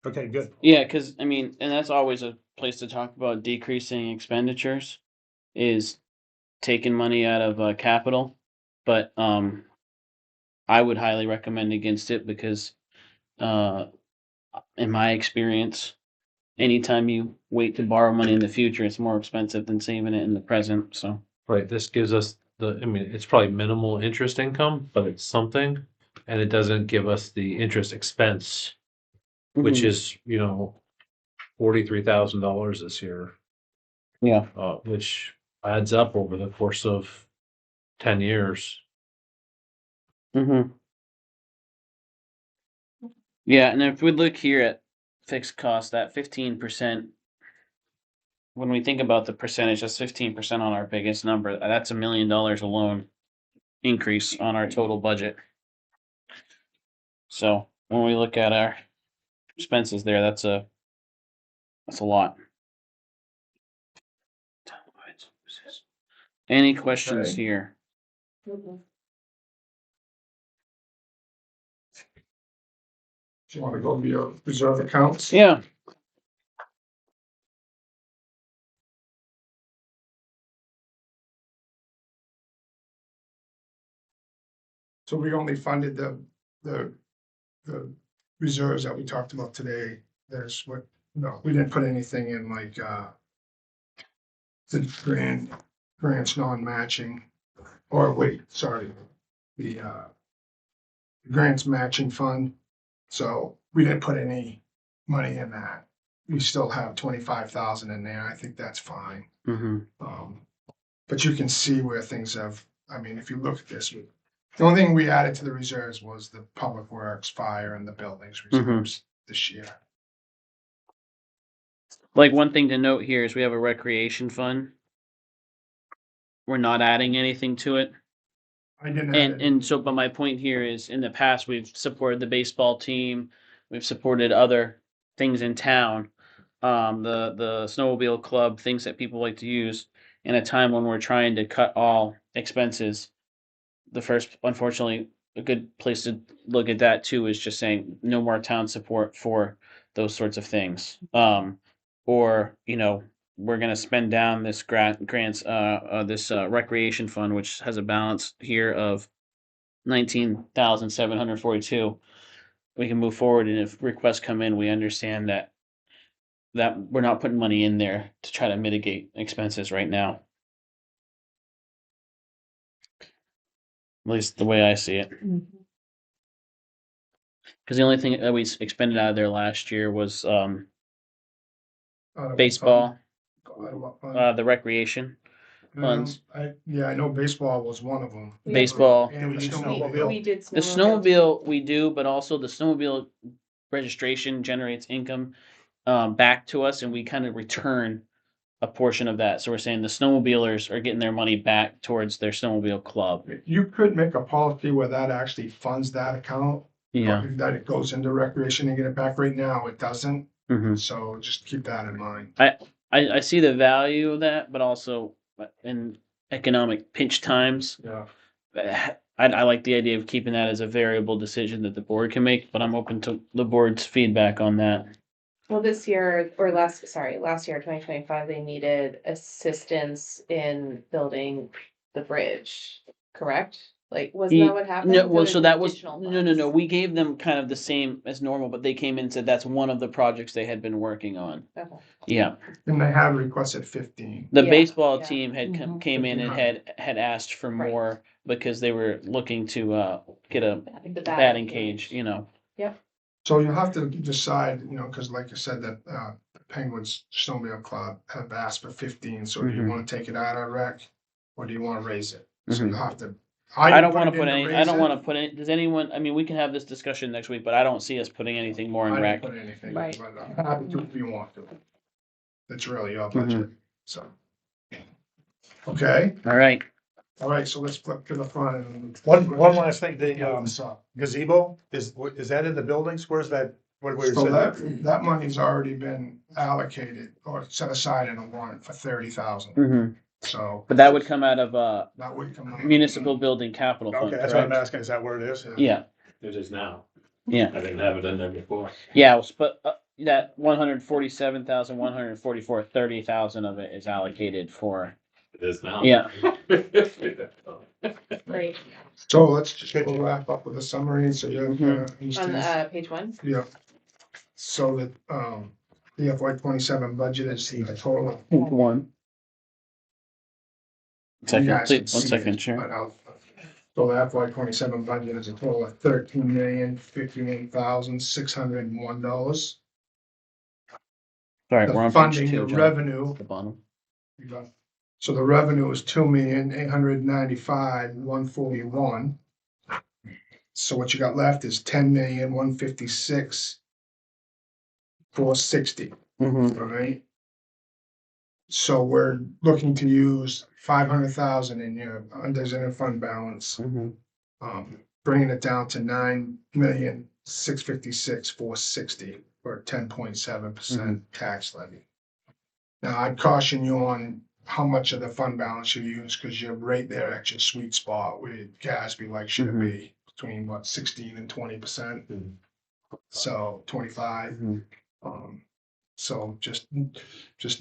Okay, good. Yeah, because I mean, and that's always a place to talk about decreasing expenditures, is taking money out of capital. But I would highly recommend against it because, in my experience, anytime you wait to borrow money in the future, it's more expensive than saving it in the present. So. Right, this gives us I mean, it's probably minimal interest income, but it's something. And it doesn't give us the interest expense, which Mhm. is, you know, $43,000 this year, Yeah. which adds up over the course of 10 years. Mm-hmm. Yeah, and if we look here at fixed cost, that 15%, when we think about the percentage, that's 15% on our biggest number. That's $1 million alone increase on our total budget. So when we look at our expenses there, that's a lot. Any questions Okay. here? Do you want to go over your reserve accounts? Yeah. So we only funded the reserves that we talked about today. We didn't put anything in like the grants non-matching, or wait, sorry, the grants matching fund. So we didn't put any money in that. We still have 25,000 in there. I think that's fine. Mm-hmm. But you can see where things have, I mean, if you look at this, the only thing we added to the reserves was the public works, fire, and the buildings reserves this year. Like, one thing to note here is we have a recreation fund. We're not adding anything to it. I didn't add it. And so, but my point here is, in the past, we've supported the baseball team, we've supported other things in town, the snowmobile club, things that people like to use. In a time when we're trying to cut all expenses, unfortunately, a good place to look at that too is just saying no more town support for those sorts of things. Or, you know, we're gonna spend down this this recreation fund, which has a balance here of 19,742. We can move forward, and if requests come in, we understand that we're not putting money in there to try to mitigate expenses right now. least the way I see it. Because the only thing that we expended out of there last year was Out of what baseball, fund? Out of what fund? the recreation funds. I know baseball was one of them. We- Baseball. And the We snowmobile. did The snowmobile we do, but also the snowmobile registration generates income back to us, and we kind of return a portion of that. So we're saying the snowmobilers are getting their money back towards their snowmobile club. You could make a policy where that actually funds that account. Yeah. That it goes into recreation and get it back. Right now, it doesn't. Mhm. So just keep that in mind. I see the value of that, but also in economic pinch times, Yeah. I like the idea of keeping that as a variable decision that the board can make, but I'm open to the board's feedback on that. Well, this year, or last year, 2025, they needed assistance in building the bridge, correct? Like, wasn't that what happened? No, There well, so that was, additional no, funds. we gave them kind of the same as normal, but they came in and said that's one of the projects they had been working on. Okay. Yeah, And they have requested 15. the Yeah, baseball yeah. team had Mhm. came in and 1,500. had asked for Right. more because they were looking to get a The batting cage, you know. So you'll have to decide, because like you said, that Penguins Snowmobile Club have asked for 15. So do you Mhm. want to take it out of rec, or do you want to raise it? So Mhm. you'll have to. I don't want to it put in any, I raise don't it. want to put it, does anyone, I mean, we can have this discussion next week, but I don't see us putting anything more in I rec. didn't put anything, Right. but I'm happy to if you want to. It's really your Mm-hmm. budget, so. Okay, All right, all right, so let's flip to the front and. One last thing, the What's up? gazebo, is that in the buildings? Where's that? What we So said? that money's already been allocated or set aside in a warrant for 30,000, mhm. so. But that would come out of That would come out. municipal building capital fund, Okay, that's what I'm correct? asking. Is that where it is? Yeah, It is now. yeah, I didn't have it in there before. yeah, but that 147,144, 30,000 of it is allocated for, It is now. yeah. Right, So let's just we'll wrap up with a summary, so you Mhm. understand. on, page 1. Yeah. So that, the FY 27 budget is a total of. One. You Second, guys please, can one see second, it, sure. but so the FY 27 budget is a total of $13,058,601. Sorry, The we're on page funding, 2, the John. revenue, At the bottom. so the revenue is 2,895,141. So what you got left is 10,156,460. Mhm. All right. So we're looking to use 500,000 in your undesignated fund balance, Mhm. bringing it down to 9,656,460 or 10.7% tax levy. Now, I'd caution you on how much of the fund balance you use, because you're right there at your sweet spot where Gatsby like should it be between 16 and 20%. So 25. Mhm. So just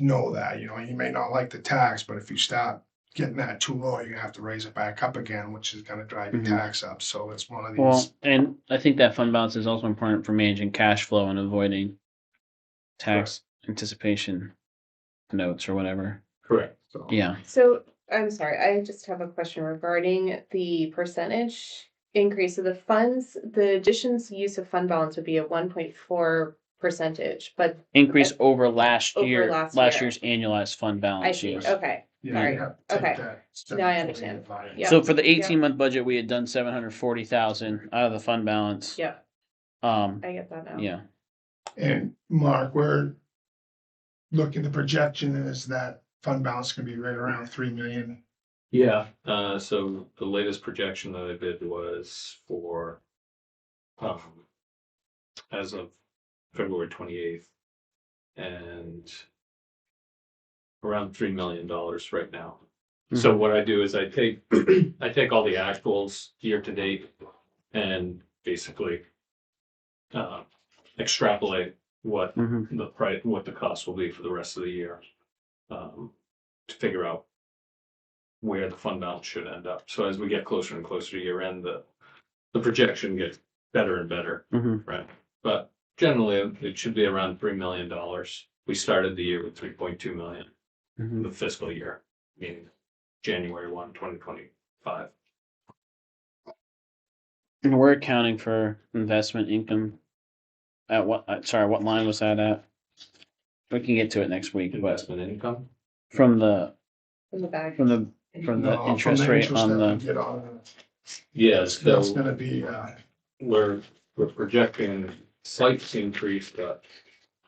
know that, you may not like the tax, but if you start getting that too low, you're gonna have to raise it back up again, which is gonna drive your Mhm. tax up. So it's one of Well, these. and I think that fund balance is also important for managing cash flow and avoiding tax anticipation notes or whatever. Correct. So Yeah. So, I'm sorry, I just have a question regarding the percentage increase of the funds. The additions use of fund balance would be a 1.4 percentage, but Increase over last Over year, last last year. year's annualized fund I balance see, use. okay, yeah, Sorry. you have to take Okay. that Now I understand. 7.85. Yeah. So for the 18-month budget, we had done 740,000 out of the fund balance. yeah, Um, I get that now. yeah. And Mark, we're looking, the projection is that fund balance can be right around 3 million. Yeah, so the latest projection that I did was for, as of February 28th. And around $3 million right now. So what I do is I take, I take all the actuals year to date and basically extrapolate what Mhm. the price, what the cost will be for the rest of the year. To figure out where the fund balance should end up. So as we get closer and closer to year end, the projection gets better and better, Mhm. right? But generally, it should be around $3 million. We started the year with 3.2 million, Mhm. the fiscal year, meaning January 1, 2025. And we're accounting for investment income. At what, sorry, what line was that at? We can get to it next week, but Investment income. from the, In the back. from the No, from interest the rate interest on that we the, get on it. Yes, That's so gonna be, we're projecting slight increase, but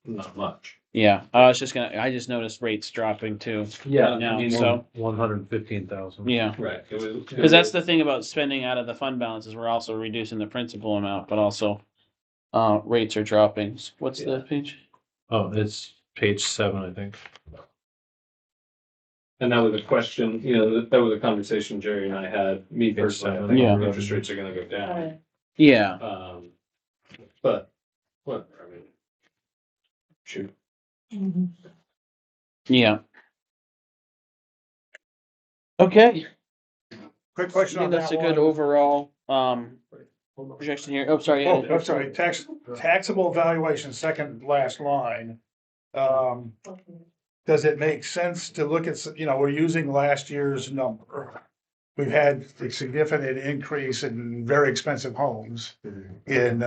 not much. yeah, I just noticed rates dropping too. Yeah, Now, I mean, so, 115,000. yeah. Right. Because that's the thing about spending out of the fund balances, we're also reducing the principal amount, but also rates are dropping. What's the page? Oh, it's page 7, I think. And that was a question, you know, that was a conversation Jerry and I had, me personally, I think Yeah. interest rates are gonna go down. Yeah, But, whatever, I mean. Shoot. yeah. Okay, Quick I question on think that's that a good one. overall projection here. Oh, sorry. Oh, I'm sorry, taxable valuation, second last line. Does it make sense to look at, we're using last year's number. We've had a significant increase in very expensive homes in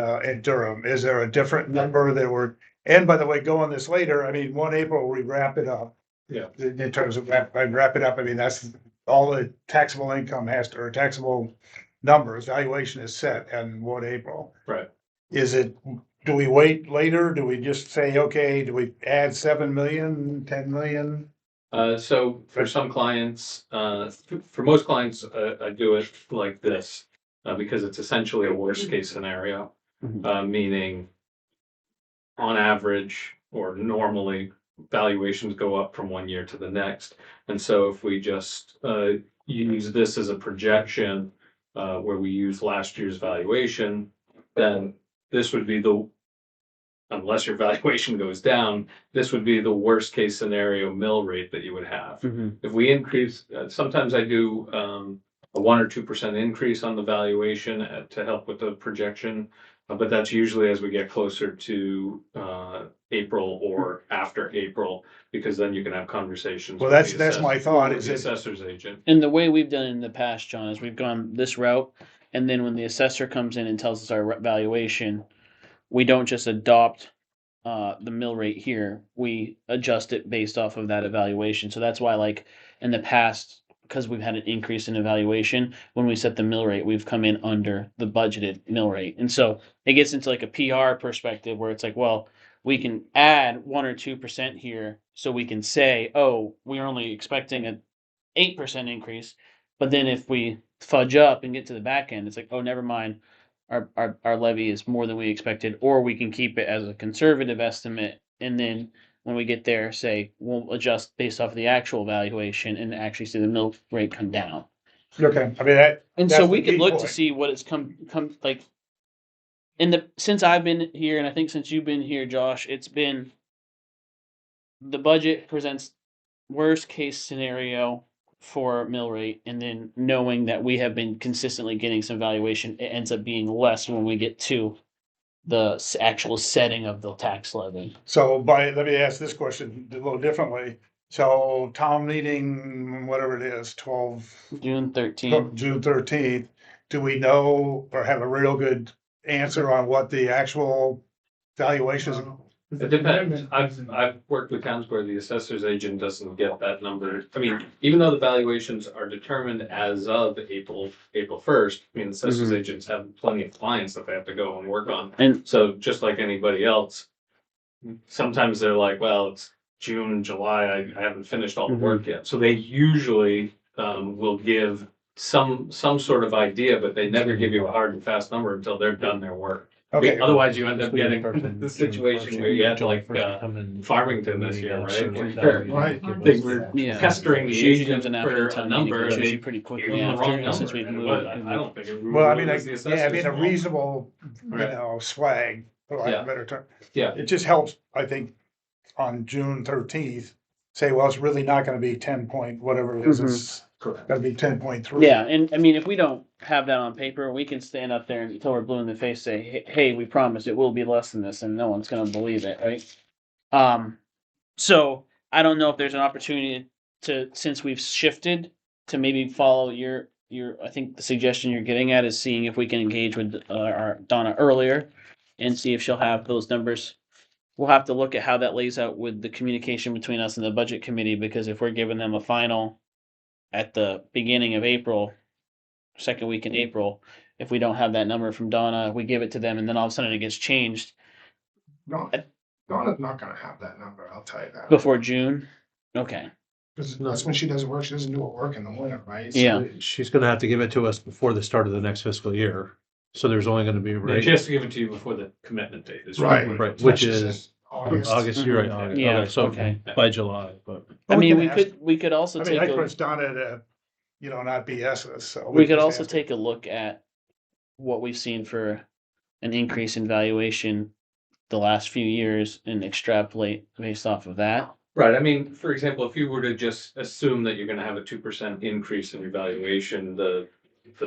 Durham. Is there a different number that we're, and by the way, going this later, I mean, 1 April, we wrap it up. Yeah. In terms of wrap it up, I mean, that's all the taxable income has to, or taxable numbers, valuation is set on 1 April. Right. Is it, do we wait later? Do we just say, okay, do we add 7 million, 10 million? So for some clients, for most clients, I do it like this, because it's essentially a worst case scenario. Meaning on average or normally valuations go up from 1 year to the next. And so if we just, use this as a projection, where we use last year's valuation, then this would be unless your valuation goes down, this would be the worst case scenario mill rate that you would have. If we increase, sometimes I do a 1 or 2% increase on the valuation to help with the projection, but that's usually as we get closer to April or after April, because then you can have conversations. Well, with the that's my thought, with is the it, assessor's agent. And the way we've done it in the past, John, is we've gone this route, and then when the assessor comes in and tells us our valuation, we don't just adopt the mill rate here. We adjust it based off of that evaluation. So that's why, like in the past, because we've had an increase in evaluation, when we set the mill rate, we've come in under the budgeted mill rate. And so it gets into like a PR perspective where it's like, well, we can add 1 or 2% here, so we can say, oh, we're only expecting an 8% increase. But then if we fudge up and get to the back end, it's like, oh, never mind. Our levy is more than we expected, or we can keep it as a conservative estimate. And then when we get there, say, we'll adjust based off of the actual valuation and actually see the mill rate come down. okay, I mean, that. And that's so the we could key look to point. see what it's come like since I've been here, and I think since you've been here, Josh, it's been the budget presents worst case scenario for mill rate, and then knowing that we have been consistently getting some valuation, it ends up being less when we get to the actual setting of the tax levy. So let me ask this question a little differently. So town meeting, whatever it is, June 13th. June 13th, do we know or have a real good answer on what the actual valuation is? It depends. I've worked with towns where the assessor's agent doesn't get that number. I mean, even though the valuations are determined as of April 1st, I mean, the assessor's agents have plenty of clients that they have to go and work on. And so just like anybody else, sometimes they're like, well, it's June, July, I haven't finished all the work yet. So they usually will give some sort of idea, but they never give you a hard and fast number until they're done their work. Okay, Otherwise, you end up getting the situation where you had like Farmington this year, right? Right. They were yeah, pestering the she usually agent comes in after for the a town number. meeting, and usually they pretty gave quickly them the wrong after, since number. we've Well, moved. I don't think it well, I mean, was the I assessor's mean, a fault. reasonable, Right. swag, for lack of Yeah. a better term. Yeah. It just helps, I think, on June 13th, say, well, it's really not gonna be 10 point, whatever it is, it's Correct. gonna be 10.3. Yeah, and I mean, if we don't have that on paper, we can stand up there until we're blue in the face, say, hey, we promise it will be less than this, and no one's gonna believe it, right? So I don't know if there's an opportunity to, since we've shifted, to maybe follow your I think the suggestion you're getting at is seeing if we can engage with our Donna earlier and see if she'll have those numbers. We'll have to look at how that lays out with the communication between us and the budget committee, because if we're giving them a final at the beginning of April, second week in April, if we don't have that number from Donna, we give it to them and then all of a sudden it gets changed Donna's not gonna have that number, I'll tell you that. before June. Okay. Because that's when she doesn't work, she doesn't do her work in the winter, right? So Yeah. She's gonna have to give it to us before the start of the next fiscal year. So there's only gonna be, And she has to give it to you before the commitment date is. Right. right, that's which just is August. you're right, August. Yeah, Okay, so okay. by July, but. I mean, we can ask- could also I mean, take I a, trust Donna to, not BS us, so. we could just also ask. take a look at what we've seen for an increase in valuation the last few years and extrapolate based off of that. Right, I mean, for example, if you were to just assume that you're gonna have a 2% increase in your valuation, the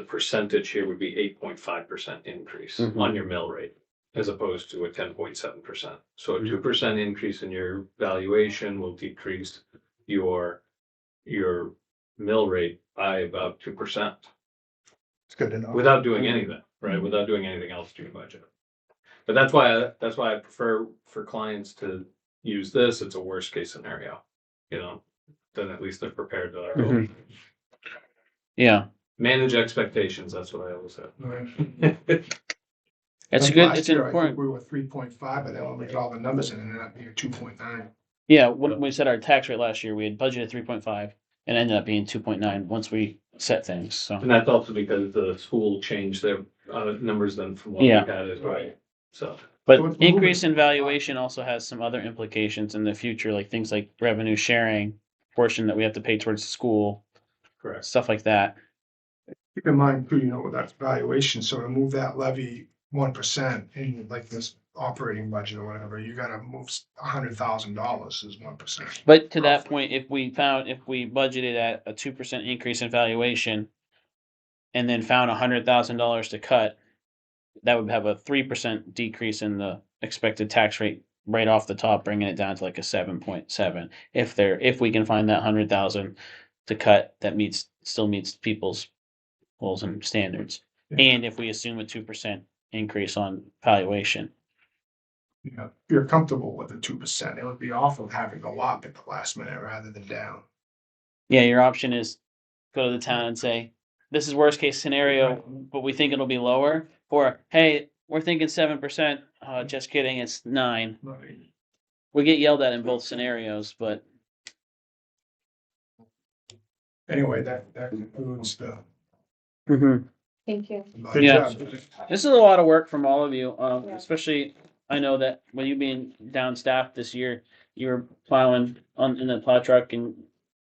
percentage here would be 8.5% increase Mhm. on your mill rate, as opposed to a 10.7%. So a 2% increase in your valuation will decrease your mill rate by about 2% It's good to know. without doing anything, right? Without doing anything else to your budget. But that's why I prefer for clients to use this. It's a worst case scenario, then at least they're prepared to Mhm. Yeah, manage expectations. That's what I always say. it's Like good. last It's year, I think important. we were 3.5, but then when we did all the numbers in, it ended up being 2.9. Yeah, when we set our tax rate last year, we had budgeted 3.5 and ended up being 2.9 once we set things. So And that's also because the school changed their numbers then from what we Yeah. had as well. So but So it's increase moving. in valuation also has some other implications in the future, like things like revenue sharing portion that we have to pay towards the school, correct. stuff like that. Keep in mind too, that's valuation, so to move that levy 1% in like this operating budget or whatever, you gotta move $100,000 is 1%. But to that point, if we budgeted at a 2% increase in valuation and then found $100,000 to cut, that would have a 3% decrease in the expected tax rate right off the top, bringing it down to like a 7.7. If we can find that 100,000 to cut, that still meets people's goals and standards. Yeah. And if we assume a 2% increase on valuation. If you're comfortable with the 2%, it would be awful having go up at the last minute rather than down. Yeah, your option is go to the town and say, this is worst case scenario, but we think it'll be lower. Or, hey, we're thinking 7%. Just kidding, it's 9. We get yelled at in both scenarios, but Anyway, that concludes the. Thank you. Good Yeah. job. this is a lot of work from all of you. Especially, I know that when you being down staff this year, you were plowing in the plow truck and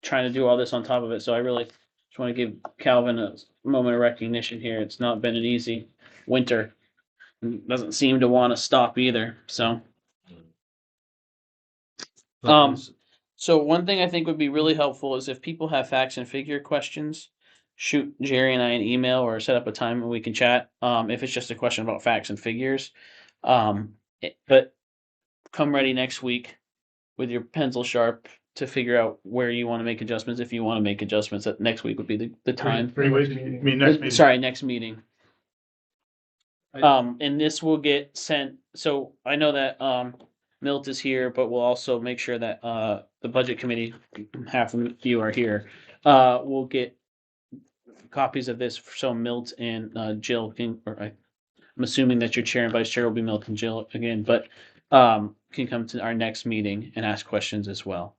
trying to do all this on top of it. So I really just want to give Calvin a moment of recognition here. It's not been an easy winter. And doesn't seem to want to stop either. So. So one thing I think would be really helpful is if people have facts and figure questions, shoot Jerry and I an email or set up a time and we can chat. If it's just a question about facts and figures. But come ready next week with your pencil sharp to figure out where you want to make adjustments. If you want to make adjustments, that next week would be the time. 3 weeks, I mean, next meeting. Sorry, next meeting. And this will get sent, so I know that, Milt is here, but we'll also make sure that, the budget committee, half of you are here, will get copies of this, so Milt and, Jill can, I'm assuming that your chair and vice chair will be Milt and Jill again, but, can come to our next meeting and ask questions as well.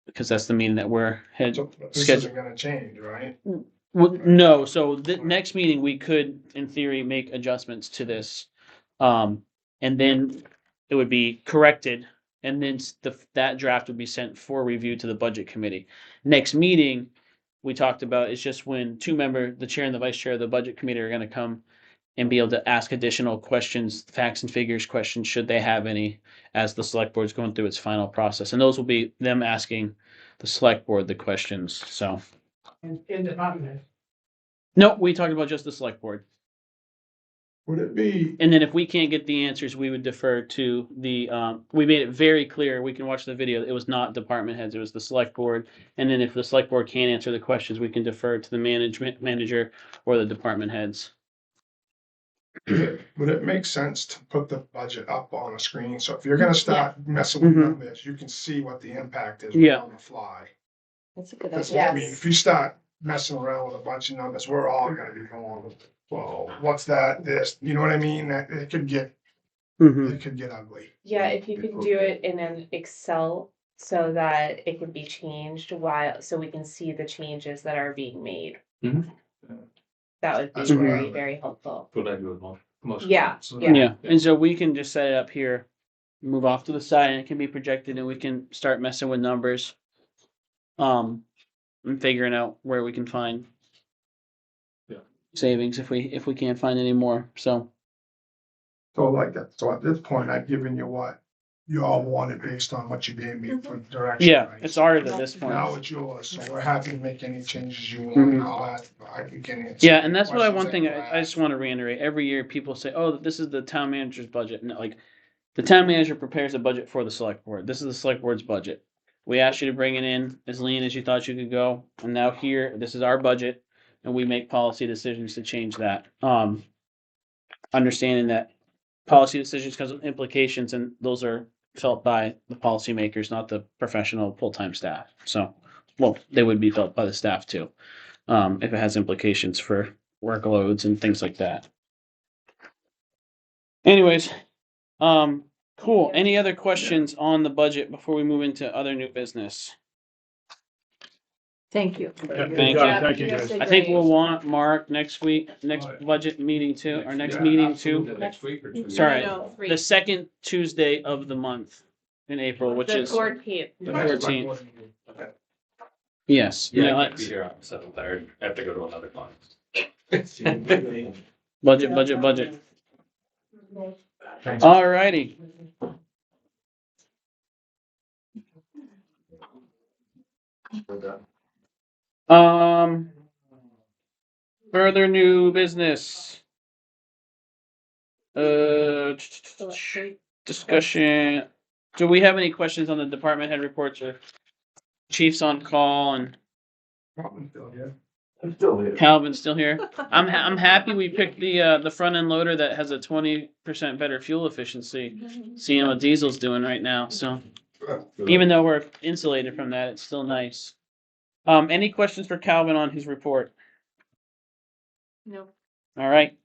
Because that's the meeting that we're head. So this Schedule- isn't gonna change, right? Well, no, so the next meeting, we could, in theory, make adjustments to this. And then it would be corrected, and then that draft would be sent for review to the budget committee. Next meeting, we talked about, is just when the chair and the vice chair of the budget committee are gonna come and be able to ask additional questions, facts and figures questions, should they have any, as the select board's going through its final process. And those will be them asking the select board the questions, so. In department. No, we talked about just the select board. Would it be, And then if we can't get the answers, we would defer to the, we made it very clear, we can watch the video, it was not department heads, it was the select board. And then if the select board can't answer the questions, we can defer to the manager or the department heads. would it make sense to put the budget up on a screen? So if you're gonna start messing with Mhm. numbers, you can see what the impact is Yeah. on the fly. That's a good Because, idea. I mean, if you start messing around with a bunch of numbers, we're all gonna be going, well, what's that, this, you know what I mean? That, it could get ugly. Yeah, if you could do it in an Excel so that it can be changed so we can see the changes that are being made. Mhm. That would be That's what I very, would- very helpful. What I do with most. Yeah, clients. yeah. Yeah, and so we can just set it up here, move off to the side, and it can be projected, and we can start messing with numbers. And figuring out where we can find. Yeah. Savings if we can't find any more, so. So like that, so at this point, I've given you what you all wanted based on what you gave me for direction. Yeah, right? it's ours at this Now point. it's yours, so we're happy to make any changes you want, Mhm. and all that, I can answer. Yeah, and that's what questions one that thing you I just have. wanna reiterate, every year people say, oh, this is the town manager's budget, and like. The town manager prepares a budget for the select board, this is the select board's budget. We asked you to bring it in as lean as you thought you could go, and now here, this is our budget, and we make policy decisions to change that. Understanding that policy decisions cause of implications, and those are felt by the policymakers, not the professional full-time staff, so. Well, they would be felt by the staff too, if it has implications for workloads and things like that. Anyways, cool. Any other questions on the budget before we move into other new business? Thank you. Thank Got you. it. Thank you, guys. I think we'll want Mark next week, next budget meeting too, or next meeting too. Next week or 2 weeks? Sorry, No, the second Tuesday of the month in April, which The is 14th. the 14th. Yes, Yeah, no, I can't be it's here on 7th. I have to go to another client. budget. Alrighty. Further new business. Discussion. Do we have any questions on the department head reports or chiefs on call and I'm still here. Calvin's still here? I'm happy we picked the front end loader that has a 20% better fuel efficiency. Seeing what diesel's doing right now, so even though we're insulated from that, it's still nice. Any questions for Calvin on his report? No. All right.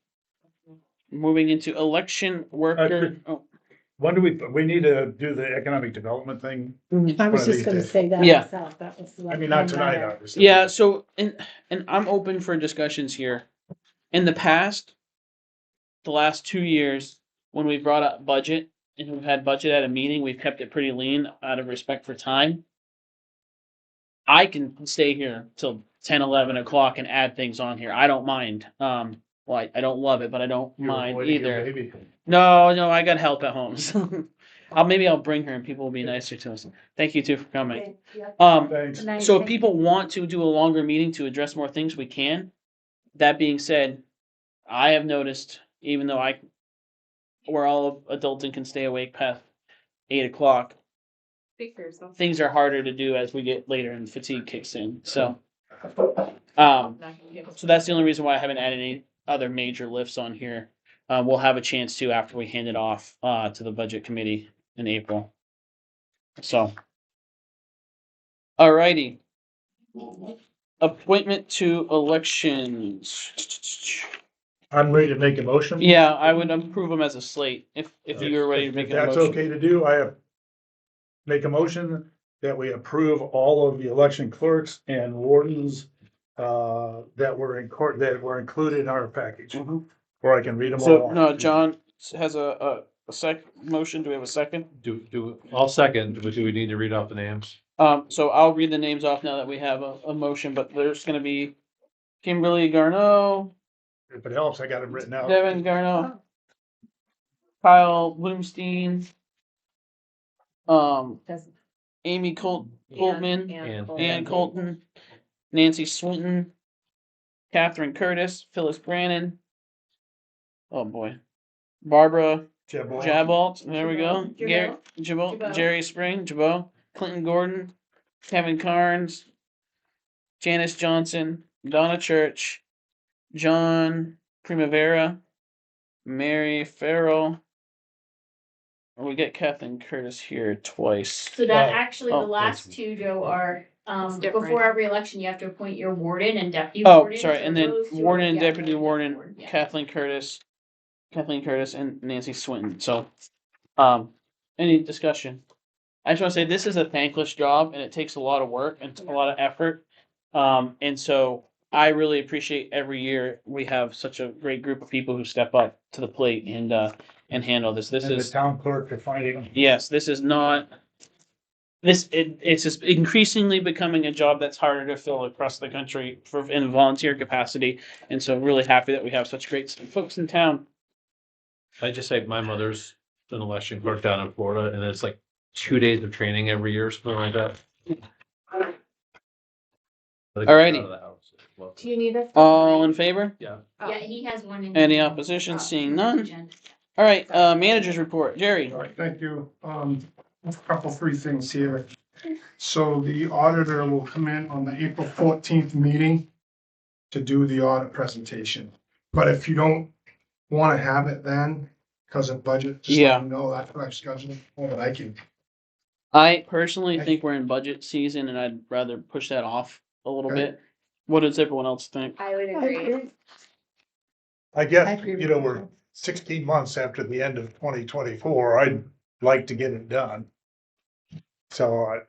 Moving into election worker. Oh, When do we need to do the economic development thing? I was One of just these gonna days. say that Yeah. myself, that was. I mean, not tonight, obviously. yeah. So and I'm open for discussions here. In the past, the last 2 years, when we brought up budget and we've had budget at a meeting, we've kept it pretty lean out of respect for time. I can stay here till 10, 11 o'clock and add things on here. I don't mind. Well, I don't love it, but I don't You're mind avoiding your either. baby. No, I got help at home. So maybe I'll bring her and people will be nicer to us. Thank you too for coming. Thanks. So if people want to do a longer meeting to address more things, we can. That being said, I have noticed, even though we're all adults and can stay awake past 8 o'clock, Speak for yourself. things are harder to do as we get later and fatigue kicks in. So, so that's the only reason why I haven't added any other major lifts on here. We'll have a chance to after we hand it off to the budget committee in April. So, alrighty. Appointment to elections. I'm ready to make a motion. Yeah, I would approve them as a slate if you were ready to make If a that's motion. okay to do, make a motion that we approve all of the election clerks and wardens that were included in our package, Mhm. or I can read them So all. no, John has a motion. Do we have a second? I'll second, but do we need to read off the names? So I'll read the names off now that we have a motion, but there's gonna be Kimberly Garneau, If it helps, I got them written out. Devin Garneau, Kyle Bloomstein, Amy Coltman, Ann Colton, Nancy Swinton, Catherine Curtis, Phyllis Brannon, oh boy, Barbara Jabal. Jabalt, there we go. Jabot. Gary, Jabot, Jabot. Jerry Spring, Jabot, Clinton Gordon, Kevin Carnes, Janice Johnson, Donna Church, John Primavera, Mary Farrell. We get Kathleen Curtis here twice. So that actually, Oh, the last two, Joe, are, different. before every election, you have to appoint your warden and deputy Oh, warden. sorry, So and then those two are- warden and yeah, deputy warden, yeah. Kathleen Curtis, and Nancy Swinton. So, any discussion? I just want to say this is a thankless job and it takes a lot of work and a lot of effort. And so I really appreciate every year we have such a great group of people who step up to the plate and handle this. This And the is, town clerk for finding. yes, this is not, it's just increasingly becoming a job that's harder to fill across the country in a volunteer capacity. And so really happy that we have such great folks in town. I just say my mother's an election clerk down in Florida, and it's like 2 days of training every year, something like that. Alrighty. Do you need us? All in favor? Yeah, he has one. in- Any opposition? Seeing none? All right, managers report. Jerry. All right, thank you. A couple, three things here. So the auditor will come in on the April 14th meeting to do the audit presentation. But if you don't want to have it then, because of budget, just Yeah. let me know. That's what I've scheduled, or I can. I personally think we're in budget season and I'd rather push that off a little Okay. bit. What does everyone else think? I would agree. I I guess, agree with you know, you. we're 16 months after the end of 2024. I'd like to get it done. So,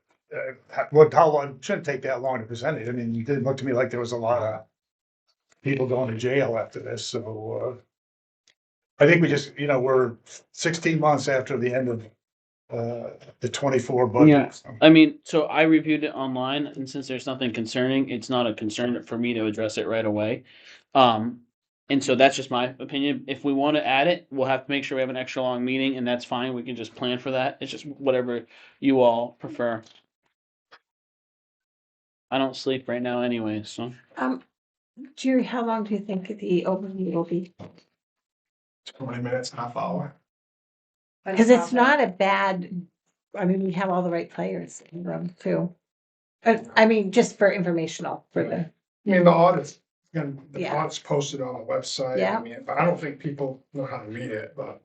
how long, shouldn't take that long to present it. I mean, it didn't look to me like there was a lot of people going to jail after this, so, I think we just, you know, we're 16 months after the end of, the 24 budget. Yeah. so. I mean, so I reviewed it online and since there's nothing concerning, it's not a concern for me to address it right away. And so that's just my opinion. If we want to add it, we'll have to make sure we have an extra long meeting and that's fine. We can just plan for that. It's just whatever you all prefer. I don't sleep right now anyway, so. Jerry, how long do you think the overview will be? 20 minutes, half hour. Because it's not a bad, I mean, we have all the right players in the room too. I mean, just for informational, for the, I mean, the audit's, and the Yeah. audit's posted on the website. Yeah. I mean, but I don't think people know how to read it, but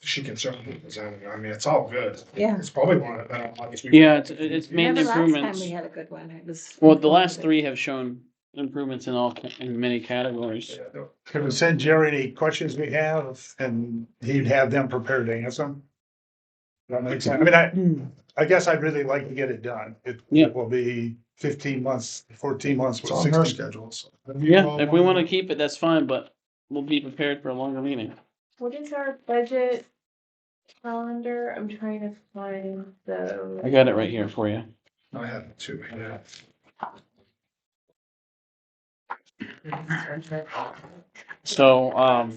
she can certainly present it. I mean, it's all good. yeah. It's probably one of the better audits we've. Yeah, it's made Remember last time improvements. we had a good one, it was. Well, the last three have shown improvements in many categories. Yeah, no, Can we send Jerry any questions we have and he'd have them prepared to answer them? That makes sense. I mean, I guess I'd really like to get it done. Yeah. It will be 15 months, 14 months. It's on her schedule, so. Yeah, if we want to keep it, that's fine, but we'll be prepared for a longer meeting. What is our budget calendar? I'm trying to find the. I got it right here for you. I have two, yeah. So,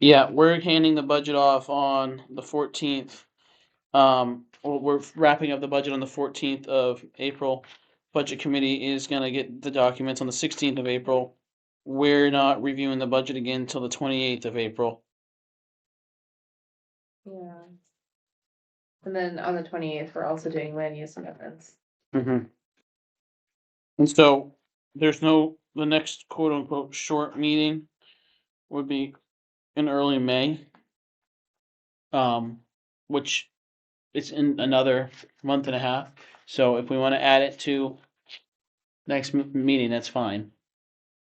yeah, we're handing the budget off on the 14th. We're wrapping up the budget on the 14th of April. Budget committee is gonna get the documents on the 16th of April. We're not reviewing the budget again until the 28th of April. Yeah. And then on the 28th, we're also doing land use amendments. Mm-hmm. And so there's the next quote unquote short meeting would be in early May. Which it's in another month and a half. So if we want to add it to next meeting, that's fine.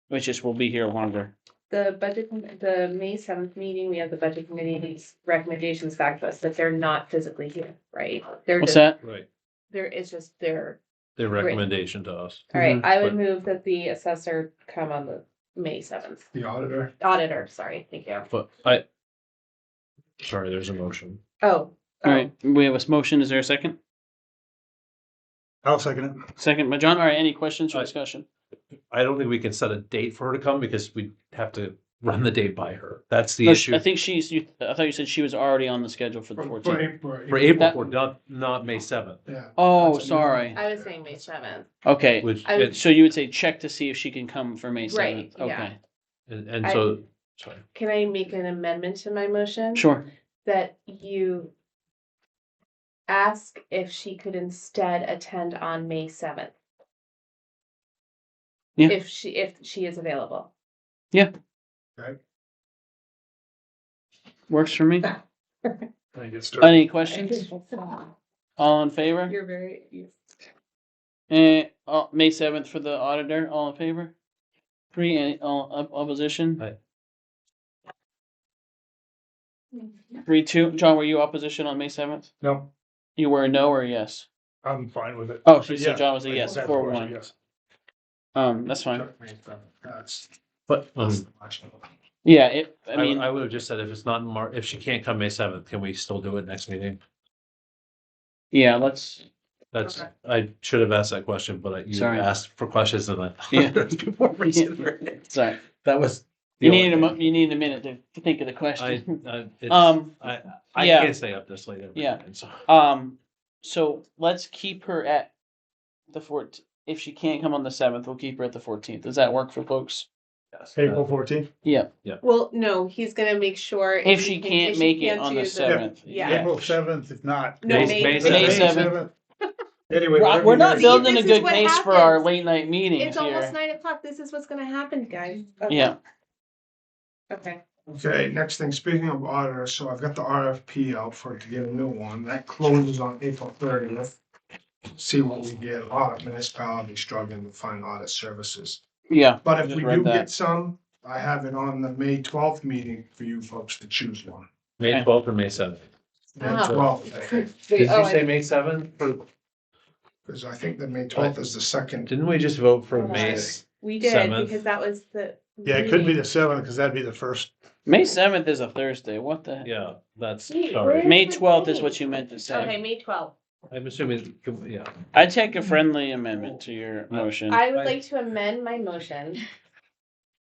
Which just will be here longer. The May 7th meeting, we have the budget committee's recommendations back to us, that they're not physically here, right? They're What's just, that? Right, it's just their, their recommendation to us. all right, I would But- move that the assessor come on the May 7th. The auditor. Auditor, sorry, thank you. But sorry, there's a motion. Oh. All right, we have a motion. Is there a second? I'll second it. Second by John. All right, any questions or Aye. discussion? I don't think we can set a date for her to come because we have to run the date by her. That's the No, issue. I think I thought you said she was already on the schedule for the For 14th. April. For April, That- 4th, not May 7th, Yeah. Oh, That's a new one. sorry. I was saying May 7th. Okay. which, I it's, So you would say check to see if she can come for May 7th. Right, yeah. Okay. and I- so, sorry. Can I make an amendment to my motion? Sure. That you ask if she could instead attend on May 7th. Yeah. If she is available. Works for me. I get started. Any questions? All in favor? You're very. May 7th for the auditor. All in favor? 3, any opposition? Aye. 3-2. John, were you opposition on May 7th? No, You were a no or a yes? I'm fine with it. Oh, so Yeah, John was a like yes, that, 4-1. yes. That's fine. That's- But, Yeah, I I mean, would have just said if it's not in if she can't come May 7th, can we still do it next meeting? yeah, let's, That's, Okay. I should have asked that question, but you Sorry. asked for questions and I. Yeah. Before reconsidering it. sorry. That was. the You only needed thing. you needed a minute to think of the I, question. it's, I yeah. can't stay up this late. every Yeah. night, so. So let's keep her at the 14th. If she can't come on the 7th, we'll keep her at the 14th. Does that work for folks? Yes. April 14th? Yeah. Well, no, he's gonna make sure. If she can't make it on the do 7th. Yeah. April 7th, if not. No, May May 7th. Anyway. We're whatever you not guys- building a this is good what case for our happens. late night meetings It's almost here. 9:00. This is what's gonna happen, guys. Okay. Yeah. Okay. Okay, next thing, speaking of auditors, so I've got the RFP out for to get a new one. That closes on April 30th. See what we get. A lot of municipalities struggling to find audit services. Yeah. But if Just we read do that. get some, I have it on the May 12th meeting for you folks to choose one. May 12th or May 7th? May Ah. 12th, I think, Did Oh, you say May 7th? because I think the May 12th is the second. Didn't we just vote for May? Yes. We did, 7th. because that was the. Yeah, it could be the 7th, because that'd be the first. May 7th is a Thursday. What the? Yeah, that's, Wait, sorry. where- May 12th is what you meant to say. Okay, May 12th. I'm assuming, yeah. I'd take a friendly amendment to your motion. I would like to amend my motion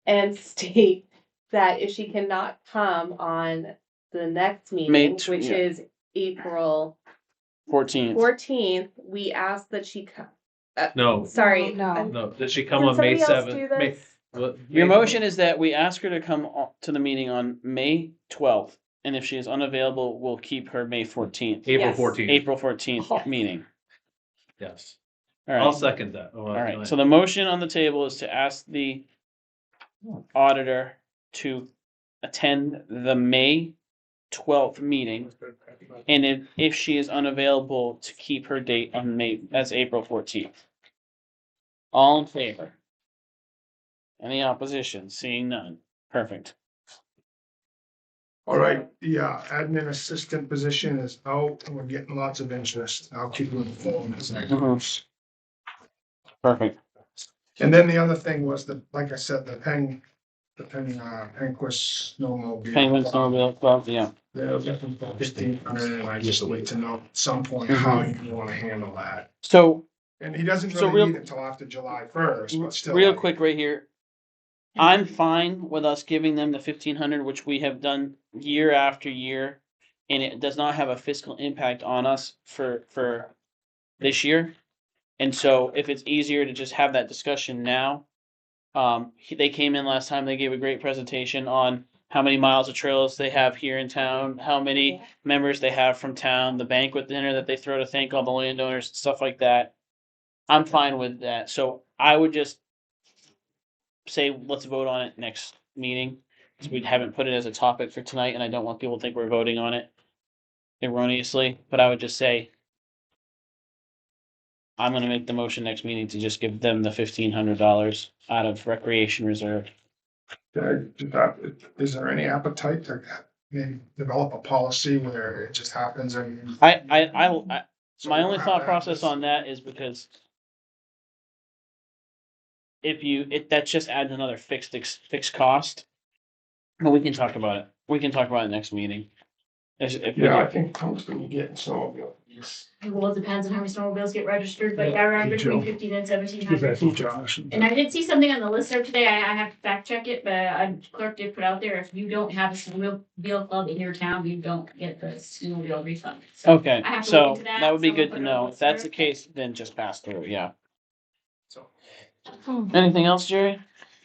and state that if she cannot come on the next meeting, which yeah. is April 14th. 14th, we ask that she come. No, Sorry. No. I'm- no, did she Can come on May somebody else 7th? do May- this? what- Your May- motion is that we ask her to come to the meeting on May 12th, and if she is unavailable, we'll keep her May 14th. April Yes. 14th, April 14th meeting. yes. All I'll right. second that. Oh, All right. So the motion on the table is to ask the auditor to attend the May 12th meeting, and if she is unavailable, to keep her date on as April 14th. All in favor? Any opposition? Seeing none. Perfect. All right, the admin assistant position is out and we're getting lots of interest. I'll keep you informed as that goes. Perfect. And then the other thing was like I said, the Penquist snowmobile. Penguin Snowmobile Club, yeah. They're looking for 1,500, and I just wait to know at some point how you wanna handle that. So, And he doesn't So really real- need it till after July 1st, but still. real quick right here. I'm fine with us giving them the 1,500, which we have done year after year, and it does not have a fiscal impact on us for this year. And so if it's easier to just have that discussion now, they came in last time, they gave a great presentation on how many miles of trails they have here in town, how many members they have from town, the banquet dinner that they throw to thank all the landowners, stuff like that. I'm fine with that. So I would just say, let's vote on it next meeting. Because we haven't put it as a topic for tonight, and I don't want people to think we're voting on it erroneously. But I would just say, I'm gonna make the motion next meeting to just give them the $1,500 out of recreation reserve. Is there any appetite to maybe develop a policy where it just happens and? My only thought process on that is because that just adds another fixed cost. But we can talk about it. We can talk about it next meeting. If Yeah, I think tungsten you get in snowmobile. Yes. Well, it depends on how many snowmobiles get registered, but yeah, around Hey, between Joe. 15 and 1700. Give that to Josh. And I did see something on the listserv today, I have to fact check it, but clerk did put out there, if you don't have a snowmobile club in your town, you don't get the snowmobile refund. So Okay, I have to look so into that. that would be Someone good put to it on know. the If that's the listserv. case, then just pass through, yeah. So. Anything else, Jerry?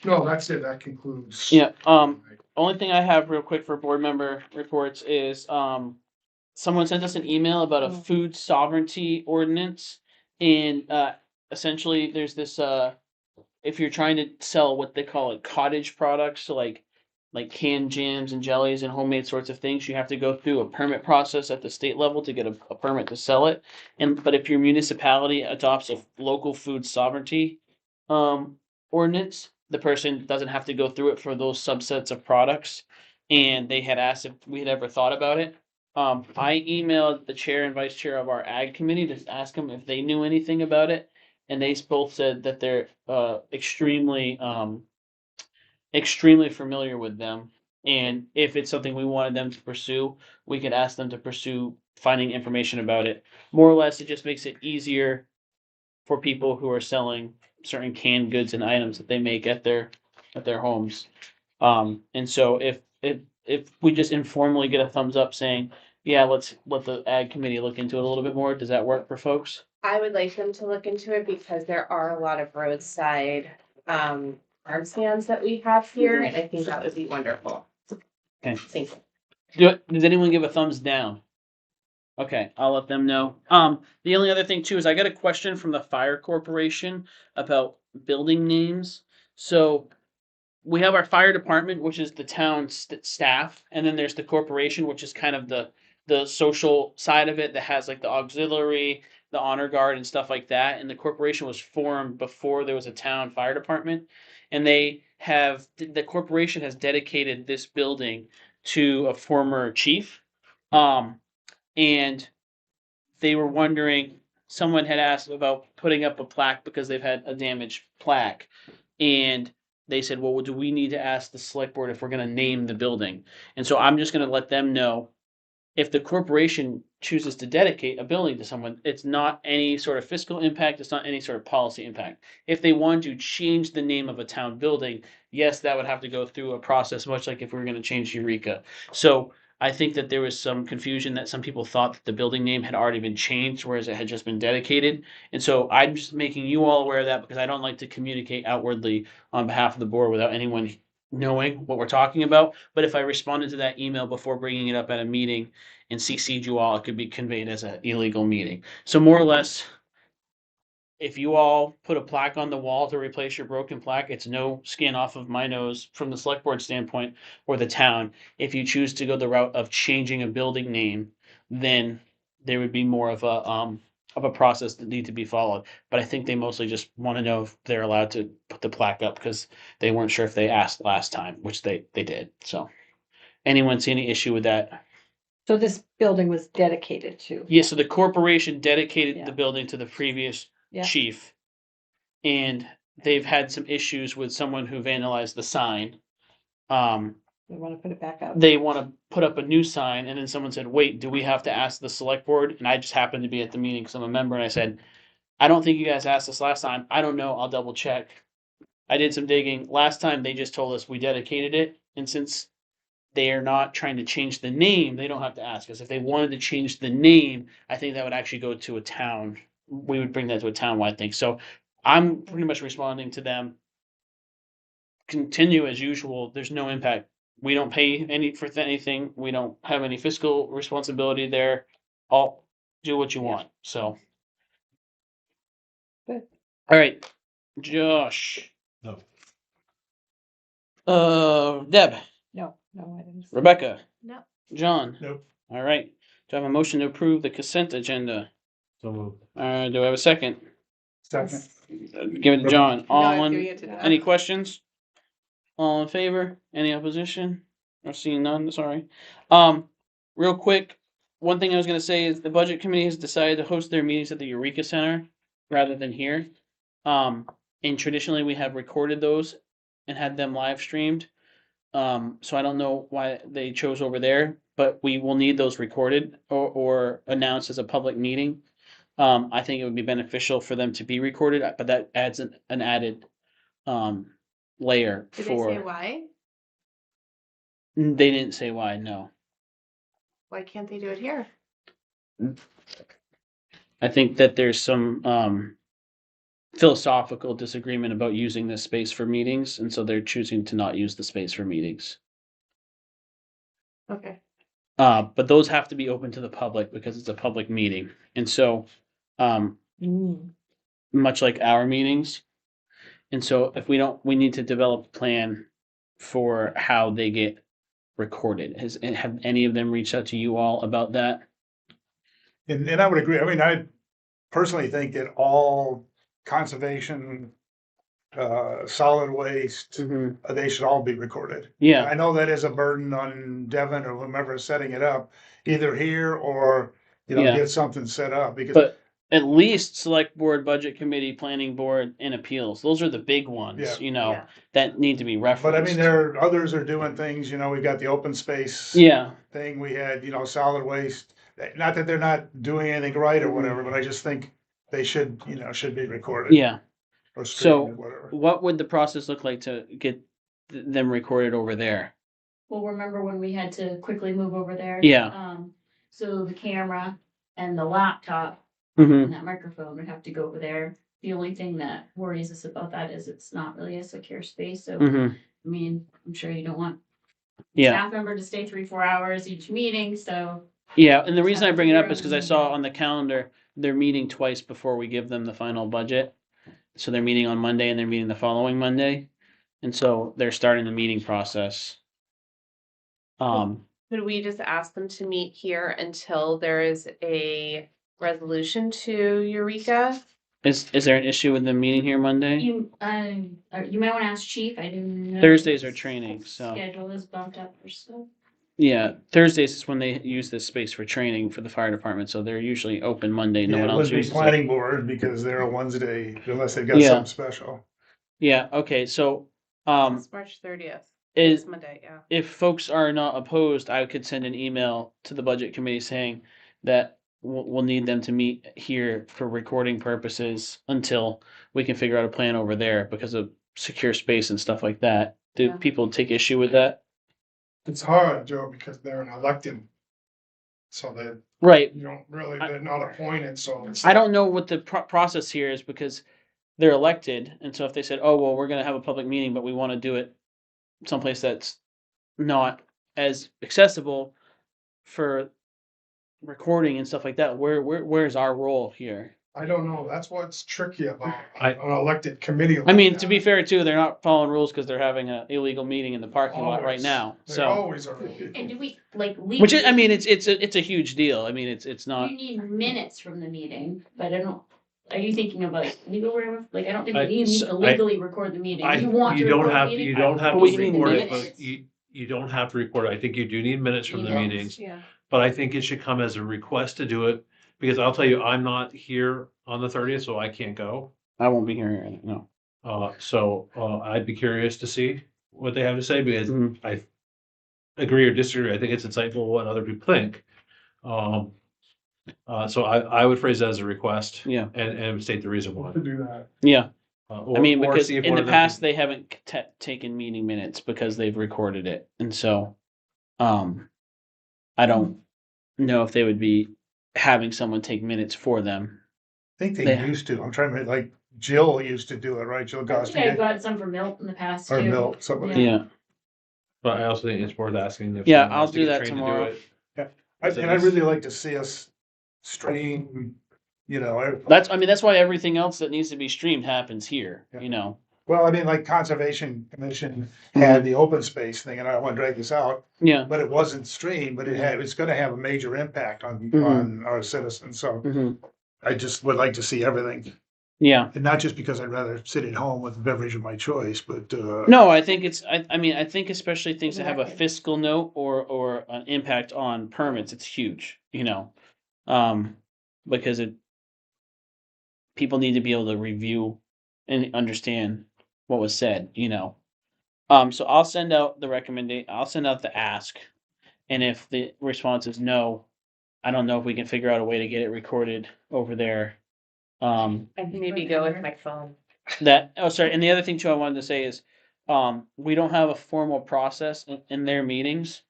No, that's it. That concludes. Yeah, only thing I have real quick for board member reports is, someone sent us an email about a food sovereignty ordinance. And, essentially, there's this, if you're trying to sell what they call it cottage products, so like canned jams and jellies and homemade sorts of things, you have to go through a permit process at the state level to get a permit to sell it. But if your municipality adopts a local food sovereignty ordinance, the person doesn't have to go through it for those subsets of products. And they had asked if we had ever thought about it. I emailed the chair and vice chair of our ag committee to ask them if they knew anything about it, and they both said that they're extremely familiar with them. And if it's something we wanted them to pursue, we could ask them to pursue finding information about it. More or less, it just makes it easier for people who are selling certain canned goods and items that they make at their homes. And so if we just informally get a thumbs up saying, yeah, let's let the ag committee look into it a little bit more, does that work for folks? I would like them to look into it because there are a lot of roadside, farm stands that we have here, and I think that would be wonderful. Okay. Thank you. Does anyone give a thumbs down? Okay, I'll let them know. The only other thing too is I got a question from the fire corporation about building names. So we have our fire department, which is the town staff, and then there's the corporation, which is kind of the social side of it that has like the auxiliary, the honor guard, and stuff like that. And the corporation was formed before there was a town fire department, and the corporation has dedicated this building to a former chief. And they were wondering, someone had asked about putting up a plaque because they've had a damaged plaque. And they said, well, do we need to ask the select board if we're going to name the building? And so I'm just going to let them know, if the corporation chooses to dedicate a building to someone, it's not any sort of fiscal impact, it's not any sort of policy impact. If they want to change the name of a town building, yes, that would have to go through a process, much like if we were going to change Eureka. So I think that there was some confusion that some people thought that the building name had already been changed, whereas it had just been dedicated. And so I'm just making you all aware of that because I don't like to communicate outwardly on behalf of the board without anyone knowing what we're talking about. But if I responded to that email before bringing it up at a meeting and CC'd you all, it could be conveyed as an illegal meeting. So more or less, if you all put a plaque on the wall to replace your broken plaque, it's no skin off of my nose from the select board standpoint or the town. If you choose to go the route of changing a building name, then there would be more of a process that need to be followed. But I think they mostly just want to know if they're allowed to put the plaque up because they weren't sure if they asked last time, which they did. So anyone see any issue with that? So this building was dedicated to. Yeah, so the corporation dedicated Yeah. the building to the previous Yeah. chief. And they've had some issues with someone who vandalized the sign. We want to put it back up. They want to put up a new sign, and then someone said, wait, do we have to ask the select board? And I just happened to be at the meeting because I'm a member, and I said, I don't think you guys asked us last time. I don't know. I'll double check. I did some digging. Last time they just told us we dedicated it, and since they are not trying to change the name, they don't have to ask us. If they wanted to change the name, I think that would actually go to a town. We would bring that to a townwide thing. So I'm pretty much responding to them. Continue as usual. There's no impact. We don't pay any for anything. We don't have any fiscal responsibility there. All do what you want. So. Good. All right, Josh. No. Deb, No, I didn't. see. Rebecca, No. John. Nope. All right. Do I have a motion to approve the consent agenda? So moved. Do I have a second? Second. Give it to John. All giving in, it to Deb. any questions? All in favor? Any opposition? Or seeing none, sorry. Real quick, one thing I was gonna say is the budget committee has decided to host their meetings at the Eureka Center rather than here. And traditionally we have recorded those and had them live streamed. So I don't know why they chose over there, but we will need those recorded or announced as a public meeting. I think it would be beneficial for them to be recorded, but that adds an added layer Did they say for. why? They didn't say why, no. Why can't they do it here? I think that there's some philosophical disagreement about using this space for meetings, and so they're choosing to not use the space for meetings. Okay. But those have to be open to the public because it's a public meeting. And so, much like our meetings. And so if we need to develop a plan for how they get recorded. Have any of them reached out to you all about that? And I would agree. I mean, I personally think that all conservation, solid waste, they should all be recorded. Yeah. I know that is a burden on Devin or whomever is setting it up, either here or, Yeah. get something set up because. But at least select board, budget committee, planning board, and appeals. Those are the big ones, Yeah. Yeah. that need to be referenced. But I mean, others are doing things, we've got the open space. Yeah. Thing, we had, solid waste, not that they're not doing anything right or whatever, but I just think they should, should be recorded. Yeah. Or So streamed, whatever. what would the process look like to get them recorded over there? Well, remember when we had to quickly move over there? Yeah. So the camera and the laptop Mm-hmm. and that microphone would have to go over there. The only thing that worries us about that is it's not really a secure space, so, Mm-hmm. I mean, I'm sure you don't want Yeah. staff member to stay 3-4 hours each meeting, so. Yeah. And the reason I bring it up is because I saw on the calendar they're meeting twice before we give them the final budget. So they're meeting on Monday and they're meeting the following Monday. And so they're starting the meeting process. Could we just ask them to meet here until there is a resolution to Eureka? Is there an issue with them meeting here Monday? You might wanna ask Chief, I didn't know. Thursdays are training, so. Schedule is bumped up or so. Yeah, Thursdays is when they use this space for training for the fire department, so they're usually open Monday. No Yeah, one it else would be uses it. planning board because they're a Wednesday, unless they've got Yeah. something special. Yeah, okay, so, It's March 30th. is, It's Monday, yeah. if folks are not opposed, I could send an email to the budget committee saying that we'll need them to meet here for recording purposes until we can figure out a plan over there because of secure space and stuff like that. Do Yeah. people take issue with that? It's hard, Joe, because they're an elected. So they're, Right, they're not appointed, so it's. I don't know what the process here is because they're elected, and so if they said, "Oh, well, we're going to have a public meeting, but we want to do it someplace that's not as accessible for recording and stuff like that," where's our role here? I don't know, that's what's tricky about I- an elected committee. I like mean, that. to be fair too, they're not following rules because they're having an illegal meeting in the parking lot right Always. now. They So, always are. And do we, like, which is, I mean, legally, it's a huge deal. I mean, it's not. you need minutes from the meeting, but I don't, are you thinking of like legal, like, I don't think I- you need to so legally record the meeting. You want to You don't record the have, meeting? you don't have to What do you mean record it, minutes? but you don't have to record it. I think you do need minutes from the Emails. meetings. Yeah. But I think it should come as a request to do it, because I'll tell you, I'm not here on the 30th, so I can't go. I won't be here. No. I'd be curious to see what they have to say, because Mhm. I agree or disagree. I think it's insightful what other people think. So I would phrase that as a request Yeah. and state the reason why. To do that. Yeah. Or- I mean, or because see if in one the of them past can- they haven't taken meeting minutes because they've recorded it, and so, I don't know if they would be having someone take minutes for them. I think they They- used to, I'm trying to, like, Jill used to do it, right? Jill I think I've Gostigan, got some from Milt in the past or too. Milt, somebody. Yeah. But I also think it's worth asking if. Yeah, someone I'll wants to do get that trained to do tomorrow. it. And I'd really like to see us stream, That's why everything else that needs to be streamed happens here. Yeah. Well, I mean, like Conservation Commission had the open space thing, and I don't want to drag this out, Yeah. but it wasn't streamed, but it's gonna have a major impact on, Mhm. on our citizens, so Hmm. I just would like to see everything. Yeah. And not just because I'd rather sit at home with a beverage of my choice, but, No, I think I think especially things that have a Exactly. fiscal note or an impact on permits, it's huge, because people need to be able to review and understand what was said, So I'll send out the I'll send out the ask, And if the response is no, I don't know if we can figure out a way to get it recorded over there. I can maybe go with my phone. Sorry, and the other thing too I wanted to say is, we don't have a formal process in their meetings.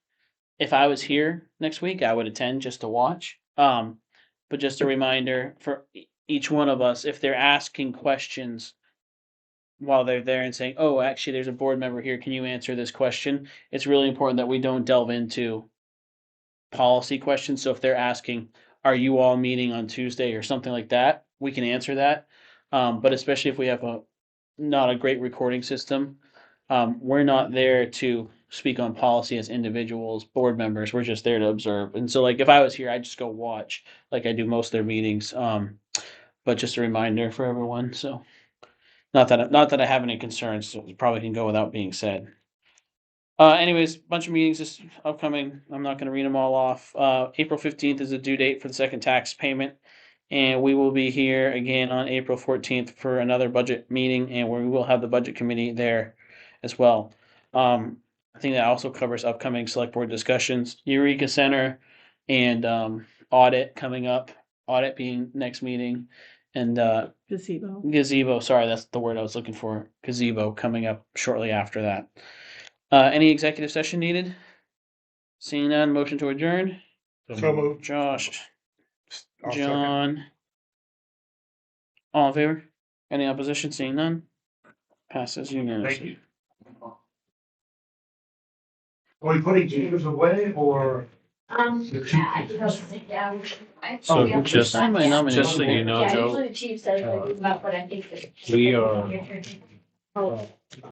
If I was here next week, I would attend just to watch. But just a reminder for each one of us, if they're asking questions while they're there and saying, "Oh, actually, there's a board member here. Can you answer this question?" It's really important that we don't delve into policy questions. So if they're asking, "Are you all meeting on Tuesday?" or something like that, we can answer that. But especially if we have not a great recording system, we're not there to speak on policy as individuals, board members. We're just there to observe. And so, like, if I was here, I'd just go watch, like I do most of their meetings. But just a reminder for everyone. So, not that I have any concerns. So it probably can go without being said. Anyways, bunch of meetings this upcoming. I'm not going to read them all off. April 15th is the due date for the second tax payment. And we will be here again on April 14th for another budget meeting, and we will have the budget committee there as well. I think that also covers upcoming select board discussions, Eureka Center, and audit coming up. Audit being next meeting, and gazebo. Sorry, that's the word I was looking for. Gazebo coming up shortly after that. Any executive session needed? Seeing none, motion to adjourn. So moved. Josh, I'll second. John. All in favor? Any opposition? Seeing none? Passes unanimously. Are we putting James away or? I just sit down. So Yeah. just Sign my nomination. so you know, Yeah, Joe, usually the chief says, like, about what I think. we are Oh.